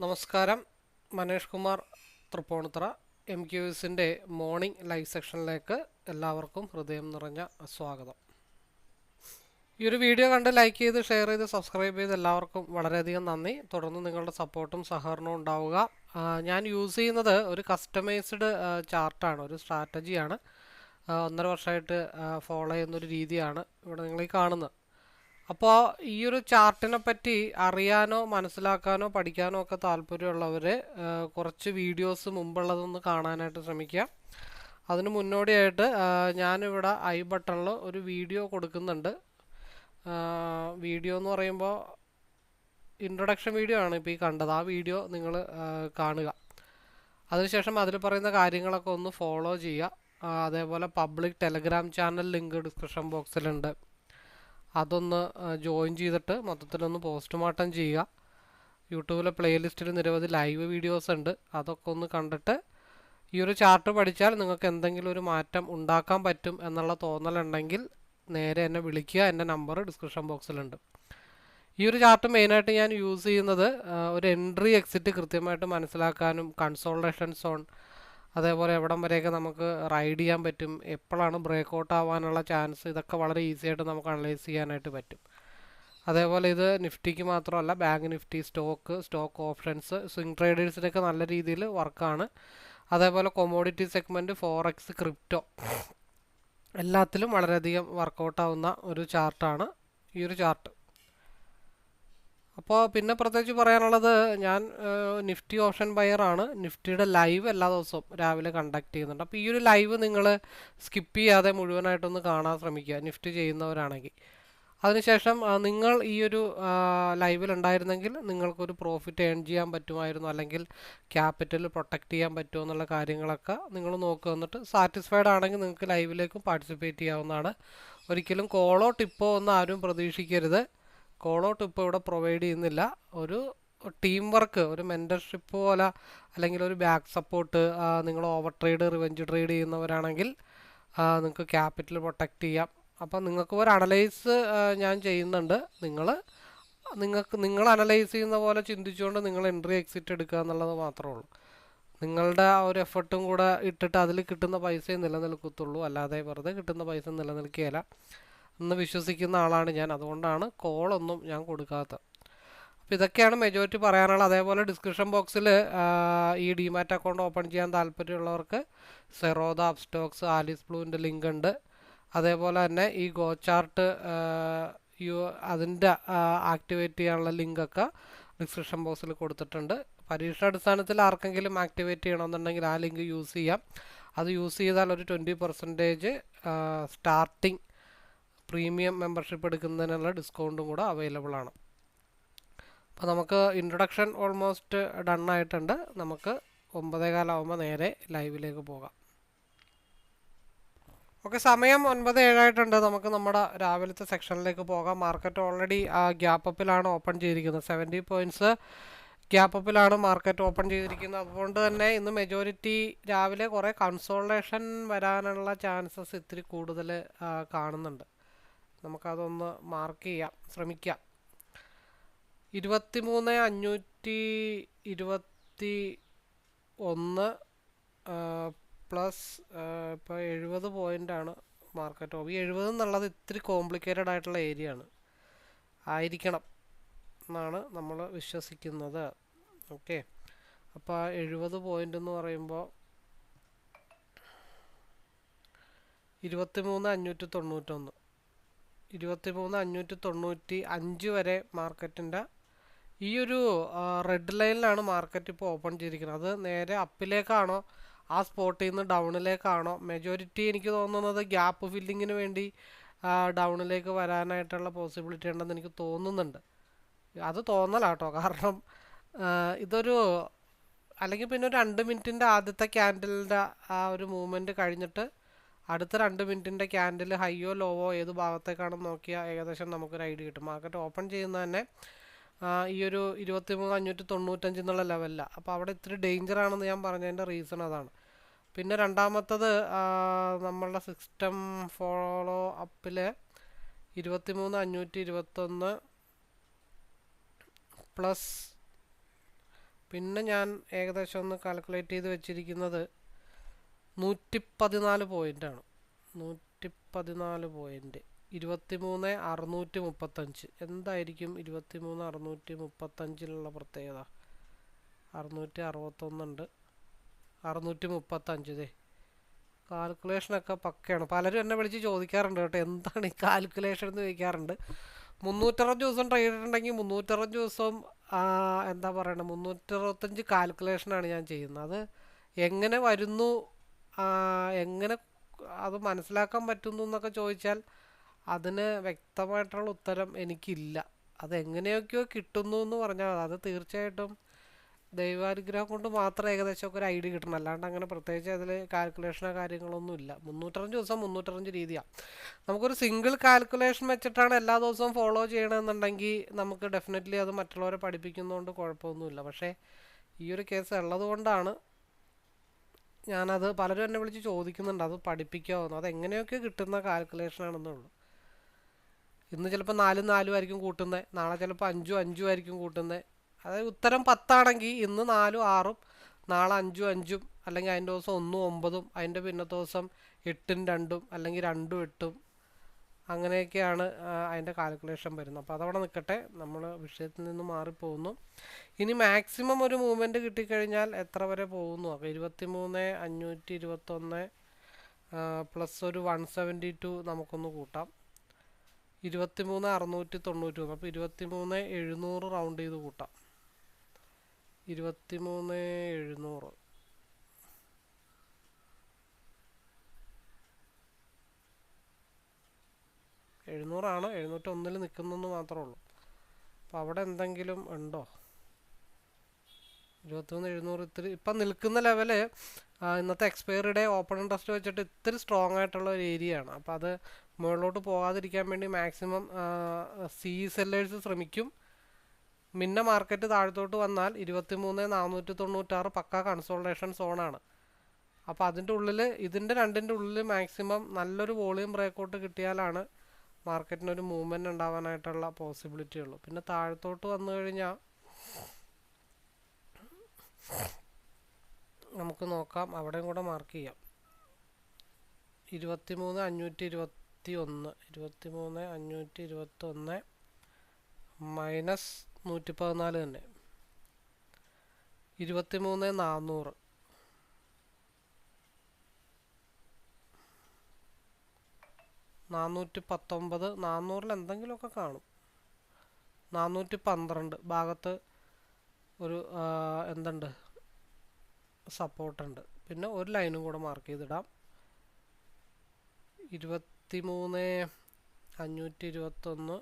നമസ്കാരം. Manesh Kumar Tripunithura MQSന്റെ morning live സെക്ഷനിലേക്ക് എല്ലാവർക്കും ഹൃദയം നിറഞ്ഞ സ്വാഗതം. ഈ ഒരു വീഡിയോ കണ്ട് ലൈക്ക് ചെയ്ത് ഷെയർ ചെയ്ത് സബ്സ്ക്രൈബ് ചെയ്ത് എല്ലാവർക്കും വളരെയധികം നന്ദി. തുടർന്ന് നിങ്ങളുടെ സപ്പോർട്ടും സഹകരണവും ഉണ്ടാവുക. ഞാൻ യൂസ് ചെയ്യുന്നത് ഒരു കസ്റ്റമൈസ്ഡ് ചാർട്ടാണ്, ഒരു സ്ട്രാറ്റജിയാണ്. 1.5 വർഷമായിട്ട് ഫോളോ ചെയ്യുന്നൊരു രീതിയാണ് ഇവിടെ നിങ്ങൾ ഈ കാണുന്നത്. അപ്പോൾ ഈ ഒരു ചാർട്ടിനെ പറ്റി അറിയാനോ മനസ്സിലാക്കാനോ പഠിക്കാനോ ഒക്കെ താല്പര്യമുള്ളവർ കുറച്ച് വീഡിയോസ് മുമ്പുള്ളതൊന്ന് കാണാനായിട്ട് ശ്രമിക്കുക. അതിന് മുന്നോടിയായിട്ട് ഞാനിവിടെ ഐ ബട്ടണിൽ ഒരു വീഡിയോ കൊടുക്കുന്നുണ്ട്. വീഡിയോ എന്ന് പറയുമ്പോൾ ഇൻട്രൊഡക്ഷൻ വീഡിയോ ആണ് ഇപ്പോൾ ഈ കണ്ടത്. ആ വീഡിയോ നിങ്ങൾ കാണുക. അതിനുശേഷം അതിൽ പറയുന്ന കാര്യങ്ങളൊക്കെ ഒന്ന് ഫോളോ ചെയ്യുക. അതേപോലെ public Telegram channel link description ബോക്സിലുണ്ട്. അതൊന്ന് ജോയിൻ ചെയ്തിട്ട് മൊത്തത്തിലൊന്ന് പോസ്റ്റ്മോർട്ടം ചെയ്യുക. യൂട്യൂബിലെ പ്ലേലിസ്റ്റിൽ നിരവധി ലൈവ് വീഡിയോസ് ഉണ്ട്. അതൊക്കെ ഒന്ന് കണ്ടിട്ട് ഈ ഒരു ചാർട്ട് പഠിച്ചാൽ നിങ്ങൾക്ക് എന്തെങ്കിലും ഒരു മാറ്റം ഉണ്ടാക്കാൻ പറ്റും എന്നുള്ള തോന്നലുണ്ടെങ്കിൽ നേരെ എന്നെ വിളിക്കുക. എൻ്റെ നമ്പർ ഡിസ്ക്രിപ്ഷൻ ബോക്സിലുണ്ട്. ഈ ഒരു ചാർട്ട് മെയിനായിട്ട് ഞാൻ യൂസ് ചെയ്യുന്നത് ഒരു എൻട്രി എക്സിറ്റ് കൃത്യമായിട്ട് മനസ്സിലാക്കാനും കൺസോൾട്ടേഷൻ സോൺ അതേപോലെ എവിടം വരെയൊക്കെ നമുക്ക് റൈഡ് ചെയ്യാൻ പറ്റും, എപ്പോഴാണ് ബ്രേക്ക് ഔട്ട് ആവാനുള്ള ചാൻസ്, ഇതൊക്കെ വളരെ ഈസി ആയിട്ട് നമുക്ക് അനലൈസ് ചെയ്യാനായിട്ട് പറ്റും. അതേപോലെ ഇത് നിഫ്റ്റിക്ക് മാത്രമല്ല, bank Nifty, stock options, swing ട്രേഡേഴ്സിനൊക്കെ നല്ല രീതിയിൽ വർക്കാണ്. അതേപോലെ കൊമോഡിറ്റി സെഗ്മെൻറ്റ്, ഫോറക്സ്, ക്രിപ്റ്റോ എല്ലാത്തിലും വളരെയധികം വർക്കൗട്ട് ആവുന്ന ഒരു ചാർട്ടാണ് ഈ ഒരു ചാർട്ട്. അപ്പോൾ പിന്നെ പ്രത്യേകിച്ച് പറയാനുള്ളത്, ഞാൻ നിഫ്റ്റി ഓപ്ഷൻ ബയറാണ്. നിഫ്റ്റിയുടെ ലൈവ് എല്ലാ ദിവസവും രാവിലെ കണ്ടക്ട് ചെയ്യുന്നുണ്ട്. അപ്പോൾ ഈ ഒരു ലൈവ് നിങ്ങൾ സ്കിപ്പ് ചെയ്യാതെ മുഴുവനായിട്ടൊന്ന് കാണാൻ ശ്രമിക്കുക, നിഫ്റ്റി ചെയ്യുന്നവരാണെങ്കിൽ. അതിനുശേഷം നിങ്ങൾ ഈ ഒരു ലൈവിൽ ഉണ്ടായിരുന്നെങ്കിൽ നിങ്ങൾക്കൊരു പ്രോഫിറ്റ് ഏൺ ചെയ്യാൻ പറ്റുമായിരുന്നു, അല്ലെങ്കിൽ ക്യാപിറ്റൽ പ്രൊട്ടക്റ്റ് ചെയ്യാൻ പറ്റുമോ എന്നുള്ള കാര്യങ്ങളൊക്കെ നിങ്ങൾ നോക്കുക. എന്നിട്ട് സാറ്റിസ്ഫൈഡ് ആണെങ്കിൽ നിങ്ങൾക്ക് ലൈവിലേക്കും പാർട്ടിസിപ്പേറ്റ് ചെയ്യാവുന്നതാണ്. ഒരിക്കലും കോളോ ടിപ്പോ ഒന്നും ആരും പ്രതീക്ഷിക്കരുത്. കോളോ ടിപ്പ് ഇവിടെ പ്രൊവൈഡ് ചെയ്യുന്നില്ല. ഒരു ടീം വർക്ക്, ഒരു മെൻറ്റർഷിപ്പ് പോലെ, അല്ലെങ്കിൽ ഒരു ബാക്ക് സപ്പോർട്ട്. നിങ്ങൾ ഓവർ ട്രേഡ്, റിവെഞ്ച് ട്രേഡ് ചെയ്യുന്നവരാണെങ്കിൽ നിങ്ങൾക്ക് ക്യാപിറ്റൽ പ്രൊട്ടക്റ്റ് ചെയ്യാം. അപ്പം നിങ്ങൾക്ക് ഒരു അനലൈസ് ഞാൻ ചെയ്യുന്നുണ്ട്. നിങ്ങൾ അനലൈസ് ചെയ്യുന്ന പോലെ ചിന്തിച്ചുകൊണ്ട് നിങ്ങൾ എൻട്രി എക്സിറ്റ് എടുക്കുക എന്നുള്ളത് മാത്രമേ ഉള്ളൂ. നിങ്ങളുടെ ആ ഒരു എഫർട്ടും കൂടെ ഇട്ടിട്ട് അതിൽ കിട്ടുന്ന പൈസയെ നിലനിൽക്കത്തുള്ളൂ, അല്ലാതെ വെറുതെ കിട്ടുന്ന പൈസ നിലനിൽക്കുകയില്ല എന്ന് വിശ്വസിക്കുന്ന ആളാണ് ഞാൻ. അതുകൊണ്ടാണ് കോളൊന്നും ഞാൻ കൊടുക്കാത്തത്. അപ്പോൾ ഇതൊക്കെയാണ് മെജോറിറ്റി പറയാനുള്ളത്. അതേപോലെ ഡിസ്ക്രിപ്ഷൻ ബോക്സിൽ ഈ ഡിമാറ്റ് അക്കൗണ്ട് ഓപ്പൺ ചെയ്യാൻ താല്പര്യമുള്ളവർക്ക് സെറോദ, അപ്സ്റ്റോക്സ്, ആലിസ് ബ്ലൂവിൻ്റെ ലിങ്ക് ഉണ്ട്. അതേപോലെ തന്നെ ഈ ഗോ ചാർട്ട് അതിൻ്റെ ആക്ടിവേറ്റ് ചെയ്യാനുള്ള ലിങ്കൊക്കെ ഡിസ്ക്രിപ്ഷൻ ബോക്സിൽ കൊടുത്തിട്ടുണ്ട്. പരീക്ഷണാടിസ്ഥാനത്തിൽ ആർക്കെങ്കിലും ആക്ടിവേറ്റ് ചെയ്യണമെന്നുണ്ടെങ്കിൽ ആ ലിങ്ക് യൂസ് ചെയ്യാം. അത് യൂസ് ചെയ്താൽ ഒരു 20% സ്റ്റാർട്ടിങ് പ്രീമിയം മെമ്പർഷിപ്പ് എടുക്കുന്നതിനുള്ള ഡിസ്കൗണ്ടും കൂടെ അവൈലബിൾ ആണ്. അപ്പോൾ നമുക്ക് ഇൻട്രൊഡക്ഷൻ ഓൾമോസ്റ്റ് ഡൺ ആയിട്ടുണ്ട്. നമുക്ക് 9:15 ആകുമ്പോൾ നേരെ ലൈവിലേക്ക് പോകാം. ഓക്കെ, സമയം 9:07 ആയിട്ടുണ്ട്. നമുക്ക് നമ്മുടെ രാവിലത്തെ സെക്ഷനിലേക്ക് പോകാം. മാർക്കറ്റ് ഓൾറെഡി ഗ്യാപ്പ് അപ്പിലാണ് ഓപ്പൺ ചെയ്തിരിക്കുന്നത്. 70 പോയിൻറ്റ്സ് ഗ്യാപ്പ് അപ്പിലാണ് മാർക്കറ്റ് ഓപ്പൺ ചെയ്തിരിക്കുന്നത്. അതുകൊണ്ട് തന്നെ ഇന്ന് മെജോറിറ്റി രാവിലെ കുറേ കൺസോൾട്ടേഷൻ വരാനുള്ള ചാൻസസ് ഇത്തിരി കൂടുതൽ കാണുന്നുണ്ട്. നമുക്കതൊന്ന് മാർക്ക് ചെയ്യാം, ശ്രമിക്കാം. 23,521 പ്ലസ് ഇപ്പോൾ 70 പോയിൻ്റാണ് മാർക്കറ്റ് ഓഫ്. ഈ 70 എന്നുള്ളത് ഇത്തിരി കോംപ്ലിക്കേറ്റഡ് ആയിട്ടുള്ള ഏരിയ ആയിരിക്കണം എന്നാണ് നമ്മൾ വിശ്വസിക്കുന്നത്. ഓക്കെ, അപ്പോൾ 70 പോയിൻ്റ് എന്ന് പറയുമ്പോൾ 23,591, 23,595 വരെ മാർക്കറ്റിൻ്റെ ഈ ഒരു റെഡ് ലൈനിലാണ് മാർക്കറ്റ് ഇപ്പോൾ ഓപ്പൺ ചെയ്തിരിക്കുന്നത്. അത് നേരെ അപ്പിലേക്കാണോ ആ സ്പോട്ടിൽ നിന്ന് ഡൗണിലേക്കാണോ? മെജോറിറ്റി എനിക്ക് തോന്നുന്നത് ഗ്യാപ്പ് ഫില്ലിങ്ങിന് വേണ്ടി ഡൗണിലേക്ക് വരാനായിട്ടുള്ള പോസിബിലിറ്റി ഉണ്ടെന്ന് എനിക്ക് തോന്നുന്നുണ്ട്. അത് തോന്നലാട്ടോ, കാരണം ഇതൊരു അല്ലെങ്കിൽ പിന്നെ ഒരു 2 മിനിറ്റിൻ്റെ ആദ്യത്തെ ക്യാൻഡലിൻ്റെ ആ ഒരു മൂവ്മെൻറ്റ് കഴിഞ്ഞിട്ട് അടുത്ത 2 മിനിറ്റിൻ്റെ ക്യാൻഡിൽ ഹൈയോ ലോവോ ഏത് ഭാഗത്തേക്കാണെന്ന് നോക്കിയാൽ ഏകദേശം നമുക്കൊരു ഐഡിയ കിട്ടും. മാർക്കറ്റ് ഓപ്പൺ ചെയ്യുന്നത് തന്നെ ഈ ഒരു 23,595 എന്നുള്ള ലെവലിലാണ്. അപ്പോൾ അവിടെ ഇത്തിരി ഡേഞ്ചർ ആണെന്ന് ഞാൻ പറഞ്ഞതിൻ്റെ റീസൺ അതാണ്. പിന്നെ രണ്ടാമത്തത്, നമ്മളുടെ സിസ്റ്റം ഫോളോ അപ്പിൽ 23,521 പ്ലസ് പിന്നെ ഞാൻ ഏകദേശം ഒന്ന് കാൽക്കുലേറ്റ് ചെയ്ത് വെച്ചിരിക്കുന്നത് 114 പോയിൻ്റാണ്. 114 പോയിൻ്റ് 23,635. എന്തായിരിക്കും 23,635 പ്രത്യേകത? 661 ഉണ്ട്, 635. ഇതേ കാൽക്കുലേഷനൊക്കെ പക്കയാണ്. പലരും എന്നെ വിളിച്ച് ചോദിക്കാറുണ്ട് കേട്ടോ, എന്താണ് ഈ കാൽക്കുലേഷൻ എന്ന് ചോദിക്കാറുണ്ട്. 360 ദിവസം ട്രേഡ് ഉണ്ടെങ്കിൽ 360 ദിവസം എന്താ പറയണത്, 365 കാൽക്കുലേഷനാണ് ഞാൻ ചെയ്യുന്നത്. അത് എങ്ങനെ വരുന്നു, എങ്ങനെ അത് മനസ്സിലാക്കാൻ പറ്റുന്നു എന്നൊക്കെ ചോദിച്ചാൽ അതിന് വ്യക്തമായിട്ടുള്ള ഉത്തരം എനിക്കില്ല. അതെങ്ങനെയൊക്കെയോ കിട്ടുന്നു എന്ന് പറഞ്ഞാൽ അത് തീർച്ചയായിട്ടും ദൈവാനുഗ്രഹം കൊണ്ട് മാത്രം ഏകദേശമൊക്കെ ഒരു ഐഡിയ കിട്ടണം. അല്ലാണ്ട് അങ്ങനെ പ്രത്യേകിച്ച് അതിൽ കാൽക്കുലേഷനോ കാര്യങ്ങളൊന്നും ഇല്ല. 365 ദിവസം 365 രീതിയാണ്. നമുക്കൊരു സിംഗിൾ കാൽക്കുലേഷൻ വെച്ചിട്ടാണ് എല്ലാ ദിവസവും ഫോളോ ചെയ്യണമെന്നുണ്ടെങ്കിൽ നമുക്ക് ഡെഫിനറ്റ്ലി അത് മറ്റുള്ളവരെ പഠിപ്പിക്കുന്നതുകൊണ്ട് കുഴപ്പമൊന്നുമില്ല. പക്ഷേ ഈ ഒരു കേസ് ഉള്ളത് കൊണ്ടാണ് ഞാനത്, പലരും എന്നെ വിളിച്ച് ചോദിക്കുന്നുണ്ട് അത് പഠിപ്പിക്കാമെന്ന്. അതെങ്ങനെയൊക്കെ കിട്ടുന്ന കാൽക്കുലേഷനാണെന്നുള്ളൂ. ഇന്ന് ചിലപ്പോൾ 4 4 ആയിരിക്കും കൂട്ടുന്നത്, നാളെ ചിലപ്പോൾ 5 5 ആയിരിക്കും കൂട്ടുന്നത്. അതായത് ഉത്തരം 10 ആണെങ്കിൽ ഇന്ന് 4 6, നാളെ 5 5, അല്ലെങ്കിൽ അതിൻ്റെ ദിവസം 1 9, അതിൻ്റെ പിന്നത്തെ ദിവസം 8 2, അല്ലെങ്കിൽ 2 8. അങ്ങനെയൊക്കെയാണ് അതിൻ്റെ കാൽക്കുലേഷൻ വരുന്നത്. അപ്പോൾ അതവിടെ നിൽക്കട്ടെ, നമ്മൾ വിഷയത്തിൽ നിന്ന് മാറിപ്പോകുന്നു. ഇനി മാക്സിമം ഒരു മൂവ്മെൻറ്റ് കിട്ടിക്കഴിഞ്ഞാൽ എത്ര വരെ പോകുന്നു? അപ്പോൾ 23,521 പ്ലസ് ഒരു 172 നമുക്കൊന്ന് കൂട്ടാം. 23,693. അപ്പോൾ 23,700 റൗണ്ട് ചെയ്ത് കൂട്ടാം. 23,700 700 701 നിൽക്കുന്നെന്ന് മാത്രമേ ഉള്ളൂ. അപ്പോൾ അവിടെ എന്തെങ്കിലും ഉണ്ടോ? 23,700 ഇത്തിരി ഇപ്പം നിൽക്കുന്ന ലെവല് ഇന്നത്തെ എക്സ്പയറി ഡേ ഓപ്പൺ ഇൻട്രസ്റ്റ് വെച്ചിട്ട് ഇത്തിരി സ്ട്രോങ് ആയിട്ടുള്ള ഒരു ഏരിയ ആണ്. അപ്പോൾ അത് മുകളിലോട്ട് പോകാതിരിക്കാൻ വേണ്ടി മാക്സിമം സി സെല്ലേഴ്സ് ശ്രമിക്കും. മിന്ന മാർക്കറ്റ് താഴത്തോട്ട് വന്നാൽ 23,496 പക്ക കൺസോൾട്ടേഷൻ സോണാണ്. അപ്പോൾ അതിൻ്റെ ഉള്ളിൽ, ഇതിൻ്റെ രണ്ടിൻ്റെ ഉള്ളിൽ മാക്സിമം നല്ലൊരു വോളിയം ബ്രേക്കൗട്ട് കിട്ടിയാലാണ് മാർക്കറ്റിനൊരു മൂവ്മെൻറ്റ് ഉണ്ടാവാനായിട്ടുള്ള പോസിബിലിറ്റി ഉള്ളൂ. പിന്നെ താഴത്തോട്ട് വന്നു കഴിഞ്ഞാൽ നമുക്ക് നോക്കാം, അവിടെയും കൂടെ മാർക്ക് ചെയ്യാം. 23,521 23,521 മൈനസ് 114 തന്നെ 23,400. 419. 400 എന്തെങ്കിലുമൊക്കെ കാണും. 412 ഭാഗത്ത് ഒരു എന്തുണ്ട്, സപ്പോർട്ടുണ്ട്. പിന്നെ ഒരു ലൈനും കൂടെ മാർക്ക് ചെയ്തിടാം. 23,521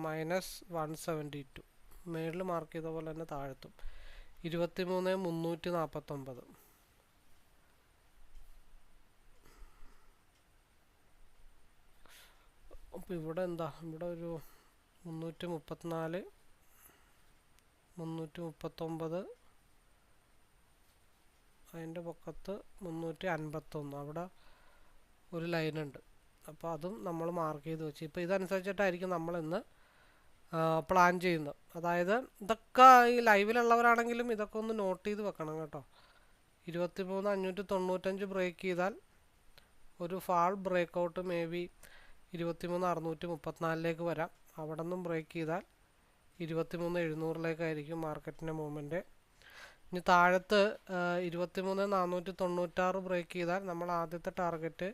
മൈനസ് 172. മേളിൽ മാർക്ക് ചെയ്ത പോലെ തന്നെ താഴത്തും 23,349. അപ്പോൾ ഇവിടെ എന്താ, ഇവിടെ ഒരു 334 339, അതിൻ്റെ പൊക്കത്ത് 351. അവിടെ ഒരു ലൈനുണ്ട്. അപ്പോൾ അതും നമ്മൾ മാർക്ക് ചെയ്ത് വെച്ച്, ഇപ്പോൾ ഇതനുസരിച്ചിട്ടായിരിക്കും നമ്മളിന്ന് പ്ലാൻ ചെയ്യുന്നത്. അതായത് ഇതൊക്കെ ഈ ലൈവിലുള്ളവരാണെങ്കിലും ഇതൊക്കെ ഒന്ന് നോട്ട് ചെയ്ത് വെക്കണം കേട്ടോ. 23,595 ബ്രേക്ക് ചെയ്താൽ ഒരു ഫാൾ ബ്രേക്കൗട്ട് മേ ബി 23,634 വരാം. അവിടെ നിന്നും ബ്രേക്ക് ചെയ്താൽ 23,700 മാർക്കറ്റിൻ്റെ മൂവ്മെൻറ്റ്. ഇനി താഴത്ത് 23,496 ബ്രേക്ക് ചെയ്താൽ നമ്മൾ ആദ്യത്തെ ടാർഗറ്റ്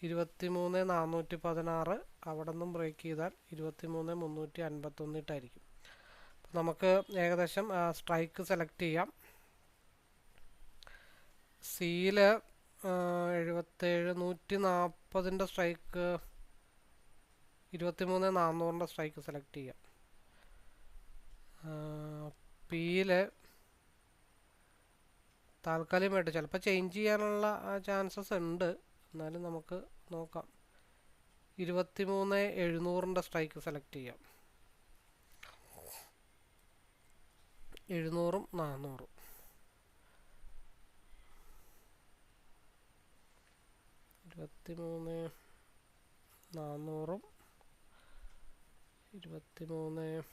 23,416. അവിടെ നിന്നും ബ്രേക്ക് ചെയ്താൽ 23,351 അപ്പോൾ നമുക്ക് ഏകദേശം സ്ട്രൈക്ക് സെലക്ട് ചെയ്യാം. സിയിൽ 77 140 സ്ട്രൈക്ക്, 23,400 സ്ട്രൈക്ക് സെലക്ട് ചെയ്യാം. പിയിൽ താൽക്കാലികമായിട്ട് ചിലപ്പോൾ ചേഞ്ച് ചെയ്യാനുള്ള ചാൻസസ് ഉണ്ട്, എന്നാലും നമുക്ക് നോക്കാം. 23,700 സ്ട്രൈക്ക് സെലക്ട് ചെയ്യാം. 700ഉം 400ഉം. 23,400ഉം 23,700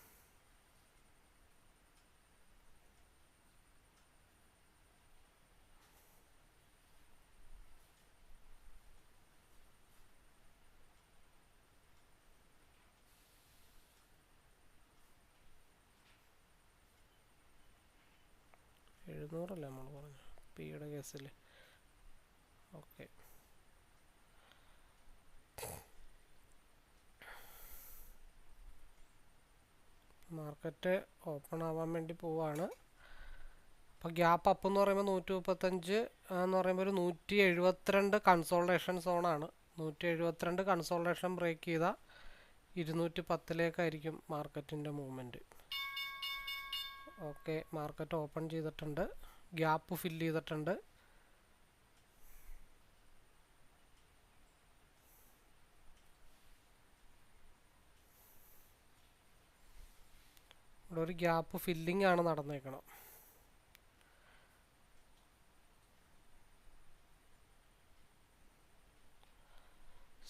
ഇരുന്നൂറല്ലേ നമ്മൾ പറഞ്ഞു പിയുടെ കേസിൽ. ഓക്കെ, മാർക്കറ്റ് ഓപ്പൺ ആവാൻ വേണ്ടി പോവാണ്. അപ്പോൾ ഗ്യാപ്പ് അപ്പ് എന്ന് പറയുമ്പോൾ 135 എന്ന് പറയുമ്പോൾ ഒരു 172 കൺസോൾട്ടേഷൻ സോണാണ്. 172 കൺസോൾട്ടേഷൻ ബ്രേക്ക് ചെയ്താൽ 210 മാർക്കറ്റിൻ്റെ മൂവ്മെൻറ്റ്. ഓക്കെ, മാർക്കറ്റ് ഓപ്പൺ ചെയ്തിട്ടുണ്ട്, ഗ്യാപ്പ് ഫില്ല് ചെയ്തിട്ടുണ്ട്. ഇവിടെ ഒരു ഗ്യാപ്പ് ഫില്ലിംഗ് ആണ് നടന്നേക്കണം.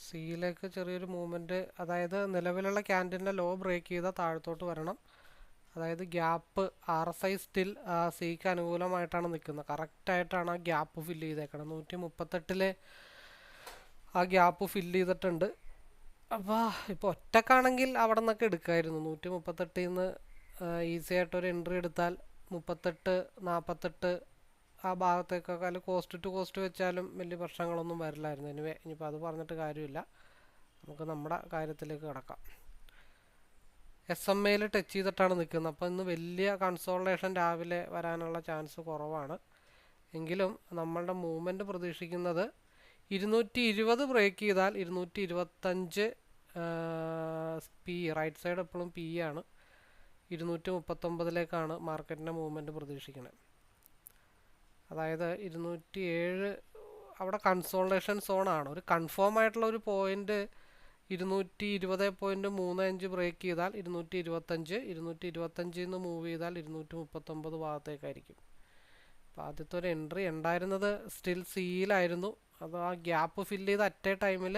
സിയിലേക്ക് ചെറിയൊരു മൂവ്മെൻറ്റ്, അതായത് നിലവിലുള്ള ക്യാൻഡിലിൻ്റെ ലോ ബ്രേക്ക് ചെയ്താൽ താഴത്തോട്ട് വരണം. അതായത് ഗ്യാപ്പ് RSI സ്റ്റിൽ സിക്ക് അനുകൂലമായിട്ടാണ് നിൽക്കുന്നത്. കറക്റ്റായിട്ടാണ് ആ ഗ്യാപ്പ് ഫില്ല് ചെയ്തേക്കണം. 138 ആ ഗ്യാപ്പ് ഫില്ല് ചെയ്തിട്ടുണ്ട്. അപ്പോൾ ഇപ്പോൾ ഒറ്റക്കാണെങ്കിൽ അവിടെ നിന്നൊക്കെ എടുക്കാമായിരുന്നു. 138 നിന്ന് ഈസി ആയിട്ടൊരു എൻട്രി എടുത്താൽ 38, 48 ആ ഭാഗത്തേക്കൊക്കെ, അല്ലെങ്കിൽ കോസ്റ്റ് ടു കോസ്റ്റ് വെച്ചാലും വലിയ പ്രശ്നങ്ങളൊന്നും വരില്ലായിരുന്നു. എനിവേ, ഇനിയിപ്പോൾ അത് പറഞ്ഞിട്ട് കാര്യമില്ല, നമുക്ക് നമ്മുടെ കാര്യത്തിലേക്ക് കിടക്കാം. SMA ടച്ച് ചെയ്തിട്ടാണ് നിൽക്കുന്നത്. അപ്പോൾ ഇന്ന് വലിയ കൺസോൾട്ടേഷൻ രാവിലെ വരാനുള്ള ചാൻസ് കുറവാണ്. എങ്കിലും നമ്മളുടെ മൂവ്മെൻറ്റ് പ്രതീക്ഷിക്കുന്നത് 220 ബ്രേക്ക് ചെയ്താൽ 225 പി, റൈറ്റ് സൈഡ് എപ്പോഴും പി ആണ്, 239 മാർക്കറ്റിൻ്റെ മൂവ്മെൻറ്റ് പ്രതീക്ഷിക്കുന്നത്. അതായത് 207 അവിടെ കൺസോൾട്ടേഷൻ സോണാണ്. ഒരു കൺഫേം ആയിട്ടുള്ള ഒരു പോയിന്റ് 220.35 ബ്രേക്ക് ചെയ്താൽ 225, 225 നിന്ന് മൂവ് ചെയ്താൽ 239 ഭാഗത്തേക്കായിരിക്കും. അപ്പോൾ ആദ്യത്തെ ഒരു എൻട്രി ഉണ്ടായിരുന്നത് സ്റ്റിൽ സിയിലായിരുന്നു. അത് ആ ഗ്യാപ്പ് ഫില്ല് ചെയ്ത് അറ്റ് എ ടൈമിൽ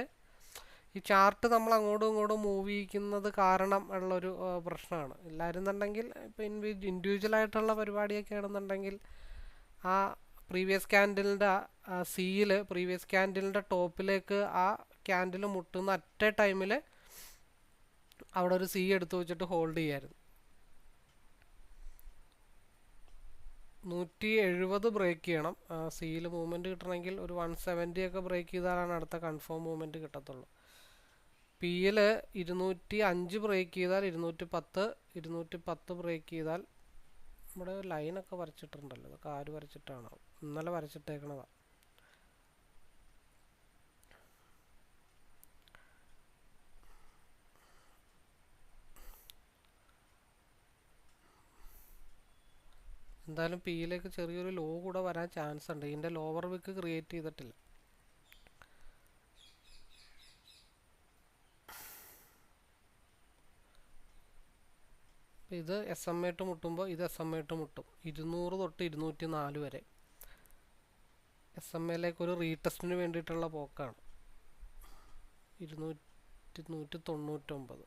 ഈ ചാർട്ട് നമ്മൾ അങ്ങോട്ടും ഇങ്ങോട്ടും മൂവ് ചെയ്യിക്കുന്നത് കാരണം ഉള്ളൊരു പ്രശ്നമാണ്. ഇല്ലായിരുന്നുണ്ടെങ്കിൽ ഇപ്പോൾ ഇൻഡിവിജ്വലായിട്ടുള്ള പരിപാടിയൊക്കെ ആണെന്നുണ്ടെങ്കിൽ ആ പ്രീവിയസ് ക്യാൻഡിലിൻ്റെ സിയിൽ പ്രീവിയസ് ക്യാൻഡിലിൻ്റെ ടോപ്പിലേക്ക് ആ ക്യാൻഡിൽ മുട്ടുന്ന അറ്റ് എ ടൈമിൽ അവിടെ ഒരു സി എടുത്തു വെച്ചിട്ട് ഹോൾഡ് ചെയ്യായിരുന്നു. 170 ബ്രേക്ക് ചെയ്യണം സിയിൽ മൂവ്മെൻറ്റ് കിട്ടണമെങ്കിൽ. ഒരു 170 ഒക്കെ ബ്രേക്ക് ചെയ്താലാണ് അടുത്ത കൺഫേം മൂവ്മെൻറ്റ് കിട്ടത്തുള്ളൂ. പിയിൽ 205 ബ്രേക്ക് ചെയ്താൽ 210, 210 ബ്രേക്ക് ചെയ്താൽ നമ്മുടെ ലൈനൊക്കെ വരച്ചിട്ടുണ്ടല്ലോ, അതൊക്കെ ആര് വരച്ചിട്ടാണോ? ഇന്നലെ വരച്ചിട്ടേക്കണതാണ്. എന്തായാലും പിയിലേക്ക് ചെറിയൊരു ലോ കൂടെ വരാൻ ചാൻസ് ഉണ്ട്. ഇതിൻ്റെ ലോവർ വിക്ക് ക്രിയേറ്റ് ചെയ്തിട്ടില്ല. ഇത് SMA മുട്ടുമ്പോൾ ഇത് SMA മുട്ടും 200 തൊട്ട് 204 വരെ. SMA ഒരു റീടെസ്റ്റിന് വേണ്ടിയിട്ടുള്ള പോക്കാണ്. 199, 203,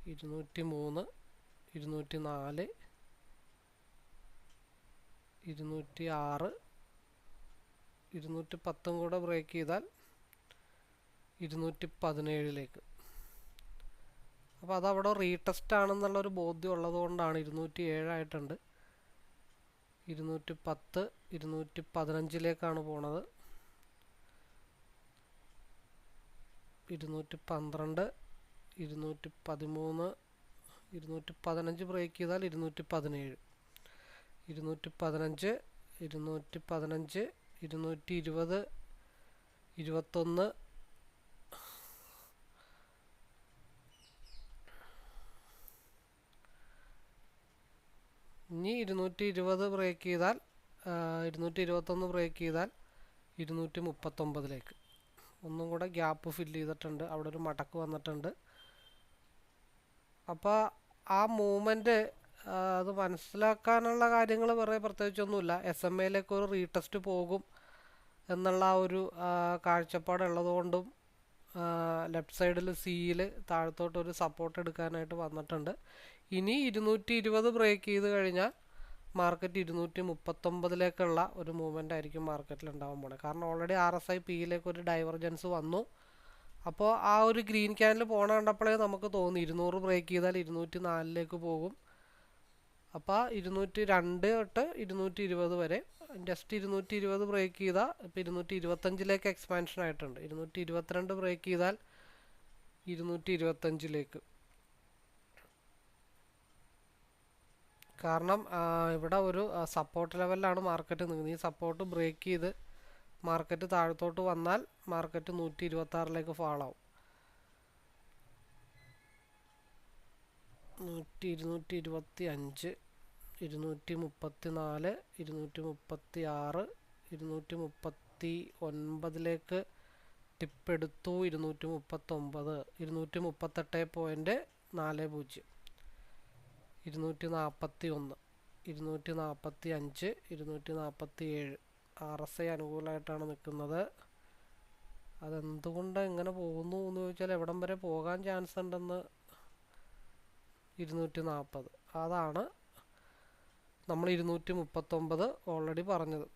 204, 206, 206, 210 കൂടെ ബ്രേക്ക് ചെയ്താൽ 217. അപ്പോൾ അതവിടെ റീടെസ്റ്റ് ആണെന്നുള്ളൊരു ബോധ്യം ഉള്ളത് കൊണ്ടാണ് 207 ആയിട്ടുണ്ട്. 210, 215 പോണത്. 212, 213, 215 ബ്രേക്ക് ചെയ്താൽ 217, 215, 215, 220, 21, ഇനി 220 ബ്രേക്ക് ചെയ്താൽ 221 ബ്രേക്ക് ചെയ്താൽ 239. ഒന്നും കൂടെ ഗ്യാപ്പ് ഫില്ല് ചെയ്തിട്ടുണ്ട്, അവിടെ ഒരു മടക്ക് വന്നിട്ടുണ്ട്. അപ്പോൾ ആ മൂവ്മെൻറ്റ് അത് മനസ്സിലാക്കാനുള്ള കാര്യങ്ങൾ വേറെ പ്രത്യേകിച്ചൊന്നുമില്ല. SMA ഒരു റീടെസ്റ്റ് പോകും എന്നുള്ള ആ ഒരു കാഴ്ചപ്പാടുള്ളത് കൊണ്ടും ലെഫ്റ്റ് സൈഡിൽ സിയിൽ താഴത്തോട്ടൊരു സപ്പോർട്ട് എടുക്കാനായിട്ട് വന്നിട്ടുണ്ട്. ഇനി 220 ബ്രേക്ക് ചെയ്ത് കഴിഞ്ഞാൽ മാർക്കറ്റ് 239 ഒരു മൂവ്മെൻ്റ് ആയിരിക്കും മാർക്കറ്റിൽ ഉണ്ടാകാൻ പോണത്. കാരണം ഓൾറെഡി RSI പിയിലേക്ക് ഒരു ഡൈവർജൻസ് വന്നു. അപ്പോൾ ആ ഒരു ഗ്രീൻ ക്യാനിൽ പോണ കണ്ടപ്പോഴേ നമുക്ക് തോന്നി 200 ബ്രേക്ക് ചെയ്താൽ 204 പോകും. അപ്പോൾ 202 തൊട്ട് 220 വരെ ജസ്റ്റ് 220 ബ്രേക്ക് ചെയ്താൽ ഇപ്പോൾ 225 എക്സ്പാൻഷൻ ആയിട്ടുണ്ട്. 222 ബ്രേക്ക് ചെയ്താൽ 225. കാരണം ഇവിടെ ഒരു സപ്പോർട്ട് ലെവലിലാണ് മാർക്കറ്റ് നിൽക്കുന്നത്. ഈ സപ്പോർട്ട് ബ്രേക്ക് ചെയ്ത് മാർക്കറ്റ് താഴത്തോട്ട് വന്നാൽ മാർക്കറ്റ് 126 ഫാളാവും. 225, 234, 236, 239 ടിപ്പ് എടുത്തു. 239, 238.40, 241, 245, 247. RSI അനുകൂലമായിട്ടാണ് നിൽക്കുന്നത്. അതെന്തുകൊണ്ട് എങ്ങനെ പോകുന്നു എന്ന് ചോദിച്ചാൽ എവിടം വരെ പോകാൻ ചാൻസ് ഉണ്ടെന്ന് 240. അതാണ് നമ്മൾ 239 ഓൾറെഡി പറഞ്ഞത്.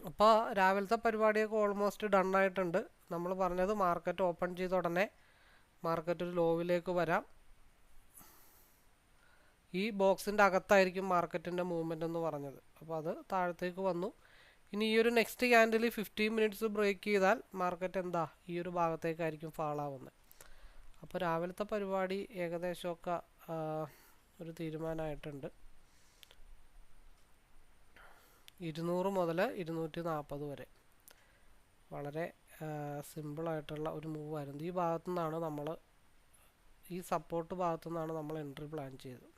അപ്പോൾ രാവിലത്തെ പരിപാടിയൊക്കെ ഓൾമോസ്റ്റ് ഡൺ ആയിട്ടുണ്ട്. നമ്മൾ പറഞ്ഞത് മാർക്കറ്റ് ഓപ്പൺ ചെയ്ത ഉടനെ മാർക്കറ്റ് ഒരു ലോവിലേക്ക് വരാം. ഈ ബോക്സിൻ്റെ അകത്തായിരിക്കും മാർക്കറ്റിൻ്റെ മൂവ്മെൻ്റ് എന്ന് പറഞ്ഞത്. അപ്പോൾ അത് താഴത്തേക്ക് വന്നു. ഇനി ഈ ഒരു നെക്സ്റ്റ് ക്യാൻഡിൽ 15 മിനിറ്റ്സ് ബ്രേക്ക് ചെയ്താൽ മാർക്കറ്റ് എന്താ ഈ ഒരു ഭാഗത്തേക്കായിരിക്കും ഫാളാവുന്നത്. അപ്പോൾ രാവിലത്തെ പരിപാടി ഏകദേശമൊക്കെ ഒരു തീരുമാനമായിട്ടുണ്ട്. 200 മുതൽ 240 വരെ വളരെ സിമ്പിളായിട്ടുള്ള ഒരു മൂവ് ആയിരുന്നു. ഈ ഭാഗത്തു നിന്നാണ് നമ്മൾ ഈ സപ്പോർട്ട് ഭാഗത്തു നിന്നാണ് നമ്മൾ എൻട്രി പ്ലാൻ ചെയ്തത്.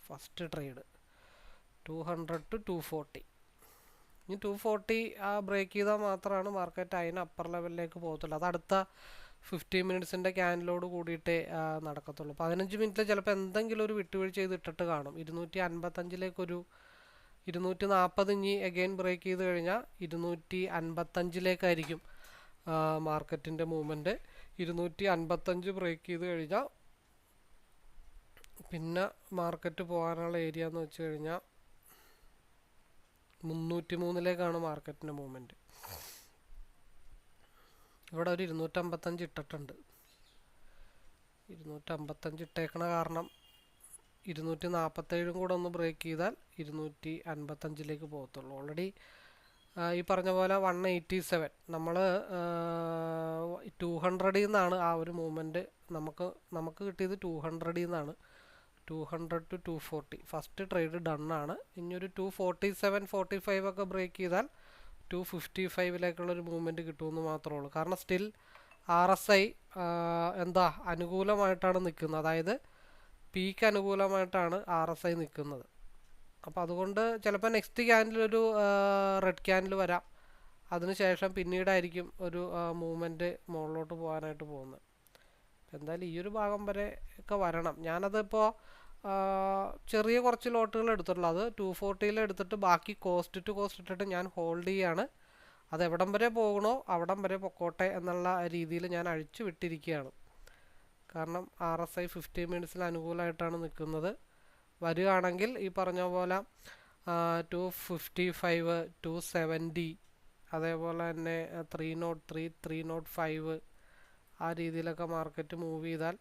First trade 200 to 240. ഇനി 240 ബ്രേക്ക് ചെയ്താൽ മാത്രമാണ് മാർക്കറ്റ് അതിന് അപ്പർ ലെവലിലേക്ക് പോകത്തുള്ളൂ. അത് അടുത്ത 15 മിനിറ്റ്സിൻ്റെ ക്യാൻഡിലോട് കൂടിയിട്ടേ നടക്കത്തുള്ളൂ. 15 മിനിറ്റിൽ ചിലപ്പോൾ എന്തെങ്കിലും ഒരു വിട്ടുവീഴ്ച ചെയ്തിട്ടിട്ട് കാണും. 255 240 ഇനി അഗെയിൻ ബ്രേക്ക് ചെയ്ത് കഴിഞ്ഞാൽ 255 മാർക്കറ്റിൻ്റെ മൂവ്മെൻറ്റ്. 255 ബ്രേക്ക് ചെയ്ത് കഴിഞ്ഞാൽ പിന്നെ മാർക്കറ്റ് പോകാനുള്ള ഏരിയ എന്ന് വെച്ച് കഴിഞ്ഞാൽ 303 മാർക്കറ്റിൻ്റെ മൂവ്മെൻറ്റ്. ഇവിടെ ഒരു 255 ഇട്ടിട്ടുണ്ട്. 255 ഇട്ടേക്കണ കാരണം 247 കൂടെ ഒന്ന് ബ്രേക്ക് ചെയ്താൽ 255 പോകത്തുള്ളൂ. ഓൾറെഡി ഈ പറഞ്ഞ പോലെ 187 നമ്മൾ 200 നിന്നാണ് ആ ഒരു മൂവ്മെൻറ്റ് നമുക്ക് കിട്ടിയത്. 200 നിന്നാണ് 200 to 240 ഫസ്റ്റ് ട്രേഡ് ഡൺ ആണ്. ഇനി ഒരു 247, 45 ഒക്കെ ബ്രേക്ക് ചെയ്താൽ 255 മൂവ്മെൻറ്റ് കിട്ടുമെന്ന് മാത്രമേ ഉള്ളൂ. കാരണം സ്റ്റിൽ RSI അനുകൂലമായിട്ടാണ് നിൽക്കുന്നത്. അതായത് പീക്ക് അനുകൂലമായിട്ടാണ് RSI നിൽക്കുന്നത്. അപ്പോൾ അതുകൊണ്ട് ചിലപ്പോൾ നെക്സ്റ്റ് ക്യാൻഡിൽ ഒരു റെഡ് ക്യാൻഡിൽ വരാം. അതിനുശേഷം പിന്നീടായിരിക്കും ഒരു മൂവ്മെൻറ്റ് മുകളിലോട്ട് പോകാനായിട്ട് പോകുന്നത്. എന്തായാലും ഈ ഒരു ഭാഗം വരെ ഒക്കെ വരണം. ഞാനതിപ്പോൾ ചെറിയ കുറച്ച് ലോട്ടുകൾ എടുത്തിട്ടുള്ളൂ. അത് 240 എടുത്തിട്ട് ബാക്കി കോസ്റ്റ് ടു കോസ്റ്റ് ഇട്ടിട്ട് ഞാൻ ഹോൾഡ് ചെയ്യാണ്. അത് എവിടം വരെ പോകണോ അവിടം വരെ പൊക്കോട്ടെ എന്നുള്ള രീതിയിൽ ഞാൻ അഴിച്ചു വിട്ടിരിക്കുകയാണ്. കാരണം RSI 15 മിനിറ്റ്സിൽ അനുകൂലമായിട്ടാണ് നിൽക്കുന്നത്. വരികയാണെങ്കിൽ ഈ പറഞ്ഞ പോലെ 255, 270, അതേപോലെ തന്നെ 303, 305 ആ രീതിയിലൊക്കെ മാർക്കറ്റ് മൂവ് ചെയ്താൽ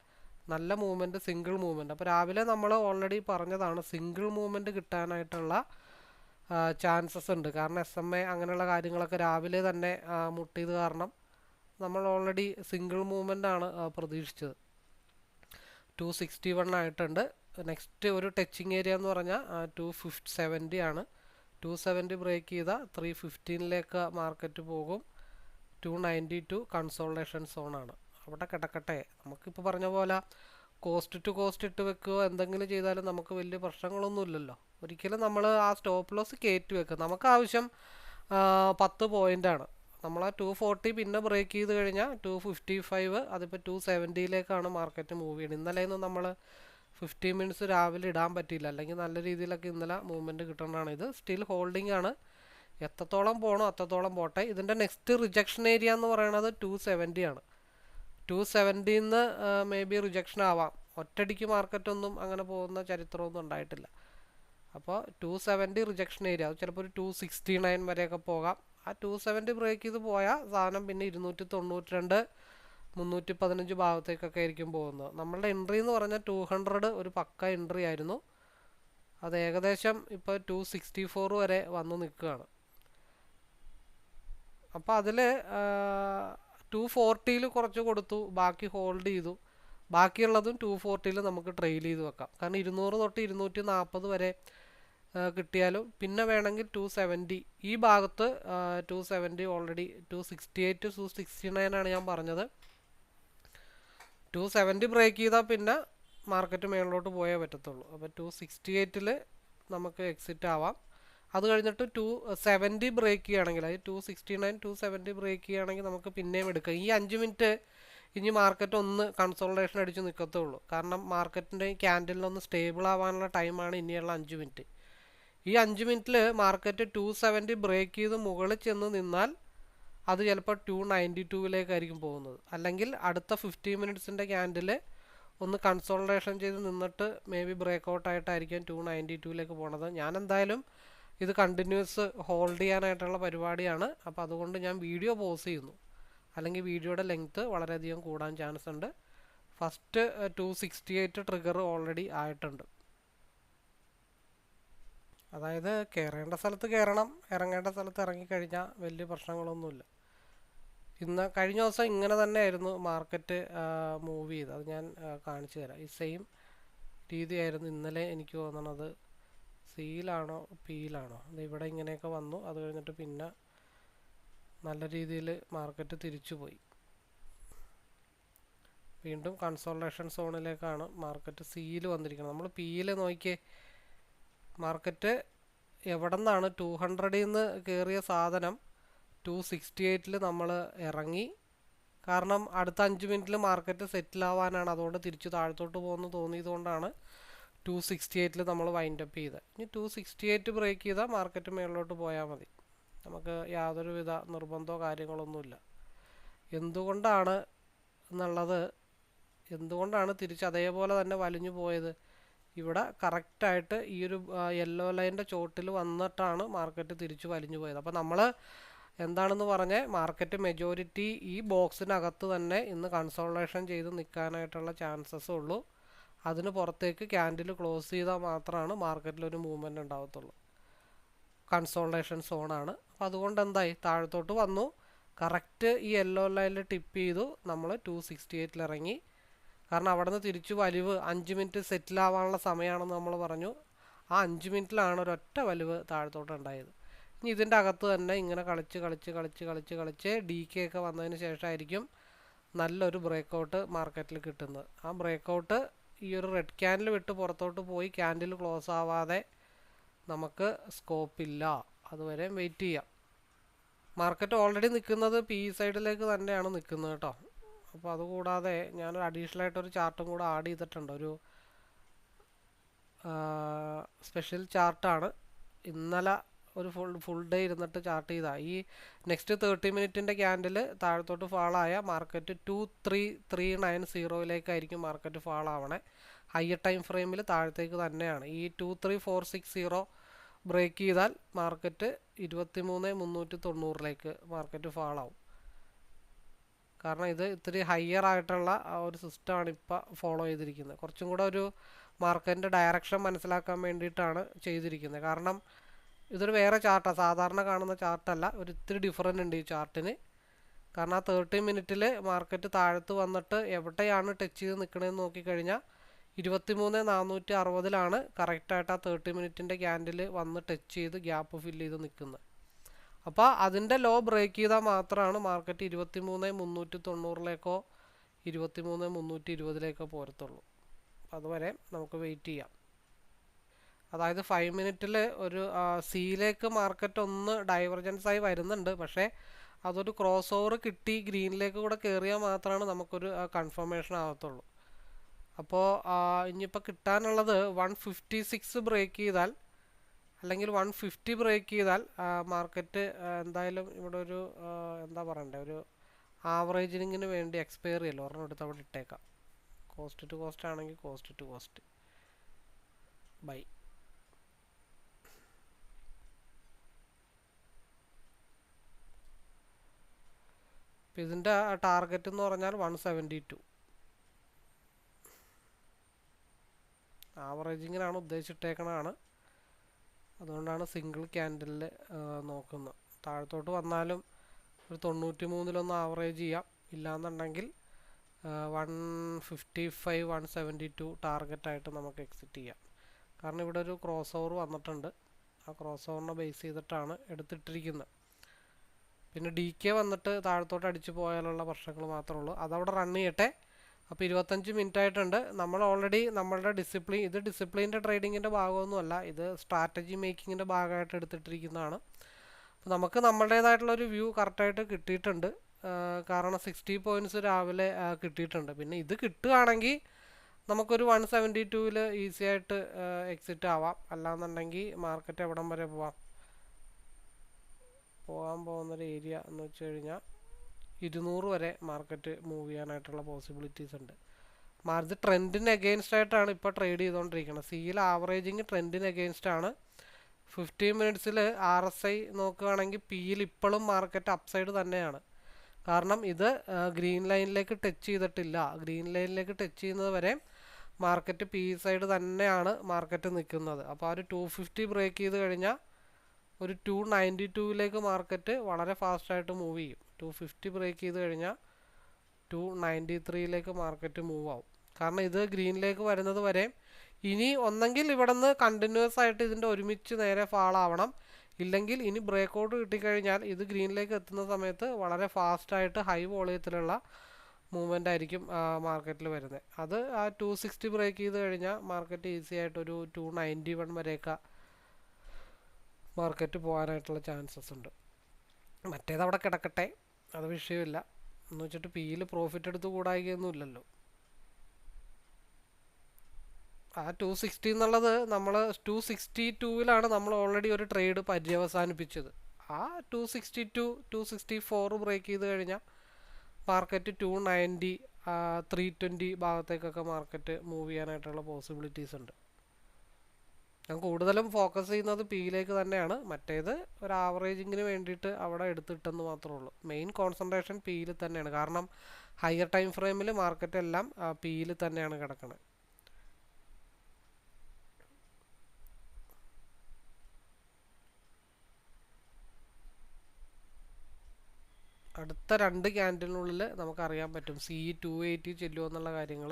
നല്ല മൂവ്മെൻറ്റ്, സിംഗിൾ മൂവ്മെൻറ്റ്. അപ്പോൾ രാവിലെ നമ്മൾ ഓൾറെഡി പറഞ്ഞതാണ് സിംഗിൾ മൂവ്മെൻറ്റ് കിട്ടാനായിട്ടുള്ള ചാൻസസ് ഉണ്ട്. കാരണം SMA അങ്ങനെയുള്ള കാര്യങ്ങളൊക്കെ രാവിലെ തന്നെ മുട്ടിയത് കാരണം നമ്മൾ ഓൾറെഡി സിംഗിൾ മൂവ്മെൻ്റ് ആണ് പ്രതീക്ഷിച്ചത്. 261 ആയിട്ടുണ്ട്. നെക്സ്റ്റ് ഒരു ടച്ചിങ് ഏരിയ എന്ന് പറഞ്ഞാൽ 270 ആണ്. 270 ബ്രേക്ക് ചെയ്താൽ 315 മാർക്കറ്റ് പോകും. 292 കൺസോൾട്ടേഷൻ സോണാണ്. അവിടെ കിടക്കട്ടെ. നമുക്കിപ്പോൾ പറഞ്ഞ പോലെ കോസ്റ്റ് ടു കോസ്റ്റ് ഇട്ട് വെക്കുകയോ എന്തെങ്കിലും ചെയ്താലും നമുക്ക് വലിയ പ്രശ്നങ്ങളൊന്നുമില്ലല്ലോ. ഒരിക്കലും നമ്മൾ ആ സ്റ്റോപ്പ് ലോസ് കയറ്റി വെക്കുക. നമുക്ക് ആവശ്യം 10 പോയിൻ്റാണ്. നമ്മൾ ആ 240 പിന്നെ ബ്രേക്ക് ചെയ്ത് കഴിഞ്ഞാൽ 255, അതിപ്പോൾ 270 മാർക്കറ്റ് മൂവ് ചെയ്യുന്നത്. ഇന്നലെയൊന്നും നമ്മൾ 15 മിനിറ്റ്സ് രാവിലെ ഇടാൻ പറ്റിയില്ല. അല്ലെങ്കിൽ നല്ല രീതിയിലൊക്കെ ഇന്നലെ മൂവ്മെൻറ്റ് കിട്ടേണ്ടതാണ്. ഇത് സ്റ്റിൽ ഹോൾഡിംഗ് ആണ്. എത്രത്തോളം പോകണോ അത്രത്തോളം പോട്ടെ. ഇതിൻ്റെ നെക്സ്റ്റ് റിജക്ഷൻ ഏരിയ എന്ന് പറയുന്നത് 270 ആണ്. 270 മേ ബി റിജക്ഷൻ ആവാം. ഒറ്റയടിക്ക് മാർക്കറ്റൊന്നും അങ്ങനെ പോകുന്ന ചരിത്രമൊന്നും ഉണ്ടായിട്ടില്ല. അപ്പോൾ 270 റിജക്ഷൻ ഏരിയ, അത് ചിലപ്പോൾ ഒരു 269 വരെയൊക്കെ പോകാം. ആ 270 ബ്രേക്ക് ചെയ്ത് പോയാൽ സാധനം പിന്നെ 292 315 ഭാഗത്തേക്കൊക്കെ ആയിരിക്കും പോകുന്നത്. നമ്മളുടെ എൻട്രി എന്ന് പറഞ്ഞാൽ 200 ഒരു പക്ക എൻട്രി ആയിരുന്നു. അത് ഏകദേശം ഇപ്പോൾ 264 വരെ വന്ന് നിൽക്കുകയാണ്. അപ്പോൾ അതിൽ 240 കുറച്ച് കൊടുത്തു, ബാക്കി ഹോൾഡ് ചെയ്തു. ബാക്കിയുള്ളതും 240 നമുക്ക് ട്രെയിൽ ചെയ്ത് വെക്കാം. കാരണം 200 തൊട്ട് 240 വരെ കിട്ടിയാലും പിന്നെ വേണമെങ്കിൽ 270 ഈ ഭാഗത്ത് 270 ഓൾറെഡി 268 269 ആണ് ഞാൻ പറഞ്ഞത്. 270 ബ്രേക്ക് ചെയ്താൽ പിന്നെ മാർക്കറ്റ് മേളിലോട്ട് പോയേ പറ്റത്തുള്ളൂ. അപ്പോൾ 268 നമുക്ക് എക്സിറ്റ് ആവാം. അത് കഴിഞ്ഞിട്ട് 270 ബ്രേക്ക് ചെയ്യുകയാണെങ്കിൽ, അത് 269 270 ബ്രേക്ക് ചെയ്യുകയാണെങ്കിൽ നമുക്ക് പിന്നെയും എടുക്കാം. ഈ 5 മിനിറ്റ് ഇനി മാർക്കറ്റ് ഒന്ന് കൺസോൾട്ടേഷൻ അടിച്ച് നിൽക്കത്തുള്ളൂ. കാരണം മാർക്കറ്റിൻ്റെ ക്യാൻഡിലൊന്ന് സ്റ്റേബിൾ ആവാനുള്ള ടൈമാണ് ഇനിയുള്ള 5 മിനിറ്റ്. ഈ 5 മിനിറ്റിൽ മാർക്കറ്റ് 270 ബ്രേക്ക് ചെയ്ത് മുകളിൽ ചെന്ന് നിന്നാൽ അത് ചിലപ്പോൾ 292 പോകുന്നത്. അല്ലെങ്കിൽ അടുത്ത 15 മിനിറ്റ്സിൻ്റെ ക്യാൻഡിൽ ഒന്ന് കൺസോൾട്ടേഷൻ ചെയ്ത് നിന്നിട്ട് മേ ബി ബ്രേക്ക് ഔട്ട് ആയിട്ടായിരിക്കും 292 പോണത്. ഞാൻ എന്തായാലും ഇത് കണ്ടിന്യൂസ് ഹോൾഡ് ചെയ്യാനായിട്ടുള്ള പരിപാടിയാണ്. അപ്പോൾ അതുകൊണ്ട് ഞാൻ വീഡിയോ പോസ് ചെയ്യുന്നു, അല്ലെങ്കിൽ വീഡിയോയുടെ ലെങ്ത്ത് വളരെയധികം കൂടാൻ ചാൻസ് ഉണ്ട്. ഫസ്റ്റ് 268 ട്രിഗർ ഓൾറെഡി ആയിട്ടുണ്ട്. അതായത് കയറേണ്ട സ്ഥലത്ത് കയറണം, ഇറങ്ങേണ്ട സ്ഥലത്ത് ഇറങ്ങിക്കഴിഞ്ഞാൽ വലിയ പ്രശ്നങ്ങളൊന്നുമില്ല. കഴിഞ്ഞ ദിവസം ഇങ്ങനെ തന്നെയായിരുന്നു മാർക്കറ്റ് മൂവ് ചെയ്ത്. അത് ഞാൻ കാണിച്ചു തരാം. ഈ സെയിം രീതിയായിരുന്നു ഇന്നലെ എനിക്ക് തോന്നണത്. സിയിലാണോ പിയിലാണോ, അത് ഇവിടെ ഇങ്ങനെയൊക്കെ വന്നു. അത് കഴിഞ്ഞിട്ട് പിന്നെ നല്ല രീതിയിൽ മാർക്കറ്റ് തിരിച്ചു പോയി. വീണ്ടും കൺസോൾട്ടേഷൻ സോണിലേക്കാണ് മാർക്കറ്റ് സിയിൽ വന്നിരിക്കുന്നത്. നമ്മൾ പിയിൽ നോക്കിയേ, മാർക്കറ്റ് എവിടെ നിന്നാണ് 200 നിന്ന് കയറിയ സാധനം 268 നമ്മൾ ഇറങ്ങി. കാരണം അടുത്ത 5 മിനിറ്റിൽ മാർക്കറ്റ് സെറ്റിൽ ആവാനാണ്, അതുകൊണ്ട് തിരിച്ച് താഴത്തോട്ട് പോകുന്നു തോന്നിയതുകൊണ്ടാണ് 268 നമ്മൾ വൈൻഡ് അപ്പ് ചെയ്തത്. ഇനി 268 ബ്രേക്ക് ചെയ്താൽ മാർക്കറ്റ് മേളിലോട്ട് പോയാൽ മതി. നമുക്ക് യാതൊരുവിധ നിർബന്ധമോ കാര്യങ്ങളൊന്നുമില്ല. എന്തുകൊണ്ടാണ് തിരിച്ച് അതേപോലെ തന്നെ വലിഞ്ഞു പോയത്? ഇവിടെ കറക്റ്റായിട്ട് ഈ ഒരു യെല്ലോ ലൈൻ്റെ ചോട്ടിൽ വന്നിട്ടാണ് മാർക്കറ്റ് തിരിച്ച് വലിഞ്ഞു പോയത്. അപ്പോൾ നമ്മൾ എന്താണെന്ന് പറഞ്ഞാൽ മാർക്കറ്റ് മെജോറിറ്റി ഈ ബോക്സിനകത്ത് തന്നെ ഇന്ന് കൺസോൾട്ടേഷൻ ചെയ്ത് നിൽക്കാനായിട്ടുള്ള ചാൻസസ് ഉള്ളൂ. അതിന് പുറത്തേക്ക് ക്യാൻഡിൽ ക്ലോസ് ചെയ്താൽ മാത്രമാണ് മാർക്കറ്റിലൊരു മൂവ്മെൻറ്റ് ഉണ്ടാകത്തുള്ളൂ. കൺസോൾട്ടേഷൻ സോണാണ്. അപ്പോൾ അതുകൊണ്ട് എന്തായി, താഴത്തോട്ട് വന്നു, കറക്റ്റ് ഈ യെല്ലോ ലൈനിൽ ടിപ്പ് ചെയ്തു, നമ്മൾ 268 ഇറങ്ങി. കാരണം അവിടെ നിന്ന് തിരിച്ചു വലിവ് 5 മിനിറ്റ് സെറ്റിലാവാനുള്ള സമയമാണെന്ന് നമ്മൾ പറഞ്ഞു. ആ 5 മിനിറ്റിലാണ് ഒരൊറ്റ വലിവ് താഴത്തോട്ട് ഉണ്ടായത്. ഇനി ഇതിൻ്റെ അകത്ത് തന്നെ ഇങ്ങനെ കളിച്ച് ഡി കെ ഒക്കെ വന്നതിന് ശേഷമായിരിക്കും നല്ലൊരു ബ്രേക്കൗട്ട് മാർക്കറ്റിൽ കിട്ടുന്നത്. ആ ബ്രേക്കൗട്ട് ഈ ഒരു റെഡ് ക്യാൻഡിൽ വിട്ട് പുറത്തോട്ട് പോയി ക്യാൻഡിൽ ക്ലോസ് ആവാതെ നമുക്ക് സ്കോപ്പില്ല. അതുവരെ വെയിറ്റ് ചെയ്യാം. മാർക്കറ്റ് ഓൾറെഡി നിൽക്കുന്നത് പി സൈഡിലേക്ക് തന്നെയാണ് നിൽക്കുന്നത് കേട്ടോ. അപ്പോൾ അതുകൂടാതെ ഞാനൊരു അഡീഷണൽ ആയിട്ടൊരു ചാർട്ടും കൂടെ ആഡ് ചെയ്തിട്ടുണ്ട്. ഒരു സ്പെഷ്യൽ ചാർട്ടാണ്. ഇന്നലെ ഒരു ഫുൾ ഡേ ഇരുന്നിട്ട് ചാർട്ട് ചെയ്താൽ ഈ നെക്സ്റ്റ് 30 മിനിറ്റിൻ്റെ ക്യാൻഡിൽ താഴത്തോട്ട് ഫാളായ മാർക്കറ്റ് 23390 മാർക്കറ്റ് ഫാളാവണേ. ഹയർ ടൈം ഫ്രെയിമിൽ താഴത്തേക്ക് തന്നെയാണ്. ഈ 23460 ബ്രേക്ക് ചെയ്താൽ മാർക്കറ്റ് 23390 മാർക്കറ്റ് ഫാളാവും. കാരണം ഇത് ഇത്തിരി ഹയർ ആയിട്ടുള്ള ഒരു സിസ്റ്റമാണ് ഇപ്പോൾ ഫോളോ ചെയ്തിരിക്കുന്നത്. കുറച്ചും കൂടെ ഒരു മാർക്കറ്റിൻ്റെ ഡയറക്ഷൻ മനസ്സിലാക്കാൻ വേണ്ടിയിട്ടാണ് ചെയ്തിരിക്കുന്നത്. കാരണം ഇതൊരു വേറെ ചാർട്ടാണ്, സാധാരണ കാണുന്ന ചാർട്ടല്ല. ഒരു ഇത്തിരി ഡിഫറൻറ്റ് ഉണ്ട് ഈ ചാർട്ടിന്. കാരണം ആ 30 മിനിറ്റിൽ മാർക്കറ്റ് താഴത്ത് വന്നിട്ട് എവിടെയാണ് ടച്ച് ചെയ്ത് നിൽക്കണമെന്ന് നോക്കിക്കഴിഞ്ഞാൽ 23460 കറക്റ്റായിട്ട് ആ 30 മിനിറ്റിൻ്റെ ക്യാൻഡിൽ വന്ന് ടച്ച് ചെയ്ത് ഗ്യാപ്പ് ഫില്ല് ചെയ്ത് നിൽക്കുന്നത്. അപ്പോൾ അതിൻ്റെ ലോ ബ്രേക്ക് ചെയ്താൽ മാത്രമാണ് മാർക്കറ്റ് 23390 23320 പോരത്തുള്ളൂ. അതുവരെ നമുക്ക് വെയിറ്റ് ചെയ്യാം. അതായത് 5 മിനിറ്റിൽ ഒരു സിയിലേക്ക് മാർക്കറ്റ് ഒന്ന് ഡൈവർജൻസ് ആയി വരുന്നുണ്ട്. പക്ഷേ അതൊരു ക്രോസ് ഓവർ കിട്ടി ഗ്രീനിലേക്ക് കൂടെ കയറിയാൽ മാത്രമാണ് നമുക്കൊരു കൺഫർമേഷൻ ആകത്തുള്ളൂ. അപ്പോൾ ഇനിയിപ്പോൾ കിട്ടാനുള്ളത് 156 ബ്രേക്ക് ചെയ്താൽ, അല്ലെങ്കിൽ 150 ബ്രേക്ക് ചെയ്താൽ മാർക്കറ്റ് എന്തായാലും ഇവിടെ ഒരു എന്താ പറയണ്ടേ, ഒരു ആവറേജിങ്ങിന് വേണ്ടി എക്സ്പയർ ചെയ്യല്ലോ, ഒരെണ്ണം എടുത്ത് അവിടെ ഇട്ടേക്കാം. കോസ്റ്റ് ടു കോസ്റ്റ് ആണെങ്കിൽ കോസ്റ്റ് ടു കോസ്റ്റ് ബൈ. അപ്പോൾ ഇതിൻ്റെ ടാർഗറ്റ് എന്ന് പറഞ്ഞാൽ 172. ആവറേജിങ്ങിനാണ് ഉദ്ദേശിച്ചിട്ടേക്കണതാണ്, അതുകൊണ്ടാണ് സിംഗിൾ ക്യാൻഡലിൽ നോക്കുന്നത്. താഴത്തോട്ട് വന്നാലും ഒരു 93 ആവറേജ് ചെയ്യാം, ഇല്ലാന്നുണ്ടെങ്കിൽ 155 172 ടാർഗറ്റായിട്ട് നമുക്ക് എക്സിറ്റ് ചെയ്യാം. കാരണം ഇവിടെ ഒരു ക്രോസ് ഓവർ വന്നിട്ടുണ്ട്, ആ ക്രോസ് ഓവറിനെ ബേസ് ചെയ്തിട്ടാണ് എടുത്തിട്ടിരിക്കുന്നത്. പിന്നെ DK വന്നിട്ട് താഴത്തോട്ട് അടിച്ചു പോയാലുള്ള പ്രശ്നങ്ങൾ മാത്രമേ ഉള്ളൂ, അതവിടെ റൺ ചെയ്യട്ടെ. അപ്പോൾ 25 മിനിറ്റ് ആയിട്ടുണ്ട്. നമ്മൾ ഓൾറെഡി നമ്മളുടെ ഡിസിപ്ലിൻ, ഇത് ഡിസിപ്ലിൻ്റെ ട്രേഡിങ്ങിൻ്റെ ഭാഗമൊന്നുമല്ല, ഇത് സ്ട്രാറ്റജി മേക്കിങ്ങിൻ്റെ ഭാഗമായിട്ട് എടുത്തിട്ടിരിക്കുന്നതാണ്. അപ്പോൾ നമുക്ക് നമ്മളുടേതായിട്ടുള്ളൊരു വ്യൂ കറക്റ്റായിട്ട് കിട്ടിയിട്ടുണ്ട്. കാരണം 60 പോയിൻറ്റ്സ് രാവിലെ കിട്ടിയിട്ടുണ്ട്. പിന്നെ ഇത് കിട്ടുകയാണെങ്കിൽ നമുക്കൊരു 172 ഈസി ആയിട്ട് എക്സിറ്റ് ആവാം. അല്ലാന്നുണ്ടെങ്കിൽ മാർക്കറ്റ് എവിടം വരെ പോകാൻ പോകുന്നൊരു ഏരിയ എന്ന് വെച്ച് കഴിഞ്ഞാൽ 200 വരെ മാർക്കറ്റ് മൂവ് ചെയ്യാനായിട്ടുള്ള പോസിബിലിറ്റീസ് ഉണ്ട്. ഇത് ട്രെൻഡിന് എഗെയിൻസ്റ്റ് ആയിട്ടാണ് ഇപ്പോൾ ട്രേഡ് ചെയ്തുകൊണ്ടിരിക്കുന്നത്. സിയിൽ ആവറേജിങ് ട്രെൻഡിന് എഗെയിൻസ്റ്റ് ആണ്. 15 മിനിറ്റ്സിൽ RSI നോക്കുകയാണെങ്കിൽ പിയിൽ ഇപ്പോഴും മാർക്കറ്റ് അപ്സൈഡ് തന്നെയാണ്. കാരണം ഇത് ഗ്രീൻ ലൈനിലേക്ക് ടച്ച് ചെയ്തിട്ടില്ല. ഗ്രീൻ ലൈനിലേക്ക് ടച്ച് ചെയ്യുന്നത് വരെ മാർക്കറ്റ് പി സൈഡ് തന്നെയാണ് മാർക്കറ്റ് നിൽക്കുന്നത്. അപ്പോൾ ആ ഒരു 250 ബ്രേക്ക് ചെയ്ത് കഴിഞ്ഞാൽ ഒരു 292 മാർക്കറ്റ് വളരെ ഫാസ്റ്റായിട്ട് മൂവ് ചെയ്യും. 250 ബ്രേക്ക് ചെയ്ത് കഴിഞ്ഞാൽ 293 മാർക്കറ്റ് മൂവ് ആവും. കാരണം ഇത് ഗ്രീനിലേക്ക് വരുന്നത് വരെ ഇനി ഒന്നെങ്കിൽ ഇവിടെ നിന്ന് കണ്ടിന്യൂസ് ആയിട്ട് ഇതിൻ്റെ ഒരുമിച്ച് നേരെ ഫാൾ ആവണം, ഇല്ലെങ്കിൽ ഇനി ബ്രേക്ക് ഔട്ട് കിട്ടിക്കഴിഞ്ഞാൽ ഇത് ഗ്രീനിലേക്ക് എത്തുന്ന സമയത്ത് വളരെ ഫാസ്റ്റായിട്ട് ഹൈ വോളിയത്തിലുള്ള മൂവ്മെൻ്റ് ആയിരിക്കും മാർക്കറ്റിൽ വരുന്നത്. അത് ആ 260 ബ്രേക്ക് ചെയ്ത് കഴിഞ്ഞാൽ മാർക്കറ്റ് ഈസി ആയിട്ട് ഒരു 291 വരെയൊക്കെ മാർക്കറ്റ് പോകാനായിട്ടുള്ള ചാൻസസ് ഉണ്ട്. മറ്റേത് അവിടെ കിടക്കട്ടെ, അത് വിഷയമില്ല എന്ന് വെച്ചിട്ട് പിയിൽ പ്രോഫിറ്റ് എടുത്ത് കൂടായികയൊന്നുമില്ലല്ലോ. ആ 260 എന്നുള്ളത് നമ്മൾ 262 നമ്മൾ ഓൾറെഡി ഒരു ട്രേഡ് പര്യവസാനിപ്പിച്ചത്. ആ 262 264 ബ്രേക്ക് ചെയ്ത് കഴിഞ്ഞാൽ മാർക്കറ്റ് 290 320 ഭാഗത്തേക്കൊക്കെ മാർക്കറ്റ് മൂവ് ചെയ്യാനായിട്ടുള്ള പോസിബിലിറ്റീസ് ഉണ്ട്. ഞാൻ കൂടുതലും ഫോക്കസ് ചെയ്യുന്നത് പിയിലേക്ക് തന്നെയാണ്. മറ്റേത് ഒരു ആവറേജിങ്ങിന് വേണ്ടിയിട്ട് അവിടെ എടുത്തിട്ടെന്ന് മാത്രമേ ഉള്ളൂ. മെയിൻ കോൺസെൻട്രേഷൻ പിയിൽ തന്നെയാണ്. കാരണം ഹയർ ടൈം ഫ്രെയിമിൽ മാർക്കറ്റ് എല്ലാം പിയിൽ തന്നെയാണ് കിടക്കുന്നത്. അടുത്ത 2 ക്യാൻഡിലിനുള്ളിൽ നമുക്കറിയാൻ പറ്റും CE 280 ചെല്ലുമോ എന്നുള്ള കാര്യങ്ങൾ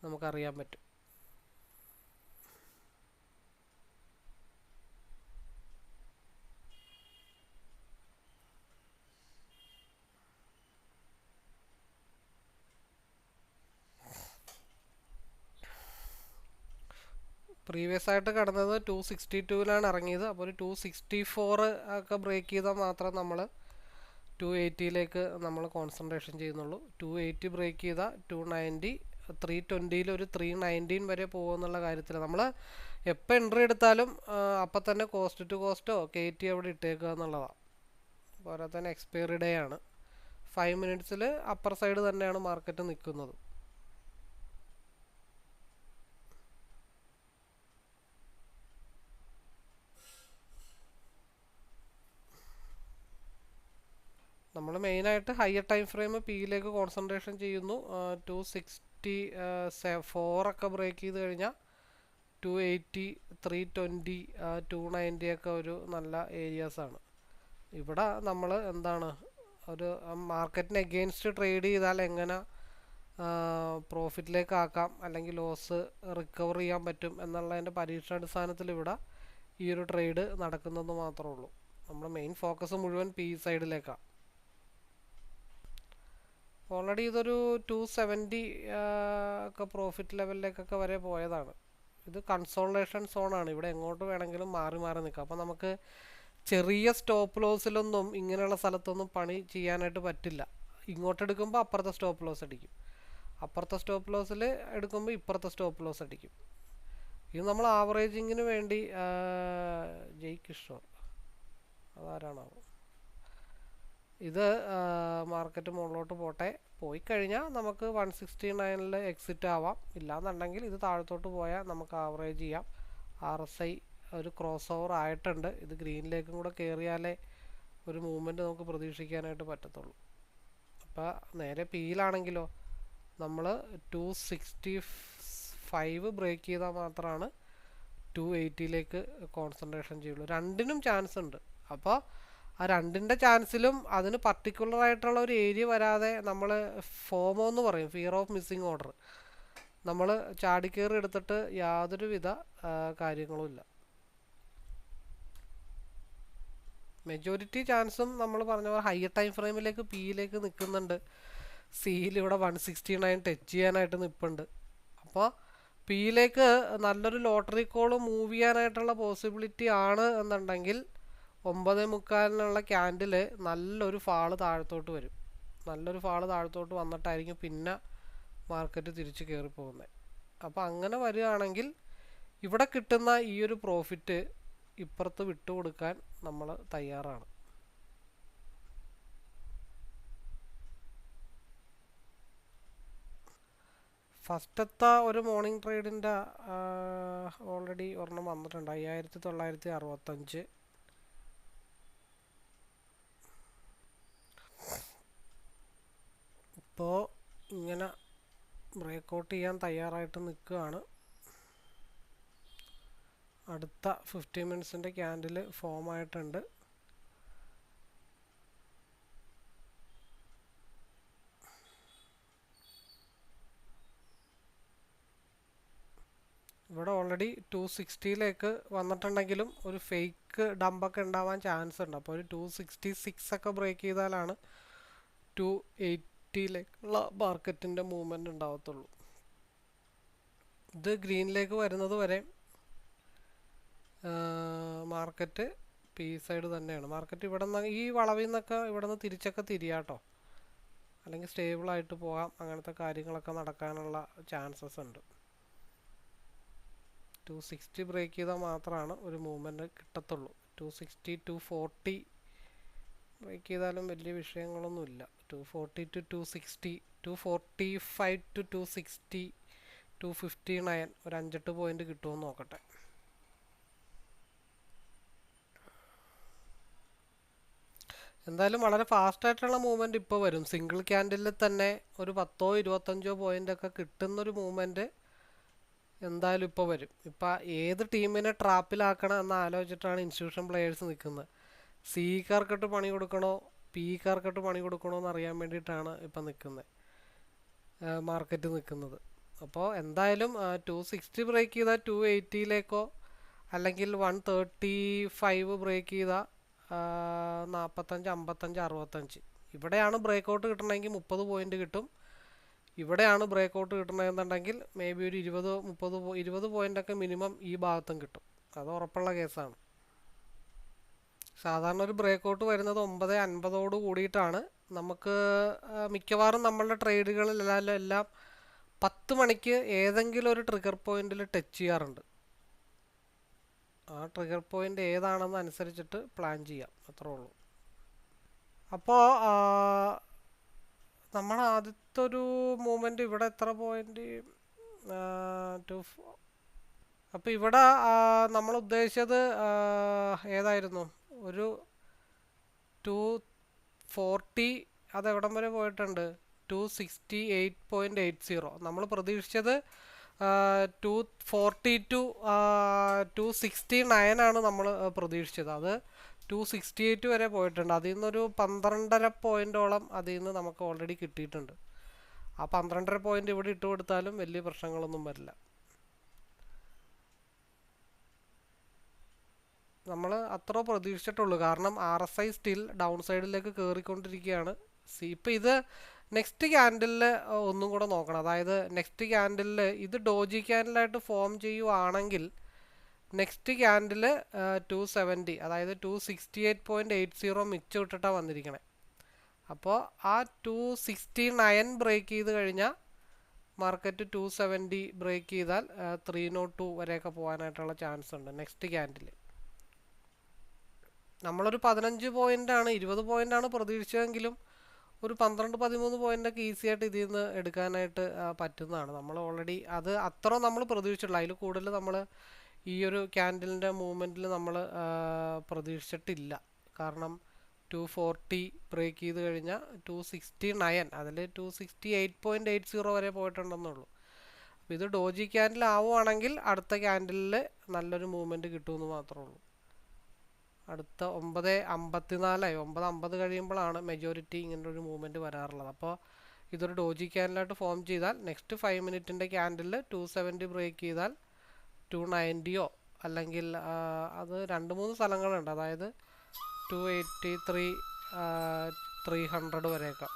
നമുക്കറിയാൻ പറ്റും. പ്രീവിയസ് ആയിട്ട് കടന്നത് 262 ഇറങ്ങിയത്. അപ്പോൾ ഒരു 264 ഒക്കെ ബ്രേക്ക് ചെയ്താൽ മാത്രം നമ്മൾ 280 നമ്മൾ കോൺസെൻട്രേഷൻ ചെയ്യുന്നുള്ളൂ. 280 ബ്രേക്ക് ചെയ്താൽ 290 320 ഒരു 319 വരെ പോകുമെന്നുള്ള കാര്യത്തിൽ നമ്മൾ എപ്പോൾ എൻട്രി എടുത്താലും അപ്പം തന്നെ കോസ്റ്റ് ടു കോസ്റ്റോ KT അവിടെ ഇട്ടേക്കുക എന്നുള്ളതാണ്. പോരാ തന്നെ എക്സ്പയറി ഡേ ആണ്. 5 മിനിറ്റ്സിൽ അപ്പർ സൈഡ് തന്നെയാണ് മാർക്കറ്റ് നിൽക്കുന്നത്. നമ്മൾ മെയിനായിട്ട് ഹയർ ടൈം ഫ്രെയിം പിയിലേക്ക് കോൺസെൻട്രേഷൻ ചെയ്യുന്നു. 264 ഒക്കെ ബ്രേക്ക് ചെയ്ത് കഴിഞ്ഞാൽ 280 320 290 ഒക്കെ ഒരു നല്ല ഏരിയാസാണ്. ഇവിടെ നമ്മൾ എന്താണ് ഒരു മാർക്കറ്റിന് എഗെയിൻസ്റ്റ് ട്രേഡ് ചെയ്താൽ എങ്ങനെ പ്രോഫിറ്റിലേക്ക് ആക്കാം അല്ലെങ്കിൽ ലോസ് റിക്കവർ ചെയ്യാൻ പറ്റും എന്നുള്ളതിൻ്റെ പരീക്ഷണാടിസ്ഥാനത്തിൽ ഇവിടെ ഈ ഒരു ട്രേഡ് നടക്കുന്നതെന്ന് മാത്രമേ ഉള്ളൂ. നമ്മുടെ മെയിൻ ഫോക്കസ് മുഴുവൻ പി സൈഡിലേക്കാണ്. ഓൾറെഡി ഇതൊരു 270 ഒക്കെ പ്രോഫിറ്റ് ലെവലിലേക്കൊക്കെ വരെ പോയതാണ്. ഇത് കൺസോൾട്ടേഷൻ സോണാണ്. ഇവിടെ എങ്ങോട്ട് വേണമെങ്കിലും മാറി മാറി നിൽക്കാം. അപ്പോൾ നമുക്ക് ചെറിയ സ്റ്റോപ്പ് ലോസിലൊന്നും ഇങ്ങനെയുള്ള സ്ഥലത്തൊന്നും പണി ചെയ്യാനായിട്ട് പറ്റില്ല. ഇങ്ങോട്ട് എടുക്കുമ്പോൾ അപ്പുറത്തെ സ്റ്റോപ്പ് ലോസ് അടിക്കും, അപ്പുറത്തെ സ്റ്റോപ്പ് ലോസിൽ എടുക്കുമ്പോൾ ഇപ്പുറത്തെ സ്റ്റോപ്പ് ലോസ് അടിക്കും. ഇത് നമ്മൾ ആവറേജിങ്ങിന് വേണ്ടി ജയ് കിഷോർ അതാരാണാവും, ഇത് മാർക്കറ്റ് മുകളിലോട്ട് പോയി കഴിഞ്ഞാൽ നമുക്ക് 169 എക്സിറ്റ് ആവാം. ഇല്ലാന്നുണ്ടെങ്കിൽ ഇത് താഴത്തോട്ട് പോയാൽ നമുക്ക് ആവറേജ് ചെയ്യാം. RSI ഒരു ക്രോസ് ഓവർ ആയിട്ടുണ്ട്. ഇത് ഗ്രീനിലേക്കും കൂടെ കയറിയാലേ ഒരു മൂവ്മെൻറ്റ് നമുക്ക് പ്രതീക്ഷിക്കാനായിട്ട് പറ്റത്തുള്ളൂ. ഇപ്പം നേരെ പിയിലാണെങ്കിലോ നമ്മൾ 265 ബ്രേക്ക് ചെയ്താൽ മാത്രമാണ് 280ലേക്ക് കോൺസെൻട്രേഷൻ ചെയ്യുള്ളൂ. രണ്ടിനും ചാൻസ് ഉണ്ട്. അപ്പോൾ ആ രണ്ടിൻ്റെ ചാൻസിലും അതിന് പർട്ടിക്കുലർ ആയിട്ടുള്ള ഒരു ഏരിയ വരാതെ നമ്മൾ ഫോമോ എന്ന് പറയും, ഫിയർ ഓഫ് മിസ്സിങ് ഓർഡർ, നമ്മൾ ചാടിക്കയറി എടുത്തിട്ട് യാതൊരുവിധ കാര്യങ്ങളും ഇല്ല. മെജോറിറ്റി ചാൻസും നമ്മൾ പറഞ്ഞ പോലെ ഹയർ ടൈം ഫ്രെയിമിലേക്ക് പിയിലേക്ക് നിൽക്കുന്നുണ്ട്. സിയിൽ ഇവിടെ 169 ടച്ച് ചെയ്യാനായിട്ട് നിൽപ്പുണ്ട്. അപ്പോൾ പിയിലേക്ക് നല്ലൊരു ലോട്ടറി കോൾ മൂവ് ചെയ്യാനായിട്ടുള്ള പോസിബിലിറ്റി ആണ് എന്നുണ്ടെങ്കിൽ 9:45 ക്യാൻഡിൽ നല്ലൊരു ഫാള് താഴത്തോട്ട് വരും. നല്ലൊരു ഫാള് താഴത്തോട്ട് വന്നിട്ടായിരിക്കും പിന്നെ മാർക്കറ്റ് തിരിച്ച് കയറി പോകുന്നത്. അപ്പോൾ അങ്ങനെ വരികയാണെങ്കിൽ ഇവിടെ കിട്ടുന്ന ഈ ഒരു പ്രോഫിറ്റ് ഇപ്പുറത്ത് വിട്ടുകൊടുക്കാൻ നമ്മൾ തയ്യാറാണ്. ഫസ്റ്റത്തെ ഒരു മോർണിംഗ് ട്രേഡിൻ്റെ ഓൾറെഡി ഒരെണ്ണം വന്നിട്ടുണ്ട്, 5965. ഇപ്പോൾ ഇങ്ങനെ ബ്രേക്കൗട്ട് ചെയ്യാൻ തയ്യാറായിട്ട് നിൽക്കുകയാണ്. അടുത്ത 50 മിനിറ്റ്സിൻ്റെ ക്യാൻഡിൽ ഫോം ആയിട്ടുണ്ട്. ഇവിടെ ഓൾറെഡി 260ലേക്ക് വന്നിട്ടുണ്ടെങ്കിലും ഒരു ഫേക്ക് ഡമ്പൊക്കെ ഉണ്ടാവാൻ ചാൻസ് ഉണ്ട്. അപ്പോൾ ഒരു 266 ഒക്കെ ബ്രേക്ക് ചെയ്താലാണ് 280ലേക്കുള്ള മാർക്കറ്റിൻ്റെ മൂവ്മെൻറ്റ് ഉണ്ടാവത്തുള്ളൂ. ഇത് ഗ്രീനിലേക്ക് വരുന്നത് വരെ മാർക്കറ്റ് പി സൈഡ് തന്നെയാണ്. മാർക്കറ്റ് ഇവിടെ നിന്ന് ഈ വളവിൽ നിന്നൊക്കെ ഇവിടെ നിന്ന് തിരിച്ചൊക്കെ തിരിയാട്ടോ, അല്ലെങ്കിൽ സ്റ്റേബിളായിട്ട് പോകാം. അങ്ങനത്തെ കാര്യങ്ങളൊക്കെ നടക്കാനുള്ള ചാൻസസ് ഉണ്ട്. 260 ബ്രേക്ക് ചെയ്താൽ മാത്രമാണ് ഒരു മൂവ്മെൻറ്റ് കിട്ടത്തുള്ളൂ. 260 240 ബ്രേക്ക് ചെയ്താലും വലിയ വിഷയങ്ങളൊന്നുമില്ല. 240 to 260, 245 to 260, 259 ഒരു 5-8 പോയിന്റ് കിട്ടുമെന്ന് നോക്കട്ടെ. എന്തായാലും വളരെ ഫാസ്റ്റായിട്ടുള്ള മൂവ്മെൻറ്റ് ഇപ്പോൾ വരും. സിംഗിൾ ക്യാൻഡിലിൽ തന്നെ ഒരു 10-25 പോയിൻ്റൊക്കെ കിട്ടുന്നൊരു മൂവ്മെൻറ്റ് എന്തായാലും ഇപ്പോൾ വരും. ഇപ്പം ഏത് ടീമിനെ ട്രാപ്പിലാക്കണം എന്ന് ആലോചിച്ചിട്ടാണ് ഇൻസ്റ്റിറ്റ്യൂഷൻ പ്ലെയേഴ്സ് നിൽക്കുന്നത്. സിക്കാർക്കിട്ട് പണി കൊടുക്കണോ പിക്കാർക്കിട്ട് പണി കൊടുക്കണോ എന്ന് അറിയാൻ വേണ്ടിയിട്ടാണ് ഇപ്പം നിൽക്കുന്നത്, മാർക്കറ്റ് നിൽക്കുന്നത്. അപ്പോൾ എന്തായാലും 260 ബ്രേക്ക് ചെയ്താൽ 280ലേക്കോ അല്ലെങ്കിൽ 135 ബ്രേക്ക് ചെയ്താൽ 45, 55, 65 ഇവിടെയാണ് ബ്രേക്കൗട്ട് കിട്ടണമെങ്കിൽ 30 പോയിന്റ് കിട്ടും. ഇവിടെയാണ് ബ്രേക്കൗട്ട് കിട്ടണമെന്നുണ്ടെങ്കിൽ മേ ബി ഒരു 20 പോയിൻ്റൊക്കെ മിനിമം ഈ ഭാഗത്തും കിട്ടും. അത് ഉറപ്പുള്ള കേസാണ്. സാധാരണ ഒരു ബ്രേക്കൗട്ട് വരുന്നത് 9:50 കൂടിയിട്ടാണ്. നമുക്ക് മിക്കവാറും നമ്മളുടെ ട്രേഡുകളിലെല്ലാം 10 മണിക്ക് ഏതെങ്കിലും ഒരു ട്രിഗർ പോയിന്റിൽ ടച്ച് ചെയ്യാറുണ്ട്. ആ ട്രിഗർ പോയിന്റ് ഏതാണെന്ന് അനുസരിച്ചിട്ട് പ്ലാൻ ചെയ്യാം, അത്രേ ഉള്ളൂ. അപ്പോൾ നമ്മൾ ആദ്യത്തെ ഒരു മൂവ്മെൻറ്റ് ഇവിടെ എത്ര പോയിന്റ് അപ്പോൾ ഇവിടെ നമ്മൾ ഉദ്ദേശിച്ചത് ഏതായിരുന്നു, ഒരു 240 അതെവിടം വരെ പോയിട്ടുണ്ട്, 268.80. നമ്മൾ പ്രതീക്ഷിച്ചത് 240 to 269 ആണ് നമ്മൾ പ്രതീക്ഷിച്ചത്. അത് 268 വരെ പോയിട്ടുണ്ട്. അതിൽ നിന്നൊരു 12.5 പോയിന്റോളം അതിൽ നിന്ന് നമുക്ക് ഓൾറെഡി കിട്ടിയിട്ടുണ്ട്. ആ 12.5 പോയിന്റ് ഇവിടെ ഇട്ട് കൊടുത്താലും വലിയ പ്രശ്നങ്ങളൊന്നും വരില്ല. നമ്മൾ അത്ര പ്രതീക്ഷിച്ചിട്ടുള്ളൂ. കാരണം RSI സ്റ്റിൽ ഡൗൺ സൈഡിലേക്ക് കയറിക്കൊണ്ടിരിക്കുകയാണ്. ഇപ്പം ഇത് നെക്സ്റ്റ് ക്യാൻഡിലിൽ ഒന്നും കൂടെ നോക്കണം. അതായത് നെക്സ്റ്റ് ക്യാൻഡിലിൽ ഇത് ഡോജി ക്യാൻഡിലായിട്ട് ഫോം ചെയ്യുവാണെങ്കിൽ നെക്സ്റ്റ് ക്യാൻഡിൽ 270, അതായത് 268.80 മിച്ചം ഇട്ടിട്ടാണ് വന്നിരിക്കണേ. അപ്പോൾ ആ 269 ബ്രേക്ക് ചെയ്ത് കഴിഞ്ഞാൽ മാർക്കറ്റ് 270 ബ്രേക്ക് ചെയ്താൽ 302 വരെയൊക്കെ പോകാനായിട്ടുള്ള ചാൻസ് ഉണ്ട് നെക്സ്റ്റ് ക്യാൻഡിൽ. നമ്മളൊരു 15 പോയിൻ്റാണ് 20 പോയിൻ്റാണ് പ്രതീക്ഷിച്ചതെങ്കിലും ഒരു 12-13 പോയിൻ്റൊക്കെ ഈസി ആയിട്ട് ഇതിൽ നിന്ന് എടുക്കാനായിട്ട് പറ്റുന്നതാണ്. നമ്മൾ ഓൾറെഡി അത് അത്ര നമ്മൾ പ്രതീക്ഷിച്ചിട്ടില്ല. അതിൽ കൂടുതൽ നമ്മൾ ഈ ഒരു ക്യാൻഡിലിൻ്റെ മൂവ്മെൻറ്റിൽ നമ്മൾ പ്രതീക്ഷിച്ചിട്ടില്ല. കാരണം 240 ബ്രേക്ക് ചെയ്ത് കഴിഞ്ഞാൽ 269, അതിൽ 268.80 വരെ പോയിട്ടുണ്ടെന്നുള്ളൂ. അപ്പോൾ ഇത് ഡോജി ക്യാൻഡിൽ ആവുകയാണെങ്കിൽ അടുത്ത ക്യാൻഡിലിൽ നല്ലൊരു മൂവ്മെൻറ്റ് കിട്ടുമെന്ന് മാത്രമേ ഉള്ളൂ. അടുത്ത 9:54 9:50 കഴിയുമ്പോഴാണ് മെജോറിറ്റി ഇങ്ങനൊരു മൂവ്മെൻറ്റ് വരാറുള്ളത്. അപ്പോൾ ഇതൊരു ഡോജി ക്യാൻഡിലായിട്ട് ഫോം ചെയ്താൽ നെക്സ്റ്റ് 5 മിനിറ്റിൻ്റെ ക്യാൻഡിലിൽ 270 ബ്രേക്ക് ചെയ്താൽ 290 അല്ലെങ്കിൽ അത് 2-3 സ്ഥലങ്ങളുണ്ട്, അതായത് 283 300 വരെയൊക്കെ.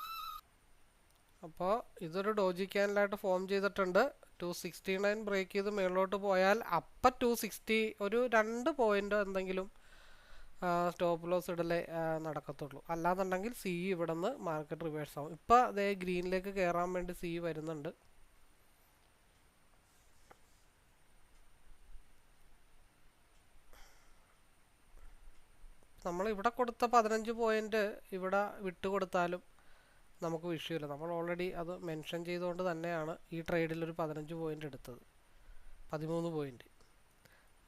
അപ്പോൾ ഇതൊരു ഡോജി ക്യാൻഡിലായിട്ട് ഫോം ചെയ്തിട്ടുണ്ട്. 269 ബ്രേക്ക് ചെയ്ത് മുകളിലോട്ട് പോയാൽ അപ്പം 260 ഒരു 2 പോയിൻ്റ് എന്തെങ്കിലും സ്റ്റോപ്പ് ലോസ് ഇടലേ നടക്കത്തുള്ളൂ. അല്ലാന്നുണ്ടെങ്കിൽ സി ഇവിടെ നിന്ന് മാർക്കറ്റ് റിവേഴ്സ് ആവും. ഇപ്പം അതേ ഗ്രീനിലേക്ക് കയറാൻ വേണ്ടി സി വരുന്നുണ്ട്. നമ്മൾ ഇവിടെ കൊടുത്ത 15 പോയിന്റ് ഇവിടെ വിട്ടുകൊടുത്താലും നമുക്ക് വിഷയമില്ല. നമ്മൾ ഓൾറെഡി അത് മെൻഷൻ ചെയ്തുകൊണ്ട് തന്നെയാണ് ഈ ട്രേഡിൽ ഒരു 15 പോയിന്റ് എടുത്തത്, 13 പോയിന്റ്.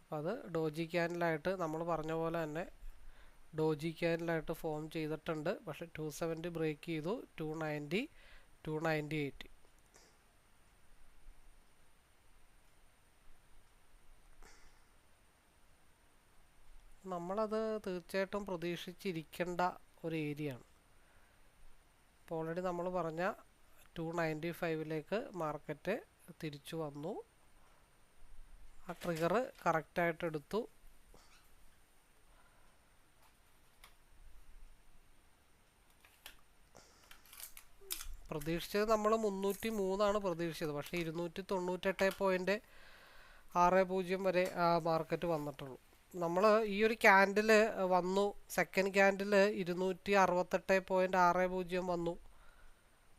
അപ്പോൾ അത് ഡോജി ക്യാൻഡിലായിട്ട് നമ്മൾ പറഞ്ഞ പോലെ തന്നെ ഡോജി ക്യാൻഡിലായിട്ട് ഫോം ചെയ്തിട്ടുണ്ട്. പക്ഷെ 270 ബ്രേക്ക് ചെയ്തു, 290 298. നമ്മളത് തീർച്ചയായിട്ടും പ്രതീക്ഷിച്ചിരിക്കേണ്ട ഒരു ഏരിയ ആണ്. ഇപ്പോൾ ഓൾറെഡി നമ്മൾ പറഞ്ഞ 295ലേക്ക് മാർക്കറ്റ് തിരിച്ചു വന്നു. ആ ട്രിഗർ കറക്റ്റായിട്ട് എടുത്തു. പ്രതീക്ഷിച്ചത് നമ്മൾ 303 പ്രതീക്ഷിച്ചത്. പക്ഷേ 298.60 വരെ മാർക്കറ്റ് വന്നിട്ടുള്ളൂ. നമ്മൾ ഈ ഒരു ക്യാൻഡിൽ വന്നു, സെക്കൻഡ് ക്യാൻഡിൽ 268.60 വന്നു.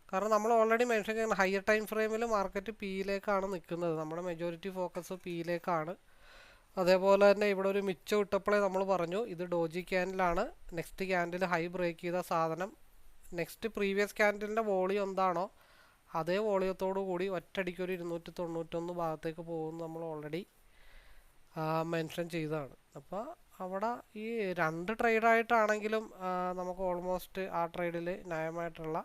കാരണം നമ്മൾ ഓൾറെഡി മെൻഷൻ ചെയ്യുന്ന ഹയർ ടൈം ഫ്രെയിമിൽ മാർക്കറ്റ് പിയിലേക്കാണ് നിൽക്കുന്നത്. നമ്മുടെ മെജോറിറ്റി ഫോക്കസ് പിയിലേക്കാണ്. അതേപോലെ തന്നെ ഇവിടെ ഒരു മിച്ചം ഇട്ടപ്പോഴേ നമ്മൾ പറഞ്ഞു ഇത് ഡോജി ക്യാൻഡിലാണ്. നെക്സ്റ്റ് ക്യാൻഡിൽ ഹൈ ബ്രേക്ക് ചെയ്ത സാധനം നെക്സ്റ്റ് പ്രീവിയസ് ക്യാൻഡിലിൻ്റെ വോളിയം എന്താണോ അതേ വോളിയത്തോടു കൂടി ഒറ്റയടിക്ക് ഒരു 291 ഭാഗത്തേക്ക് പോകുമെന്ന് നമ്മൾ ഓൾറെഡി മെൻഷൻ ചെയ്തതാണ്. അപ്പോൾ അവിടെ ഈ 2 ട്രേഡായിട്ടാണെങ്കിലും നമുക്ക് ഓൾമോസ്റ്റ് ആ ട്രേഡിൽ ന്യായമായിട്ടുള്ള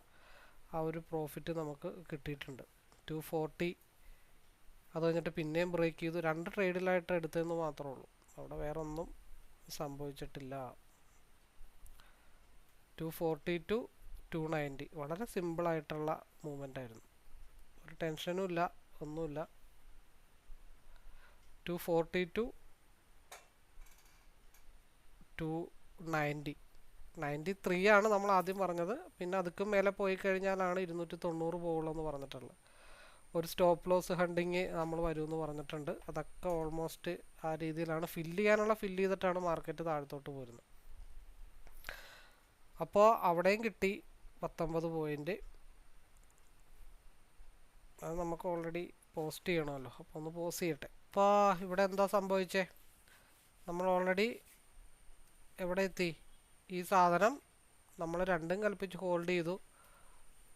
ആ ഒരു പ്രോഫിറ്റ് നമുക്ക് കിട്ടിയിട്ടുണ്ട്. 240 അത് കഴിഞ്ഞിട്ട് പിന്നെയും ബ്രേക്ക് ചെയ്തു. 2 ട്രേഡിലായിട്ട് എടുത്തതെന്ന് മാത്രമേ ഉള്ളൂ, അവിടെ വേറെ ഒന്നും സംഭവിച്ചിട്ടില്ല. 240 to 290 വളരെ സിമ്പിളായിട്ടുള്ള മൂവ്മെൻ്റ് ആയിരുന്നു, ഒരു ടെൻഷനും ഇല്ല, ഒന്നുമില്ല. 240 to 290 93 ആണ് നമ്മൾ ആദ്യം പറഞ്ഞത്. പിന്നെ അതുക്കും മേലെ പോയി കഴിഞ്ഞാലാണ് 290 പോകുള്ളൂ എന്ന് പറഞ്ഞിട്ടുള്ളത്. ഒരു സ്റ്റോപ്പ് ലോസ് ഹണ്ടിങ് നമ്മൾ വരുമെന്ന് പറഞ്ഞിട്ടുണ്ട്. അതൊക്കെ ഓൾമോസ്റ്റ് ആ രീതിയിലാണ് ഫില്ല് ചെയ്തിട്ടാണ് മാർക്കറ്റ് താഴത്തോട്ട് പോരുന്നത്. അപ്പോൾ അവിടെയും കിട്ടി 19 പോയിന്റ്. അത് നമുക്ക് ഓൾറെഡി പോസ്റ്റ് ചെയ്യണമല്ലോ, അപ്പോൾ ഒന്ന് പോസ്റ്റ് ചെയ്യട്ടെ. അപ്പോൾ ഇവിടെ എന്താ സംഭവിച്ചേ, നമ്മൾ ഓൾറെഡി എവിടെ എത്തി, ഈ സാധനം നമ്മൾ രണ്ടും കൽപ്പിച്ച് ഹോൾഡ് ചെയ്തു.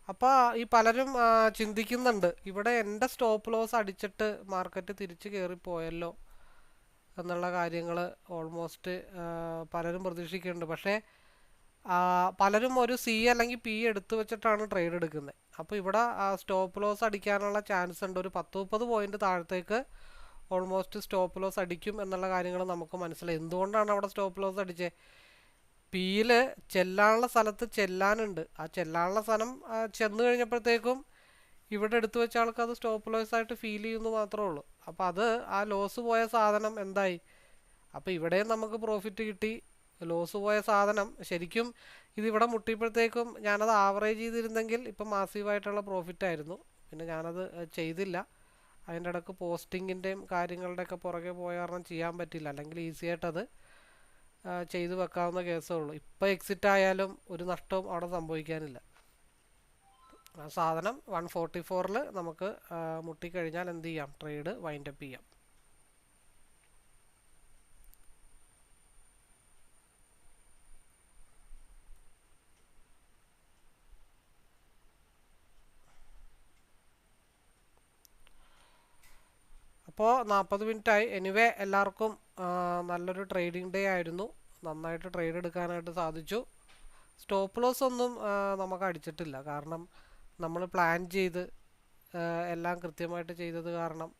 അപ്പോൾ ഈ പലരും ചിന്തിക്കുന്നുണ്ട് ഇവിടെ എൻ്റെ സ്റ്റോപ്പ് ലോസ് അടിച്ചിട്ട് മാർക്കറ്റ് തിരിച്ച് കയറിപ്പോയല്ലോ എന്നുള്ള കാര്യങ്ങൾ ഓൾമോസ്റ്റ് പലരും പ്രതീക്ഷിക്കുന്നുണ്ട്. പക്ഷേ പലരും ഒരു സി അല്ലെങ്കിൽ പി എടുത്തു വെച്ചിട്ടാണ് ട്രേഡ് എടുക്കുന്നത്. അപ്പോൾ ഇവിടെ സ്റ്റോപ്പ് ലോസ് അടിക്കാനുള്ള ചാൻസ് ഉണ്ട്. ഒരു 10-30 പോയിന്റ് താഴത്തേക്ക് ഓൾമോസ്റ്റ് സ്റ്റോപ്പ് ലോസ് അടിക്കും എന്നുള്ള കാര്യങ്ങൾ നമുക്ക് മനസ്സിലായി. എന്തുകൊണ്ടാണ് അവിടെ സ്റ്റോപ്പ് ലോസ് അടിച്ചത്, പിയിൽ ചെല്ലാനുള്ള സ്ഥലത്ത് ചെല്ലാനുണ്ട്. ആ ചെല്ലാനുള്ള സ്ഥലം ചെന്ന് കഴിഞ്ഞപ്പോഴത്തേക്കും ഇവിടെ എടുത്തു വെച്ച ആൾക്ക് അത് സ്റ്റോപ്പ് ലോസ് ആയിട്ട് ഫീൽ ചെയ്യുന്നു മാത്രമേ ഉള്ളൂ. അപ്പോൾ അത് ആ ലോസ് പോയ സാധനം എന്തായി, അപ്പോൾ ഇവിടെയും നമുക്ക് പ്രോഫിറ്റ് കിട്ടി. ലോസ് പോയ സാധനം ശരിക്കും ഇതിവിടെ മുട്ടിയപ്പോഴത്തേക്കും ഞാനത് ആവറേജ് ചെയ്തിരുന്നെങ്കിൽ ഇപ്പം മാസീവായിട്ടുള്ള പ്രോഫിറ്റ് ആയിരുന്നു. പിന്നെ ഞാനത് ചെയ്തില്ല. അതിൻ്റെ ഇടയ്ക്ക് പോസ്റ്റിങ്ങിൻ്റെയും കാര്യങ്ങളുടെയൊക്കെ പുറകെ പോയ കാരണം ചെയ്യാൻ പറ്റില്ല. അല്ലെങ്കിൽ ഈസി ആയിട്ടത് ചെയ്തു വെക്കാവുന്ന കേസേ ഉള്ളൂ. ഇപ്പോൾ എക്സിറ്റ് ആയാലും ഒരു നഷ്ടവും അവിടെ സംഭവിക്കാനില്ല. ആ സാധനം 144 നമുക്ക് മുട്ടിക്കഴിഞ്ഞാൽ എന്ത് ചെയ്യാം, ട്രേഡ് വൈൻഡപ്പ് ചെയ്യാം. അപ്പോൾ 40 മിനിറ്റായി. എനിവേ എല്ലാവർക്കും നല്ലൊരു ട്രേഡിംഗ് ഡേ ആയിരുന്നു. നന്നായിട്ട് ട്രേഡ് എടുക്കാനായിട്ട് സാധിച്ചു. സ്റ്റോപ്പ് ലോസ് ഒന്നും നമുക്ക് അടിച്ചിട്ടില്ല. കാരണം നമ്മൾ പ്ലാൻ ചെയ്ത് എല്ലാം കൃത്യമായിട്ട് ചെയ്തത് കാരണം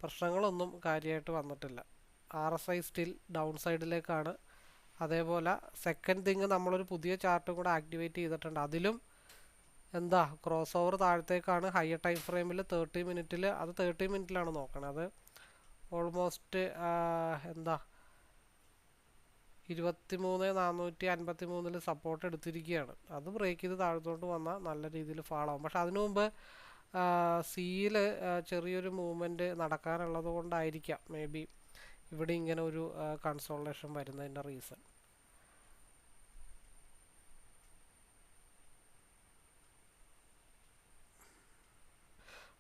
പ്രശ്നങ്ങളൊന്നും കാര്യമായിട്ട് വന്നിട്ടില്ല. RSI സ്റ്റിൽ ഡൗൺ സൈഡിലേക്കാണ്. അതേപോലെ സെക്കൻഡ് തിങ് നമ്മളൊരു പുതിയ ചാർട്ടും കൂടെ ആക്ടിവേറ്റ് ചെയ്തിട്ടുണ്ട്. അതിലും എന്താ ക്രോസ് ഓവർ താഴത്തേക്കാണ്. ഹയർ ടൈം ഫ്രെയിമിൽ 30 മിനിറ്റിൽ, അത് 30 മിനിറ്റിലാണ് നോക്കണത്. ഓൾമോസ്റ്റ് എന്താ 23,453 സപ്പോർട്ട് എടുത്തിരിക്കുകയാണ്. അത് ബ്രേക്ക് ചെയ്ത് താഴത്തോട്ട് വന്നാൽ നല്ല രീതിയിൽ ഫാൾ ആവും. പക്ഷെ അതിനു മുമ്പ് സിയിൽ ചെറിയൊരു മൂവ്മെൻറ്റ് നടക്കാനുള്ളത് കൊണ്ടായിരിക്കാം മേ ബി ഇവിടെ ഇങ്ങനെ ഒരു കൺസോളേഷൻ വരുന്നതിൻ്റെ റീസൺ.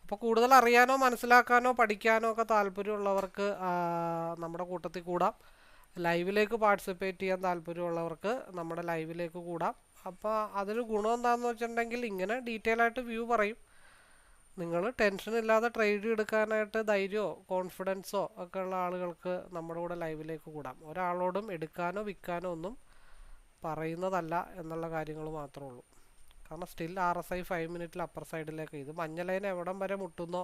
അപ്പോൾ കൂടുതൽ അറിയാനോ മനസ്സിലാക്കാനോ പഠിക്കാനോ ഒക്കെ താല്പര്യമുള്ളവർക്ക് നമ്മുടെ കൂട്ടത്തിൽ കൂടാം. ലൈവിലേക്ക് പാർട്ടിസിപ്പേറ്റ് ചെയ്യാൻ താല്പര്യമുള്ളവർക്ക് നമ്മുടെ ലൈവിലേക്ക് കൂടാം. അപ്പോൾ അതിൽ ഗുണം എന്താണെന്ന് വെച്ചിട്ടുണ്ടെങ്കിൽ ഇങ്ങനെ ഡീറ്റെയിൽ ആയിട്ട് വ്യൂ പറയും. നിങ്ങൾ ടെൻഷൻ ഇല്ലാതെ ട്രേഡ് എടുക്കാനായിട്ട് ധൈര്യമോ കോൺഫിഡൻസോ ഒക്കെ ഉള്ള ആളുകൾക്ക് നമ്മുടെ കൂടെ ലൈവിലേക്ക് കൂടാം. ഒരാളോടും എടുക്കാനോ വിൽക്കാനോ ഒന്നും പറയുന്നതല്ല എന്നുള്ള കാര്യങ്ങൾ മാത്രമേ ഉള്ളൂ. കാരണം സ്റ്റിൽ RSI 5 മിനിറ്റിൽ അപ്പർ സൈഡിലേക്ക്, ഇത് മഞ്ഞ ലൈൻ എവിടം വരെ മുട്ടുന്നോ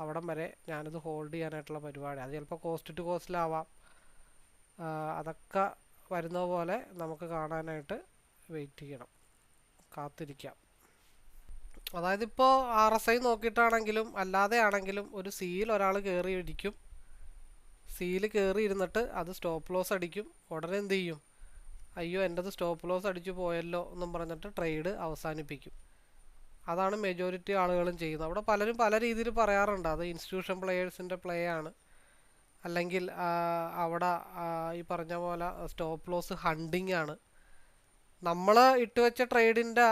അവിടം വരെ ഞാനിത് ഹോൾഡ് ചെയ്യാനായിട്ടുള്ള പരിപാടി. അത് ചിലപ്പോൾ കോസ്റ്റ് ടു കോസ്റ്റിലാവാം. അതൊക്കെ വരുന്ന പോലെ നമുക്ക് കാണാനായിട്ട് വെയിറ്റ് ചെയ്യണം, കാത്തിരിക്കാം. അതായത് ഇപ്പോൾ RSI നോക്കിയിട്ടാണെങ്കിലും അല്ലാതെ ആണെങ്കിലും ഒരു സിയിൽ ഒരാൾ കയറി ഇരിക്കും. സിയിൽ കയറി ഇരുന്നിട്ട് അത് സ്റ്റോപ്പ് ലോസ് അടിക്കും. ഉടനെ എന്ത് ചെയ്യും? അയ്യോ എൻ്റെത് സ്റ്റോപ്പ് ലോസ് അടിച്ചു പോയല്ലോ എന്നും പറഞ്ഞിട്ട് ട്രേഡ് അവസാനിപ്പിക്കും. അതാണ് മെജോറിറ്റി ആളുകളും ചെയ്യുന്നത്. അവിടെ പലരും പല രീതിയിൽ പറയാറുണ്ട്. അത് ഇൻസ്റ്റിറ്റ്യൂഷൻ പ്ലെയേഴ്സിൻ്റെ പ്ലേ ആണ്, അല്ലെങ്കിൽ അവിടെ ഈ പറഞ്ഞ പോലെ സ്റ്റോപ്പ് ലോസ് ഹണ്ടിങ് ആണ്. നമ്മൾ ഇട്ട് വെച്ച ട്രേഡിൻ്റെ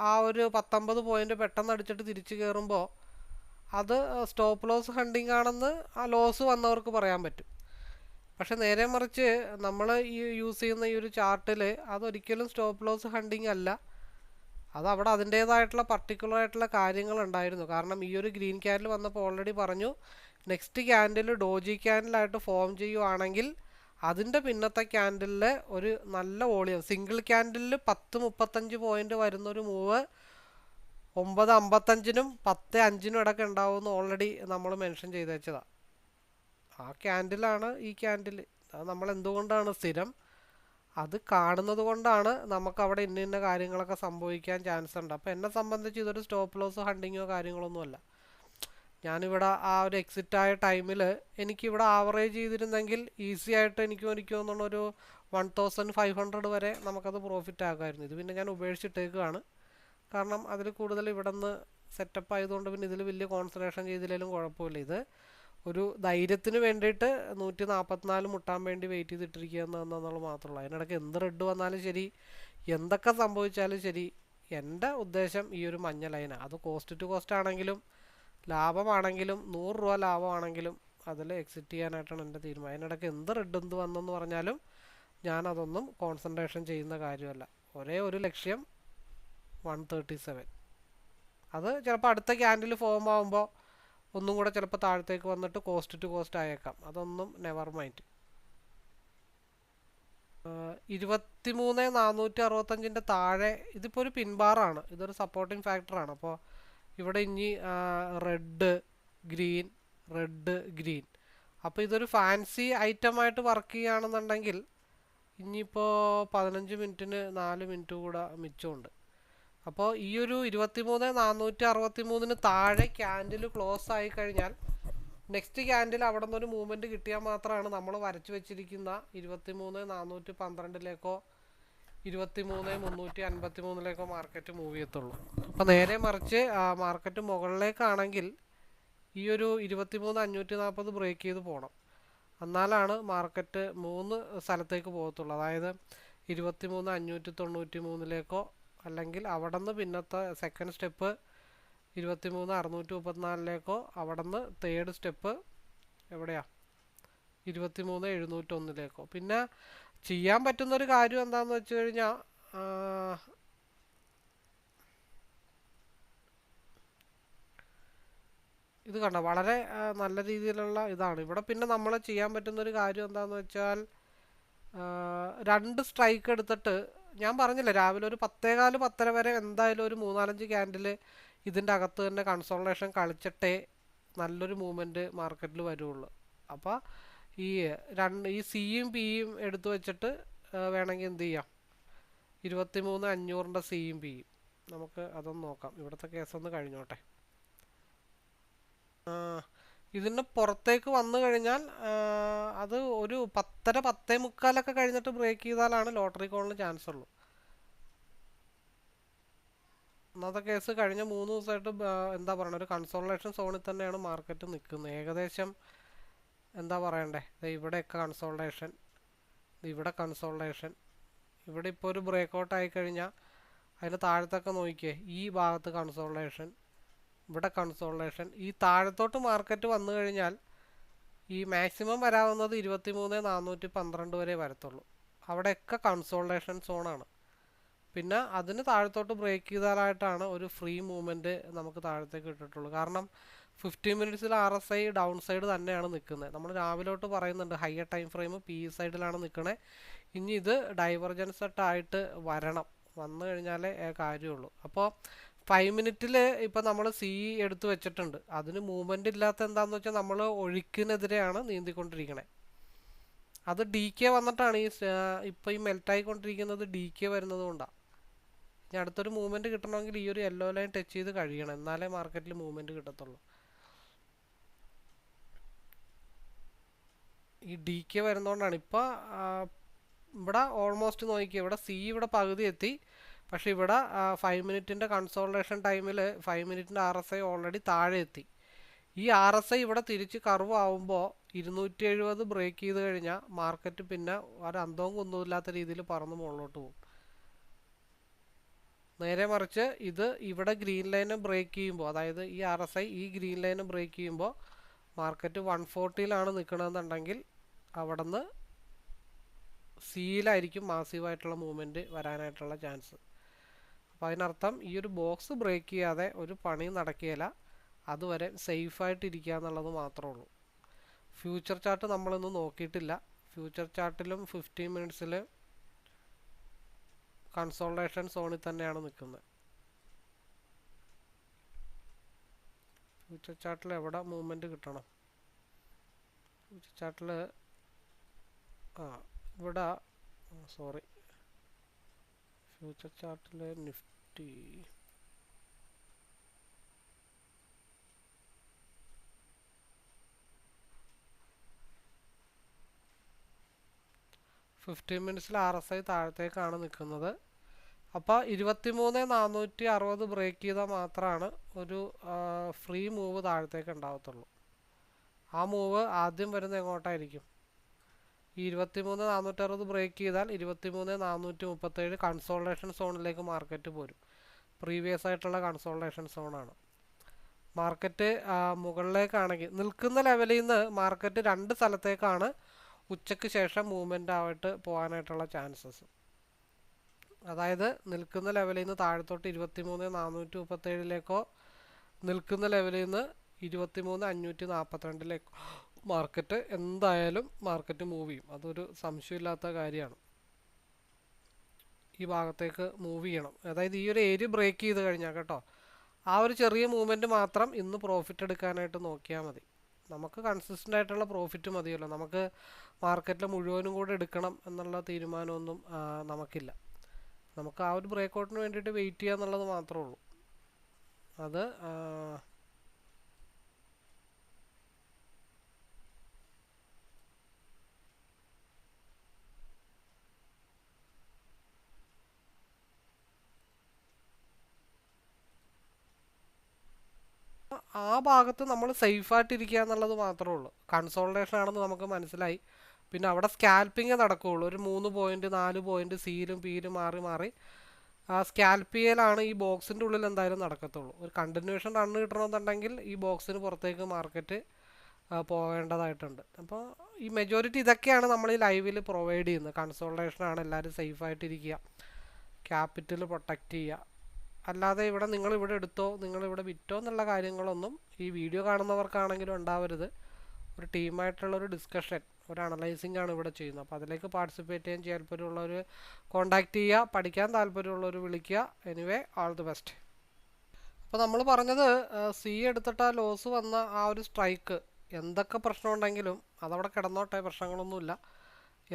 ആ ഒരു 19 പോയിൻ്റ് പെട്ടെന്ന് അടിച്ചിട്ട് തിരിച്ചു കയറുമ്പോൾ അത് സ്റ്റോപ്പ് ലോസ് ഹണ്ടിങ് ആണെന്ന് ആ ലോസ് വന്നവർക്ക് പറയാൻ പറ്റും. പക്ഷെ നേരെ മറിച്ച് നമ്മൾ ഈ യൂസ് ചെയ്യുന്ന ഈ ഒരു ചാർട്ടിൽ അതൊരിക്കലും സ്റ്റോപ്പ് ലോസ് ഹണ്ടിങ് അല്ല. അതവിടെ അതിൻ്റേതായിട്ടുള്ള പർട്ടിക്കുലർ ആയിട്ടുള്ള കാര്യങ്ങളുണ്ടായിരുന്നു. കാരണം ഈ ഒരു ഗ്രീൻ ക്യാൻഡിൽ വന്നപ്പോൾ ഓൾറെഡി പറഞ്ഞു, നെക്സ്റ്റ് ക്യാൻഡിൽ ഡോജി ക്യാൻഡിലായിട്ട് ഫോം ചെയ്യുവാണെങ്കിൽ അതിൻ്റെ പിന്നത്തെ ക്യാൻഡിലിൽ ഒരു നല്ല വോളിയം, സിംഗിൾ ക്യാൻഡിലിൽ 10-35 പോയിൻ്റ് വരുന്നൊരു മൂവ് 9:55-നും 10:05-നും ഇടയ്ക്ക് ഉണ്ടാവുമെന്ന് ഓൾറെഡി നമ്മൾ മെൻഷൻ ചെയ്ത് വെച്ചതാണ്. ആ ക്യാൻഡിലാണ് ഈ ക്യാൻഡിൽ. അത് നമ്മൾ എന്തുകൊണ്ടാണ് സ്ഥിരം അത് കാണുന്നത് കൊണ്ടാണ് നമുക്ക് അവിടെ ഇന്ന ഇന്ന കാര്യങ്ങളൊക്കെ സംഭവിക്കാൻ ചാൻസ് ഉണ്ട്. അപ്പോൾ എന്നെ സംബന്ധിച്ച് ഇതൊരു സ്റ്റോപ്പ് ലോസ് ഹണ്ടിങ്ങോ കാര്യങ്ങളൊന്നുമല്ല. ഞാനിവിടെ ആ ഒരു എക്സിറ്റ് ആയ ടൈമിൽ എനിക്കിവിടെ ആവറേജ് ചെയ്തിരുന്നെങ്കിൽ ഈസി ആയിട്ട് എനിക്ക് തോന്നുന്നൊരു 1500 വരെ നമുക്കത് പ്രോഫിറ്റ് ആകുമായിരുന്നു. ഇത് പിന്നെ ഞാൻ ഉപേക്ഷിച്ചിട്ടേക്കാണ്. കാരണം അതിൽ കൂടുതൽ ഇവിടെ നിന്ന് സെറ്റപ്പ് ആയതുകൊണ്ട് പിന്നെ ഇതിൽ വലിയ കോൺസെൻട്രേഷൻ ചെയ്തില്ലെങ്കിലും കുഴപ്പമില്ല. ഇത് ഒരു ധൈര്യത്തിന് വേണ്ടിയിട്ട് 144 മുട്ടാൻ വേണ്ടി വെയിറ്റ് ചെയ്തിട്ടിരിക്കുക എന്നുള്ളത് മാത്രമല്ല. അതിനിടയ്ക്ക് എന്ത് റെഡ് വന്നാലും ശരി, എന്തൊക്കെ സംഭവിച്ചാലും ശരി, എൻ്റെ ഉദ്ദേശം ഈ ഒരു മഞ്ഞ ലൈനാണ്. അത് കോസ്റ്റ് ടു കോസ്റ്റ് ആണെങ്കിലും ലാഭമാണെങ്കിലും 100 രൂപ ലാഭമാണെങ്കിലും അതിൽ എക്സിറ്റ് ചെയ്യാനായിട്ടാണ് എൻ്റെ തീരുമാനം. അതിനിടയ്ക്ക് എന്ത് റെഡ് എന്ത് വന്നെന്ന് പറഞ്ഞാലും ഞാനതൊന്നും കോൺസെൻട്രേഷൻ ചെയ്യുന്ന കാര്യമല്ല. ഒരേ ഒരു ലക്ഷ്യം 137. അത് ചിലപ്പോൾ അടുത്ത ക്യാൻഡിൽ ഫോം ആകുമ്പോൾ ഒന്നും കൂടെ ചിലപ്പോൾ താഴത്തേക്ക് വന്നിട്ട് കോസ്റ്റ് ടു കോസ്റ്റ് ആയേക്കാം. അതൊന്നും നെവർ മൈൻഡ്. 23,465 താഴെ ഇതിപ്പോൾ ഒരു പിൻബാറാണ്, ഇതൊരു സപ്പോർട്ടിങ് ഫാക്ടറാണ്. അപ്പോൾ ഇവിടെ ഇനി റെഡ് ഗ്രീൻ റെഡ് ഗ്രീൻ, അപ്പോൾ ഇതൊരു ഫാൻസി ഐറ്റമായിട്ട് വർക്ക് ചെയ്യുകയാണെന്നുണ്ടെങ്കിൽ ഇനിയിപ്പോൾ 15 മിനിറ്റിന് 4 മിനിറ്റ് കൂടെ മിച്ചമുണ്ട്. അപ്പോൾ ഈ ഒരു 23,463 താഴെ ക്യാൻഡിൽ ക്ലോസ് ആയി കഴിഞ്ഞാൽ നെക്സ്റ്റ് ക്യാൻഡിൽ അവിടെ നിന്നൊരു മൂവ്മെൻറ്റ് കിട്ടിയാൽ മാത്രമാണ് നമ്മൾ വരച്ചു വെച്ചിരിക്കുന്ന 23,412 23,353 മാർക്കറ്റ് മൂവ് ചെയ്യത്തുള്ളൂ. അപ്പോൾ നേരെ മറിച്ച് മാർക്കറ്റ് മുകളിലേക്കാണെങ്കിൽ ഈ ഒരു 23,540 ബ്രേക്ക് ചെയ്ത് പോകണം. എന്നാലാണ് മാർക്കറ്റ് 3 സ്ഥലത്തേക്ക് പോകത്തുള്ളൂ. അതായത് 23,593 അല്ലെങ്കിൽ അവിടെ നിന്ന് പിന്നത്തെ സെക്കൻഡ് സ്റ്റെപ്പ് 23,634 അവിടെ നിന്ന് തേർഡ് സ്റ്റെപ്പ് എവിടെയാണ് 23,701. പിന്നെ ചെയ്യാൻ പറ്റുന്നൊരു കാര്യം എന്താണെന്ന് വെച്ച് കഴിഞ്ഞാൽ ഇത് കണ്ട വളരെ നല്ല രീതിയിലുള്ള ഇതാണ്. ഇവിടെ പിന്നെ നമ്മൾ ചെയ്യാൻ പറ്റുന്നൊരു കാര്യം എന്താണെന്ന് വെച്ചാൽ 2 സ്ട്രൈക്ക് എടുത്തിട്ട് ഞാൻ പറഞ്ഞില്ല രാവിലെ ഒരു 10:15 10:30 വരെ എന്തായാലും ഒരു 3-4 ക്യാൻഡിൽ ഇതിൻ്റെ അകത്ത് തന്നെ കൺസോൾട്ടേഷൻ കളിച്ചിട്ടേ നല്ലൊരു മൂവ്മെൻറ്റ് മാർക്കറ്റിൽ വരുള്ളൂ. അപ്പോൾ ഈ സിയും പിയും എടുത്തു വെച്ചിട്ട് വേണമെങ്കിൽ എന്ത് ചെയ്യാം, 23,500 സിയും പിയും നമുക്ക് അതൊന്ന് നോക്കാം. ഇവിടുത്തെ കേസൊന്ന് കഴിഞ്ഞോട്ടെ. ഇതിന് പുറത്തേക്ക് വന്നു കഴിഞ്ഞാൽ അത് ഒരു 10:30 10:45 കഴിഞ്ഞിട്ട് ബ്രേക്ക് ചെയ്താലാണ് ലോട്ടറി കോളിന് ചാൻസ് ഉള്ളൂ. ഒന്നാമത്തെ കേസ് കഴിഞ്ഞ 3 ദിവസമായിട്ട് എന്താ പറയുക, ഒരു കൺസോൾട്ടേഷൻ സോണിൽ തന്നെയാണ് മാർക്കറ്റ് നിൽക്കുന്നത്. ഏകദേശം എന്താ പറയണ്ടേ, ഇവിടെയൊക്കെ കൺസോൾട്ടേഷൻ, ഇവിടെ കൺസോൾട്ടേഷൻ, ഇവിടെ ഇപ്പോൾ ഒരു ബ്രേക്ക് ഔട്ട് ആയിക്കഴിഞ്ഞാൽ അതിന് താഴത്തൊക്കെ നോക്കിയേ, ഈ ഭാഗത്ത് കൺസോൾട്ടേഷൻ, ഇവിടെ കൺസോൾട്ടേഷൻ. ഈ താഴത്തോട്ട് മാർക്കറ്റ് വന്നു കഴിഞ്ഞാൽ ഈ മാക്സിമം വരാവുന്നത് 23,412 വരെ വരത്തുള്ളൂ. അവിടെയൊക്കെ കൺസോൾട്ടേഷൻ സോണാണ്. പിന്നെ അതിന് താഴത്തോട്ട് ബ്രേക്ക് ചെയ്താലായിട്ടാണ് ഒരു ഫ്രീ മൂവ്മെൻറ്റ് നമുക്ക് താഴത്തേക്ക് ഇട്ടിട്ടുള്ളൂ. കാരണം 15 മിനിറ്റ്സിൽ RSI ഡൗൺ സൈഡ് തന്നെയാണ് നിൽക്കുന്നത്. നമ്മൾ രാവിലോട്ട് പറയുന്നുണ്ട് ഹയർ ടൈം ഫ്രെയിം PE സൈഡിലാണ് നിൽക്കണേ. ഇനി ഇത് ഡൈവർജൻസ് ആയിട്ട് വന്നു കഴിഞ്ഞാലേ കാര്യമുള്ളൂ. അപ്പോൾ 5 മിനിറ്റിൽ ഇപ്പോൾ നമ്മൾ സി എടുത്ത് വെച്ചിട്ടുണ്ട്. അതിന് മൂവ്മെൻറ്റ് ഇല്ലാത്ത എന്താണെന്ന് വെച്ചാൽ നമ്മൾ ഒഴുക്കിനെതിരെയാണ് നീന്തിക്കൊണ്ടിരിക്കണേ. അത് DK വന്നിട്ടാണ് ഇപ്പോൾ ഈ മെൽറ്റായിക്കൊണ്ടിരിക്കുന്നത്, DK വരുന്നത് കൊണ്ടാണ്. ഇനി അടുത്തൊരു മൂവ്മെൻറ്റ് കിട്ടണമെങ്കിൽ ഈ ഒരു യെല്ലോ ലൈൻ ടച്ച് ചെയ്ത് കഴിയണം, എന്നാലേ മാർക്കറ്റിൽ മൂവ്മെൻറ്റ് കിട്ടത്തുള്ളൂ. ഈ DK വരുന്നതുകൊണ്ടാണ് ഇപ്പോൾ ഇവിടെ ഓൾമോസ്റ്റ് നോക്കിക്കുക, ഇവിടെ സി ഇവിടെ പകുതി എത്തി. പക്ഷേ ഇവിടെ 5 മിനിറ്റിൻ്റെ കൺസോൾട്ടേഷൻ ടൈമിൽ 5 മിനിറ്റിൻ്റെ RSI ഓൾറെഡി താഴെ എത്തി. ഈ RSI ഇവിടെ തിരിച്ച് കർവ് ആവുമ്പോൾ 270 ബ്രേക്ക് ചെയ്ത് കഴിഞ്ഞാൽ മാർക്കറ്റ് പിന്നെ ഒരു അന്തവും കുന്തവുമില്ലാത്ത രീതിയിൽ പറന്ന് മുകളിലോട്ട് പോകും. നേരെ മറിച്ച് ഇവിടെ ഗ്രീൻ ലൈന് ബ്രേക്ക് ചെയ്യുമ്പോൾ, അതായത് ഈ RSI ഈ ഗ്രീൻ ലൈന് ബ്രേക്ക് ചെയ്യുമ്പോൾ മാർക്കറ്റ് 140ലാണ് നിൽക്കണമെന്നുണ്ടെങ്കിൽ അവിടെ നിന്ന് സിയിലായിരിക്കും മാസീവായിട്ടുള്ള മൂവ്മെൻറ്റ് വരാനായിട്ടുള്ള ചാൻസ്. അപ്പോൾ അതിനർത്ഥം ഈ ഒരു ബോക്സ് ബ്രേക്ക് ചെയ്യാതെ ഒരു പണി നടക്കുകയില്ല. അതുവരെ സേഫായിട്ടിരിക്കുക എന്നുള്ളത് മാത്രമേ ഉള്ളൂ. ഫ്യൂച്ചർ ചാർട്ട് നമ്മളൊന്നും നോക്കിയിട്ടില്ല. ഫ്യൂച്ചർ ചാർട്ടിലും 15 മിനിറ്റ്സിൽ കൺസോൾട്ടേഷൻ സോണിൽ തന്നെയാണ് നിൽക്കുന്നത്. ഫ്യൂച്ചർ ചാർട്ടിൽ എവിടെ മൂവ്മെൻറ്റ് കിട്ടണം? ഫ്യൂച്ചർ ചാർട്ടിൽ ഇവിടെ ഫ്യൂച്ചർ ചാർട്ടിൽ നിഫ്റ്റി ഫിഫ്റ്റീൻ മിനിറ്റ്സിൽ RSI താഴത്തേക്കാണ് നിൽക്കുന്നത്. അപ്പോൾ 23,460 ബ്രേക്ക് ചെയ്താൽ മാത്രമാണ് ഒരു ഫ്രീ മൂവ് താഴത്തേക്ക് ഉണ്ടാകത്തുള്ളൂ. ആ മൂവ് ആദ്യം വരുന്നത് എങ്ങോട്ടായിരിക്കും? ഈ 23,460 ബ്രേക്ക് ചെയ്താൽ 23,437 കൺസോൾട്ടേഷൻ സോണിലേക്ക് മാർക്കറ്റ് പോരും. പ്രീവിയസ് ആയിട്ടുള്ള കൺസോൾട്ടേഷൻ സോണാണ്. മാർക്കറ്റ് മുകളിലേക്കാണെങ്കിൽ നിൽക്കുന്ന ലെവലിൽ നിന്ന് മാർക്കറ്റ് 2 സ്ഥലത്തേക്കാണ് ഉച്ചയ്ക്ക് ശേഷം മൂവ്മെൻ്റ് ആയിട്ട് പോകാനായിട്ടുള്ള ചാൻസസ്. അതായത് നിൽക്കുന്ന ലെവലിൽ നിന്ന് താഴത്തോട്ട് 23,437 നിൽക്കുന്ന ലെവലിൽ നിന്ന് 23,542 മാർക്കറ്റ് എന്തായാലും മൂവ് ചെയ്യും. അതൊരു സംശയമില്ലാത്ത കാര്യമാണ്. ഈ ഭാഗത്തേക്ക് മൂവ് ചെയ്യണം. അതായത് ഈ ഒരു ഏരിയ ബ്രേക്ക് ചെയ്ത് കഴിഞ്ഞാൽ കേട്ടോ, ആ ഒരു ചെറിയ മൂവ്മെൻറ്റ് മാത്രം ഇന്ന് പ്രോഫിറ്റ് എടുക്കാനായിട്ട് നോക്കിയാൽ മതി. നമുക്ക് കൺസിസ്റ്റൻ്റ് ആയിട്ടുള്ള പ്രോഫിറ്റ് മതിയല്ലോ. നമുക്ക് മാർക്കറ്റിൽ മുഴുവനും കൂടെ എടുക്കണം എന്നുള്ള തീരുമാനമൊന്നും നമുക്കില്ല. നമുക്ക് ആ ഒരു ബ്രേക്ക് ഔട്ടിന് വേണ്ടിയിട്ട് വെയിറ്റ് ചെയ്യുക എന്നുള്ളത് മാത്രമേ ഉള്ളൂ. അത് ആ ഭാഗത്ത് നമ്മൾ സേഫായിട്ടിരിക്കുക എന്നുള്ളത് മാത്രമേ ഉള്ളൂ. കൺസോൾട്ടേഷൻ ആണെന്ന് നമുക്ക് മനസ്സിലായി. പിന്നെ അവിടെ സ്കാൽപ്പിങ്ങേ നടക്കുകയുള്ളൂ. ഒരു 3 പോയിന്റ് 4 പോയിന്റ് സിയിലും പിയിലും മാറി സ്കാൽപ്പ് ചെയ്യലാണ് ഈ ബോക്സിൻ്റെ ഉള്ളിൽ എന്തായാലും നടക്കത്തുള്ളൂ. ഒരു കണ്ടിന്യൂഷൻ റണ്ണ് കിട്ടണമെന്നുണ്ടെങ്കിൽ ഈ ബോക്സിന് പുറത്തേക്ക് മാർക്കറ്റ് പോകേണ്ടതായിട്ടുണ്ട്. അപ്പോൾ ഈ മെജോറിറ്റി ഇതൊക്കെയാണ് നമ്മൾ ഈ ലൈവിൽ പ്രൊവൈഡ് ചെയ്യുന്നത്. കൺസോൾട്ടേഷനാണ്, എല്ലാവരും സേഫായിട്ടിരിക്കുക, ക്യാപിറ്റൽ പ്രൊട്ടക്റ്റ് ചെയ്യുക. അല്ലാതെ നിങ്ങളിവിടെ എടുത്തോ നിങ്ങളിവിടെ വിറ്റോ എന്നുള്ള കാര്യങ്ങളൊന്നും ഈ വീഡിയോ കാണുന്നവർക്കാണെങ്കിലും ഉണ്ടാവരുത്. ഒരു ടീമായിട്ടുള്ളൊരു ഡിസ്കഷൻ, ഒരു അനലൈസിംഗ് ആണ് ഇവിടെ ചെയ്യുന്നത്. അപ്പോൾ അതിലേക്ക് പാർട്ടിസിപ്പേറ്റ് ചെയ്യാൻ താല്പര്യമുള്ളവർ കോൺടാക്റ്റ് ചെയ്യുക, പഠിക്കാൻ താല്പര്യമുള്ളവർ വിളിക്കുക. Anyway, all the best. അപ്പോൾ നമ്മൾ പറഞ്ഞത് സി എടുത്തിട്ട് ആ ലോസ് വന്ന ആ ഒരു സ്ട്രൈക്ക്, എന്തൊക്കെ പ്രശ്നമുണ്ടെങ്കിലും അതവിടെ കിടന്നോട്ടെ, പ്രശ്നങ്ങളൊന്നുമില്ല.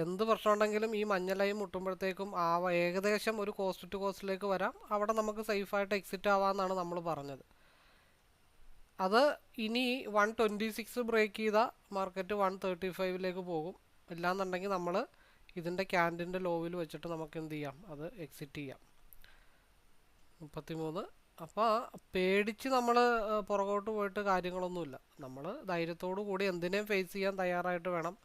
എന്ത് പ്രശ്നമുണ്ടെങ്കിലും ഈ മഞ്ഞ ലൈൻ മുട്ടുമ്പോഴത്തേക്കും ഏകദേശം ഒരു കോസ്റ്റ് ടു കോസ്റ്റിലേക്ക് വരാം. അവിടെ നമുക്ക് സേഫായിട്ട് എക്സിറ്റ് ആവാമെന്നാണ് നമ്മൾ പറഞ്ഞത്. അത് ഇനി 126 ബ്രേക്ക് ചെയ്ത മാർക്കറ്റ് 135 പോകും. ഇല്ലാന്നുണ്ടെങ്കിൽ നമ്മൾ ഇതിൻ്റെ ക്യാൻഡിൻ്റെ ലോവിൽ വെച്ചിട്ട് നമുക്ക് എന്ത് ചെയ്യാം, അത് എക്സിറ്റ് ചെയ്യാം. 33. അപ്പോൾ പേടിച്ച് നമ്മൾ പുറകോട്ട് പോയിട്ട് കാര്യങ്ങളൊന്നുമില്ല. നമ്മൾ ധൈര്യത്തോടു കൂടി എന്തിനേയും ഫേസ് ചെയ്യാൻ തയ്യാറായിട്ട് വേണം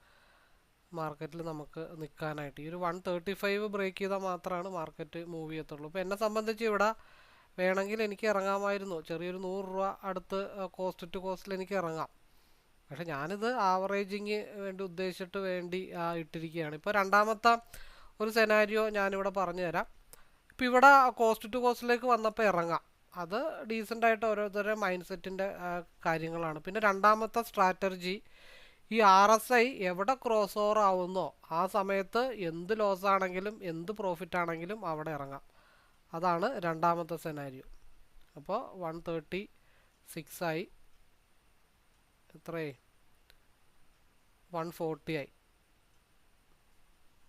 മാർക്കറ്റിൽ നമുക്ക് നിൽക്കാനായിട്ട്. ഈ ഒരു 135 ബ്രേക്ക് ചെയ്താൽ മാത്രമാണ് മാർക്കറ്റ് മൂവ് ചെയ്യത്തുള്ളൂ. ഇപ്പോൾ എന്നെ സംബന്ധിച്ച് ഇവിടെ വേണമെങ്കിൽ എനിക്ക് ഇറങ്ങാമായിരുന്നു, ചെറിയൊരു 100 രൂപ അടുത്ത് കോസ്റ്റ് ടു കോസ്റ്റിൽ എനിക്ക് ഇറങ്ങാം. പക്ഷെ ഞാനിത് ആവറേജിങ് ഉദ്ദേശിച്ചിട്ട് വേണ്ടി ഇട്ടിരിക്കുകയാണ്. ഇപ്പോൾ രണ്ടാമത്തെ ഒരു സെനാരിയോ ഞാനിവിടെ പറഞ്ഞു തരാം. ഇപ്പോൾ ഇവിടെ കോസ്റ്റ് ടു കോസ്റ്റിലേക്ക് വന്നപ്പോൾ ഇറങ്ങാം, അത് ഡീസൻ്റായിട്ട് ഓരോരുത്തരുടെ മൈൻഡ് സെറ്റിൻ്റെ കാര്യങ്ങളാണ്. പിന്നെ രണ്ടാമത്തെ സ്ട്രാറ്റജി, ഈ RSI എവിടെ ക്രോസ് ഓവർ ആവുന്നോ ആ സമയത്ത് എന്ത് ലോസ് ആണെങ്കിലും എന്ത് പ്രോഫിറ്റ് ആണെങ്കിലും അവിടെ ഇറങ്ങാം. അതാണ് രണ്ടാമത്തെ സെനാരിയോ. അപ്പോൾ 136 ആയി, എത്രയായി, 140 ആയി.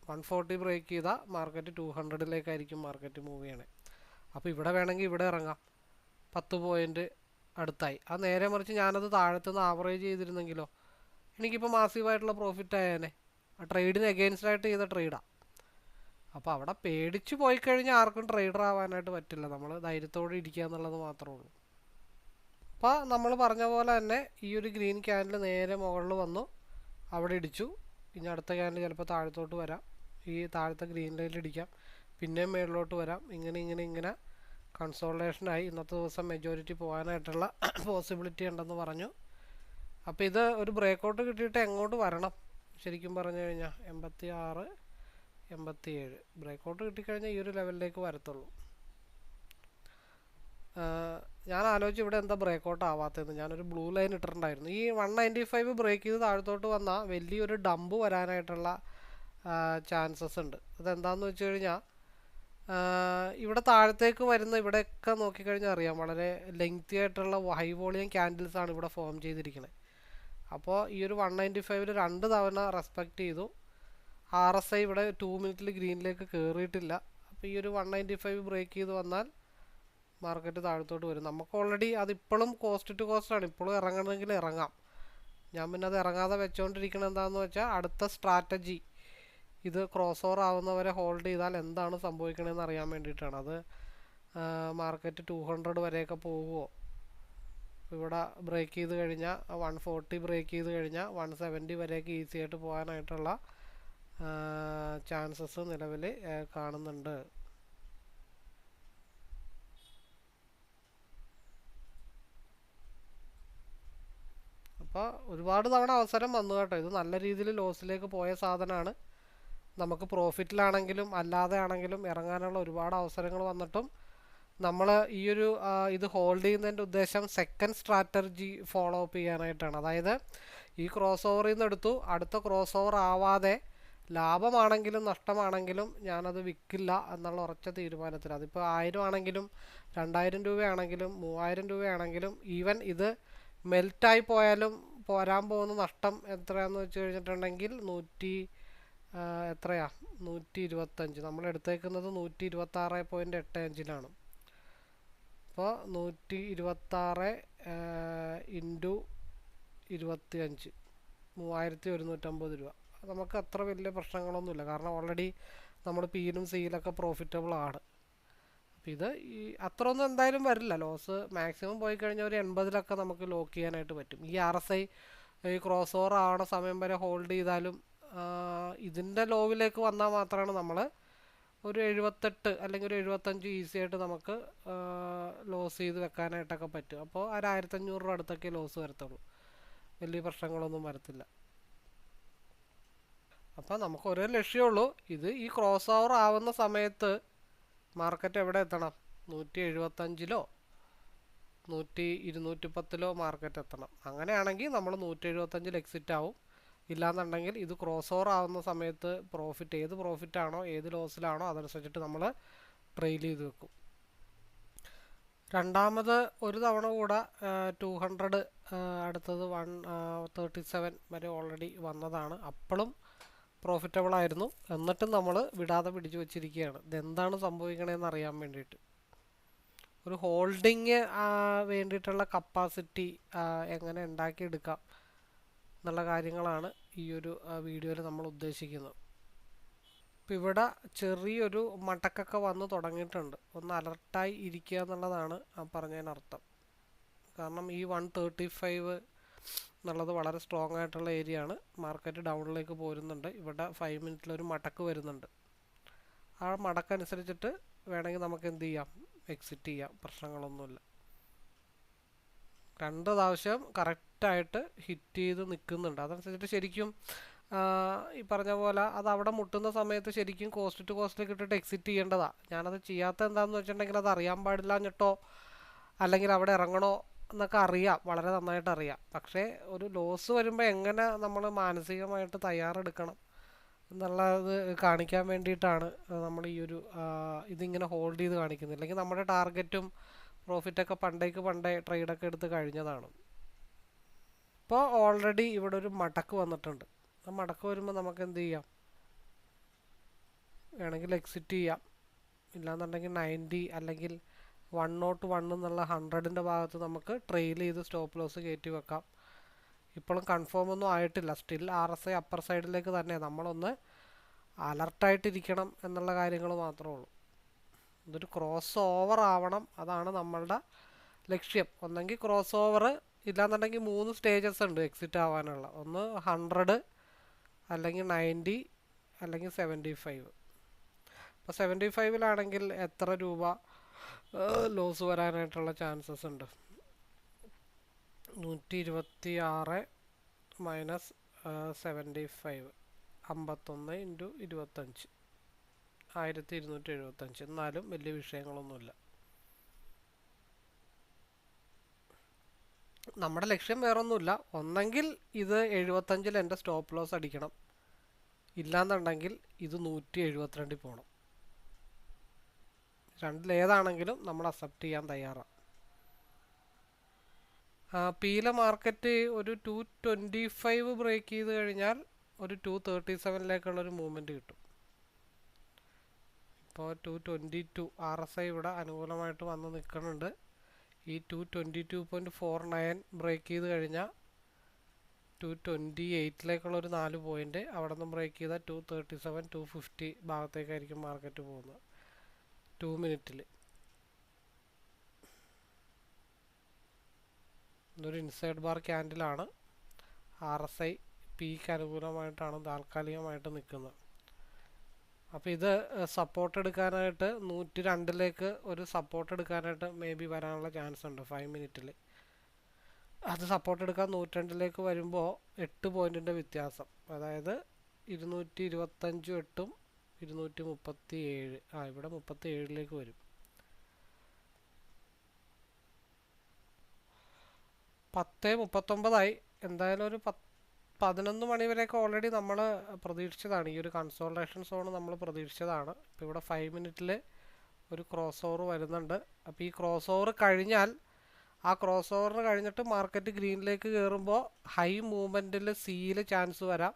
140 ബ്രേക്ക് ചെയ്താൽ മാർക്കറ്റ് 200 മാർക്കറ്റ് മൂവ് ചെയ്യണേ. അപ്പോൾ ഇവിടെ വേണമെങ്കിൽ ഇവിടെ ഇറങ്ങാം, 10 പോയിൻ്റ് അടുത്തായി. ആ നേരെ മറിച്ച് ഞാനത് താഴത്തുനിന്ന് ആവറേജ് ചെയ്തിരുന്നെങ്കിലോ എനിക്കിപ്പോൾ മാസീവായിട്ടുള്ള പ്രോഫിറ്റ് ആയേനെ. ആ ട്രേഡിന് എഗെയിൻസ്റ്റായിട്ട് ചെയ്ത ട്രേഡാണ്. അപ്പോൾ അവിടെ പേടിച്ച് പോയി കഴിഞ്ഞാൽ ആർക്കും ട്രേഡർ ആവാനായിട്ട് പറ്റില്ല. നമ്മൾ ധൈര്യത്തോടെ ഇരിക്കുക എന്നുള്ളത് മാത്രമേ ഉള്ളൂ. അപ്പോൾ നമ്മൾ പറഞ്ഞ പോലെ തന്നെ ഈ ഒരു ഗ്രീൻ ക്യാൻഡിൽ നേരെ മുകളിൽ വന്നു, അവിടെ ഇടിച്ചു. ഇനി അടുത്ത ക്യാൻഡിൽ ചിലപ്പോൾ താഴത്തോട്ട് വരാം, ഈ താഴത്തെ ഗ്രീൻ ലൈനിൽ ഇടിക്കാം, പിന്നെയും മേളിലോട്ട് വരാം. ഇങ്ങനെ കൺസോൾട്ടേഷനായി ഇന്നത്തെ ദിവസം മെജോറിറ്റി പോകാനായിട്ടുള്ള പോസിബിലിറ്റി ഉണ്ടെന്ന് പറഞ്ഞു. അപ്പോൾ ഇത് ഒരു ബ്രേക്കൗട്ട് കിട്ടിയിട്ട് എങ്ങോട്ട് വരണം ശരിക്കും പറഞ്ഞു കഴിഞ്ഞാൽ 86, 87 ബ്രേക്കൗട്ട് കിട്ടിക്കഴിഞ്ഞാൽ ഈ ഒരു ലെവലിലേക്ക് വരത്തുള്ളൂ. ഞാൻ ആലോചിച്ച് ഇവിടെ എന്താ ബ്രേക്കൗട്ട് ആവാത്തതെന്ന്. ഞാനൊരു ബ്ലൂ ലൈൻ ഇട്ടിട്ടുണ്ടായിരുന്നു. ഈ 195 ബ്രേക്ക് ചെയ്ത് താഴത്തോട്ട് വന്നാൽ വലിയൊരു ഡംപ് വരാനായിട്ടുള്ള ചാൻസസ് ഉണ്ട്. അതെന്താണെന്ന് വെച്ച് കഴിഞ്ഞാൽ ഇവിടെ താഴത്തേക്ക് വരുന്ന ഇവിടെയൊക്കെ നോക്കിക്കഴിഞ്ഞാൽ അറിയാം, വളരെ ലെങ്തി ആയിട്ടുള്ള ഹൈ വോളിയം ക്യാൻഡിൽസ് ആണ് ഇവിടെ ഫോം ചെയ്തിരിക്കുന്നത്. അപ്പോൾ ഈ ഒരു 195 2 തവണ റെസ്പെക്റ്റ് ചെയ്തു. RSI ഇവിടെ 2 മിനിറ്റിൽ ഗ്രീനിലേക്ക് കയറിയിട്ടില്ല. അപ്പോൾ ഈ ഒരു 195 ബ്രേക്ക് ചെയ്ത് വന്നാൽ മാർക്കറ്റ് താഴത്തോട്ട് വരും. നമുക്ക് ഓൾറെഡി അതിപ്പോഴും കോസ്റ്റ് ടു കോസ്റ്റ് ആണ്, ഇപ്പോഴും ഇറങ്ങണമെങ്കിൽ ഇറങ്ങാം. ഞാൻ പിന്നെ അത് ഇറങ്ങാതെ വെച്ചുകൊണ്ടിരിക്കുന്നത് എന്താണെന്ന് വെച്ചാൽ അടുത്ത സ്ട്രാറ്റജി ഇത് ക്രോസ് ഓവർ ആവുന്നവരെ ഹോൾഡ് ചെയ്താൽ എന്താണ് സംഭവിക്കണമെന്ന് അറിയാൻ വേണ്ടിയിട്ടാണ്. അത് മാർക്കറ്റ് 200 വരെയൊക്കെ പോകുമോ, ഇവിടെ ബ്രേക്ക് ചെയ്ത് കഴിഞ്ഞാൽ 140 ബ്രേക്ക് ചെയ്ത് കഴിഞ്ഞാൽ 170 വരെയൊക്കെ ഈസി ആയിട്ട് പോകാനായിട്ടുള്ള ചാൻസസ് നിലവിൽ കാണുന്നുണ്ട്. അപ്പോൾ ഒരുപാട് തവണ അവസരം വന്നു കേട്ടോ. ഇത് നല്ല രീതിയിൽ ലോസിലേക്ക് പോയ സാധനമാണ്. നമുക്ക് പ്രോഫിറ്റിലാണെങ്കിലും അല്ലാതെ ആണെങ്കിലും ഇറങ്ങാനുള്ള ഒരുപാട് അവസരങ്ങൾ വന്നിട്ടും നമ്മൾ ഈ ഒരു ഇത് ഹോൾഡ് ചെയ്യുന്നതിൻ്റെ ഉദ്ദേശം സെക്കൻഡ് സ്ട്രാറ്റജി ഫോളോ അപ്പ് ചെയ്യാനായിട്ടാണ്. അതായത് ഈ ക്രോസ് ഓവറിൽ നിന്ന് എടുത്തു, അടുത്ത ക്രോസ് ഓവർ ആവാതെ ലാഭമാണെങ്കിലും നഷ്ടമാണെങ്കിലും ഞാനത് വിൽക്കില്ല എന്നുള്ള ഉറച്ച തീരുമാനത്തിൽ. അതിപ്പോൾ 1000 ആണെങ്കിലും 2000 രൂപയാണെങ്കിലും 3000 രൂപയാണെങ്കിലും ഈവൻ ഇത് മെൽറ്റായി പോയാലും പോരാൻ പോകുന്ന നഷ്ടം എത്രയാണെന്ന് വെച്ച് കഴിഞ്ഞിട്ടുണ്ടെങ്കിൽ എത്രയാ 125. നമ്മൾ എടുത്തേക്കുന്നത് 126.85 അപ്പോൾ 126 ഇൻറ്റു 25 3150 രൂപ. നമുക്ക് അത്ര വലിയ പ്രശ്നങ്ങളൊന്നുമില്ല, കാരണം ഓൾറെഡി നമ്മൾ പിയിലും സിയിലൊക്കെ പ്രോഫിറ്റബിൾ ആണ്. അപ്പോൾ ഇത് അത്ര ഒന്നും എന്തായാലും വരില്ല. ലോസ് മാക്സിമം പോയി കഴിഞ്ഞാൽ ഒരു 80 നമുക്ക് ലോക്ക് ചെയ്യാനായിട്ട് പറ്റും. ഈ RSI ഈ ക്രോസ് ഓവർ ആവണ സമയം വരെ ഹോൾഡ് ചെയ്താലും ഇതിൻ്റെ ലോവിലേക്ക് വന്നാൽ മാത്രമാണ് നമ്മൾ ഒരു 78 അല്ലെങ്കിൽ ഒരു 75 ഈസി ആയിട്ട് നമുക്ക് ലോസ് ചെയ്ത് വെക്കാനായിട്ടൊക്കെ പറ്റും. അപ്പോൾ ഒരു 1500 രൂപ അടുത്തൊക്കെ ലോസ് വരത്തുള്ളൂ, വലിയ പ്രശ്നങ്ങളൊന്നും വരത്തില്ല. അപ്പോൾ നമുക്ക് ഒരേ ലക്ഷ്യമുള്ളൂ, ഇത് ഈ ക്രോസ് ഓവർ ആവുന്ന സമയത്ത് മാർക്കറ്റ് എവിടെ എത്തണം, 175 210 മാർക്കറ്റ് എത്തണം. അങ്ങനെയാണെങ്കിൽ നമ്മൾ 175 എക്സിറ്റ് ആവും. ഇല്ലാന്നുണ്ടെങ്കിൽ ഇത് ക്രോസ് ഓവർ ആവുന്ന സമയത്ത് ഏത് പ്രോഫിറ്റാണോ ഏത് ലോസിലാണോ അതനുസരിച്ചിട്ട് നമ്മൾ ട്രെയിൽ ചെയ്ത് വെക്കും. രണ്ടാമത് ഒരു തവണ കൂടെ 200 അടുത്തത് 137 വരെ ഓൾറെഡി വന്നതാണ്. അപ്പോഴും പ്രോഫിറ്റബിൾ ആയിരുന്നു. എന്നിട്ടും നമ്മൾ വിടാതെ പിടിച്ചു വച്ചിരിക്കുകയാണ്. ഇതെന്താണ് സംഭവിക്കണതെന്ന് അറിയാൻ വേണ്ടിയിട്ട്. ഒരു ഹോൾഡിങ് വേണ്ടിയിട്ടുള്ള കപ്പാസിറ്റി എങ്ങനെ ഉണ്ടാക്കിയെടുക്കാം എന്നുള്ള കാര്യങ്ങളാണ് ഈ ഒരു വീഡിയോയിൽ നമ്മൾ ഉദ്ദേശിക്കുന്നത്. ഇപ്പം ഇവിടെ ചെറിയൊരു മടക്കൊക്കെ വന്ന് തുടങ്ങിയിട്ടുണ്ട്. ഒന്ന് അലർട്ടായി ഇരിക്കുക എന്നുള്ളതാണ് പറഞ്ഞതിനർത്ഥം. കാരണം ഈ 135 എന്നുള്ളത് വളരെ സ്ട്രോങ് ആയിട്ടുള്ള ഏരിയ ആണ്. മാർക്കറ്റ് ഡൗണിലേക്ക് പോരുന്നുണ്ട്. ഇവിടെ 5 മിനിറ്റിലൊരു മടക്ക് വരുന്നുണ്ട്. ആ മടക്കനുസരിച്ചിട്ട് വേണമെങ്കിൽ നമുക്ക് എന്ത് ചെയ്യാം, എക്സിറ്റ് ചെയ്യാം. പ്രശ്നങ്ങളൊന്നുമില്ല. 2 പ്രാവശ്യം കറക്റ്റായിട്ട് ഹിറ്റ് ചെയ്ത് നിൽക്കുന്നുണ്ട്. അതനുസരിച്ചിട്ട് ശരിക്കും ഈ പറഞ്ഞ പോലെ അത് അവിടെ മുട്ടുന്ന സമയത്ത് ശരിക്കും കോസ്റ്റ് ടു കോസ്റ്റിലേക്ക് ഇട്ടിട്ട് എക്സിറ്റ് ചെയ്യേണ്ടതാണ്. ഞാനത് ചെയ്യാത്ത എന്താണെന്ന് വെച്ചിട്ടുണ്ടെങ്കിൽ അത് അറിയാൻ പാടില്ല എന്നിട്ടോ അല്ലെങ്കിൽ അവിടെ ഇറങ്ങണോ എന്നൊക്കെ അറിയാം, വളരെ നന്നായിട്ട് അറിയാം. പക്ഷേ ഒരു ലോസ് വരുമ്പോൾ എങ്ങനെ നമ്മൾ മാനസികമായിട്ട് തയ്യാറെടുക്കണം എന്നുള്ളത് കാണിക്കാൻ വേണ്ടിയിട്ടാണ് നമ്മൾ ഈ ഒരു ഇതിങ്ങനെ ഹോൾഡ് ചെയ്ത് കാണിക്കുന്നത്. അല്ലെങ്കിൽ നമ്മുടെ ടാർഗറ്റും പ്രോഫിറ്റൊക്കെ പണ്ടേ ട്രേഡൊക്കെ എടുത്ത് കഴിഞ്ഞതാണ്. ഇപ്പോൾ ഓൾറെഡി ഇവിടെ ഒരു മടക്ക് വന്നിട്ടുണ്ട്. ആ മടക്ക് വരുമ്പോൾ നമുക്ക് എന്ത് ചെയ്യാം, വേണമെങ്കിൽ എക്സിറ്റ് ചെയ്യാം. ഇല്ലാന്നുണ്ടെങ്കിൽ 90 അല്ലെങ്കിൽ 101 എന്നുള്ള 100ൻ്റെ ഭാഗത്ത് നമുക്ക് ട്രെയിൽ ചെയ്ത് സ്റ്റോപ്പ് ലോസ് കയറ്റി വെക്കാം. ഇപ്പോഴും കൺഫേം ഒന്നും ആയിട്ടില്ല. സ്റ്റിൽ RSI അപ്പർ സൈഡിലേക്ക് തന്നെ. നമ്മളൊന്ന് അലർട്ടായിട്ടിരിക്കണം എന്നുള്ള കാര്യങ്ങൾ മാത്രമേ ഉള്ളൂ. ഇതൊരു ക്രോസ് ഓവർ ആവണം, അതാണ് നമ്മളുടെ ലക്ഷ്യം. ഒന്നെങ്കിൽ ക്രോസ് ഓവർ, ഇല്ലാന്നുണ്ടെങ്കിൽ 3 സ്റ്റേജസ് ഉണ്ട് എക്സിറ്റ് ആവാനുള്ള. ഒന്ന് 100, അല്ലെങ്കിൽ 90, അല്ലെങ്കിൽ 75. അപ്പോൾ 75-ലാണെങ്കിൽ എത്ര രൂപ ലോസ് വരാനായിട്ടുള്ള ചാൻസസ് ഉണ്ട്? 126 മൈനസ് 75, 51 ഇൻറ്റു 25, 1275. എന്നാലും വലിയ വിഷയങ്ങളൊന്നുമില്ല. നമ്മുടെ ലക്ഷ്യം വേറൊന്നുമില്ല. ഒന്നെങ്കിൽ ഇത് 75-ൽ എൻ്റെ സ്റ്റോപ്പ് ലോസ് അടിക്കണം, ഇല്ലാന്നുണ്ടെങ്കിൽ ഇത് 172 പോകണം. രണ്ടിലേതാണെങ്കിലും നമ്മൾ അക്സെപ്റ്റ് ചെയ്യാൻ തയ്യാറാണ്. പീല മാർക്കറ്റ് ഒരു 225 ബ്രേക്ക് ചെയ്ത് കഴിഞ്ഞാൽ ഒരു 237-ലേക്കുള്ളൊരു മൂവ്മെൻറ്റ് കിട്ടും. ഇപ്പോൾ 222 RSI ഇവിടെ അനുകൂലമായിട്ട് വന്ന് നിൽക്കുന്നുണ്ട്. ഈ 222.49 ബ്രേക്ക് ചെയ്ത് കഴിഞ്ഞാൽ 228-ലേക്കുള്ളൊരു 4 പോയിൻ്റ്, അവിടെ നിന്ന് ബ്രേക്ക് ചെയ്താൽ 237, 250 ഭാഗത്തേക്കായിരിക്കും മാർക്കറ്റ് പോകുന്നത് 2 മിനിറ്റിൽ. ഇതൊരു ഇൻസൈഡ് ബാർ ക്യാൻഡിലാണ്. RSI പീക്ക് അനുകൂലമായിട്ടാണ് താൽക്കാലികമായിട്ട് നിൽക്കുന്നത്. അപ്പോൾ ഇത് സപ്പോർട്ട് എടുക്കാനായിട്ട് 102-ലേക്ക് ഒരു സപ്പോർട്ട് എടുക്കാനായിട്ട് മേ ബി വരാനുള്ള ചാൻസ് ഉണ്ട് 5 മിനിറ്റിൽ. അത് സപ്പോർട്ട് എടുക്കാൻ 102-ലേക്ക് വരുമ്പോൾ 8 പോയിൻറ്റിൻ്റെ വ്യത്യാസം, അതായത് 225 8ഉം 237, ഇവിടെ 37-ലേക്ക് വരും. 10:39 എന്തായാലും ഒരു 11 മണി വരെയൊക്കെ ഓൾറെഡി നമ്മൾ പ്രതീക്ഷിച്ചതാണ്. ഈ ഒരു കൺസോൾട്ടേഷൻ സോൺ നമ്മൾ പ്രതീക്ഷിച്ചതാണ്. ഇപ്പോൾ ഇവിടെ 5 മിനിറ്റിൽ ഒരു ക്രോസ് ഓവർ വരുന്നുണ്ട്. അപ്പോൾ ഈ ക്രോസ് ഓവർ കഴിഞ്ഞാൽ, ആ ക്രോസ് ഓവറിന് കഴിഞ്ഞിട്ട് മാർക്കറ്റ് ഗ്രീനിലേക്ക് കയറുമ്പോൾ ഹൈ മൂവ്മെൻറ്റിൽ സിയിൽ ചാൻസ് വരാം.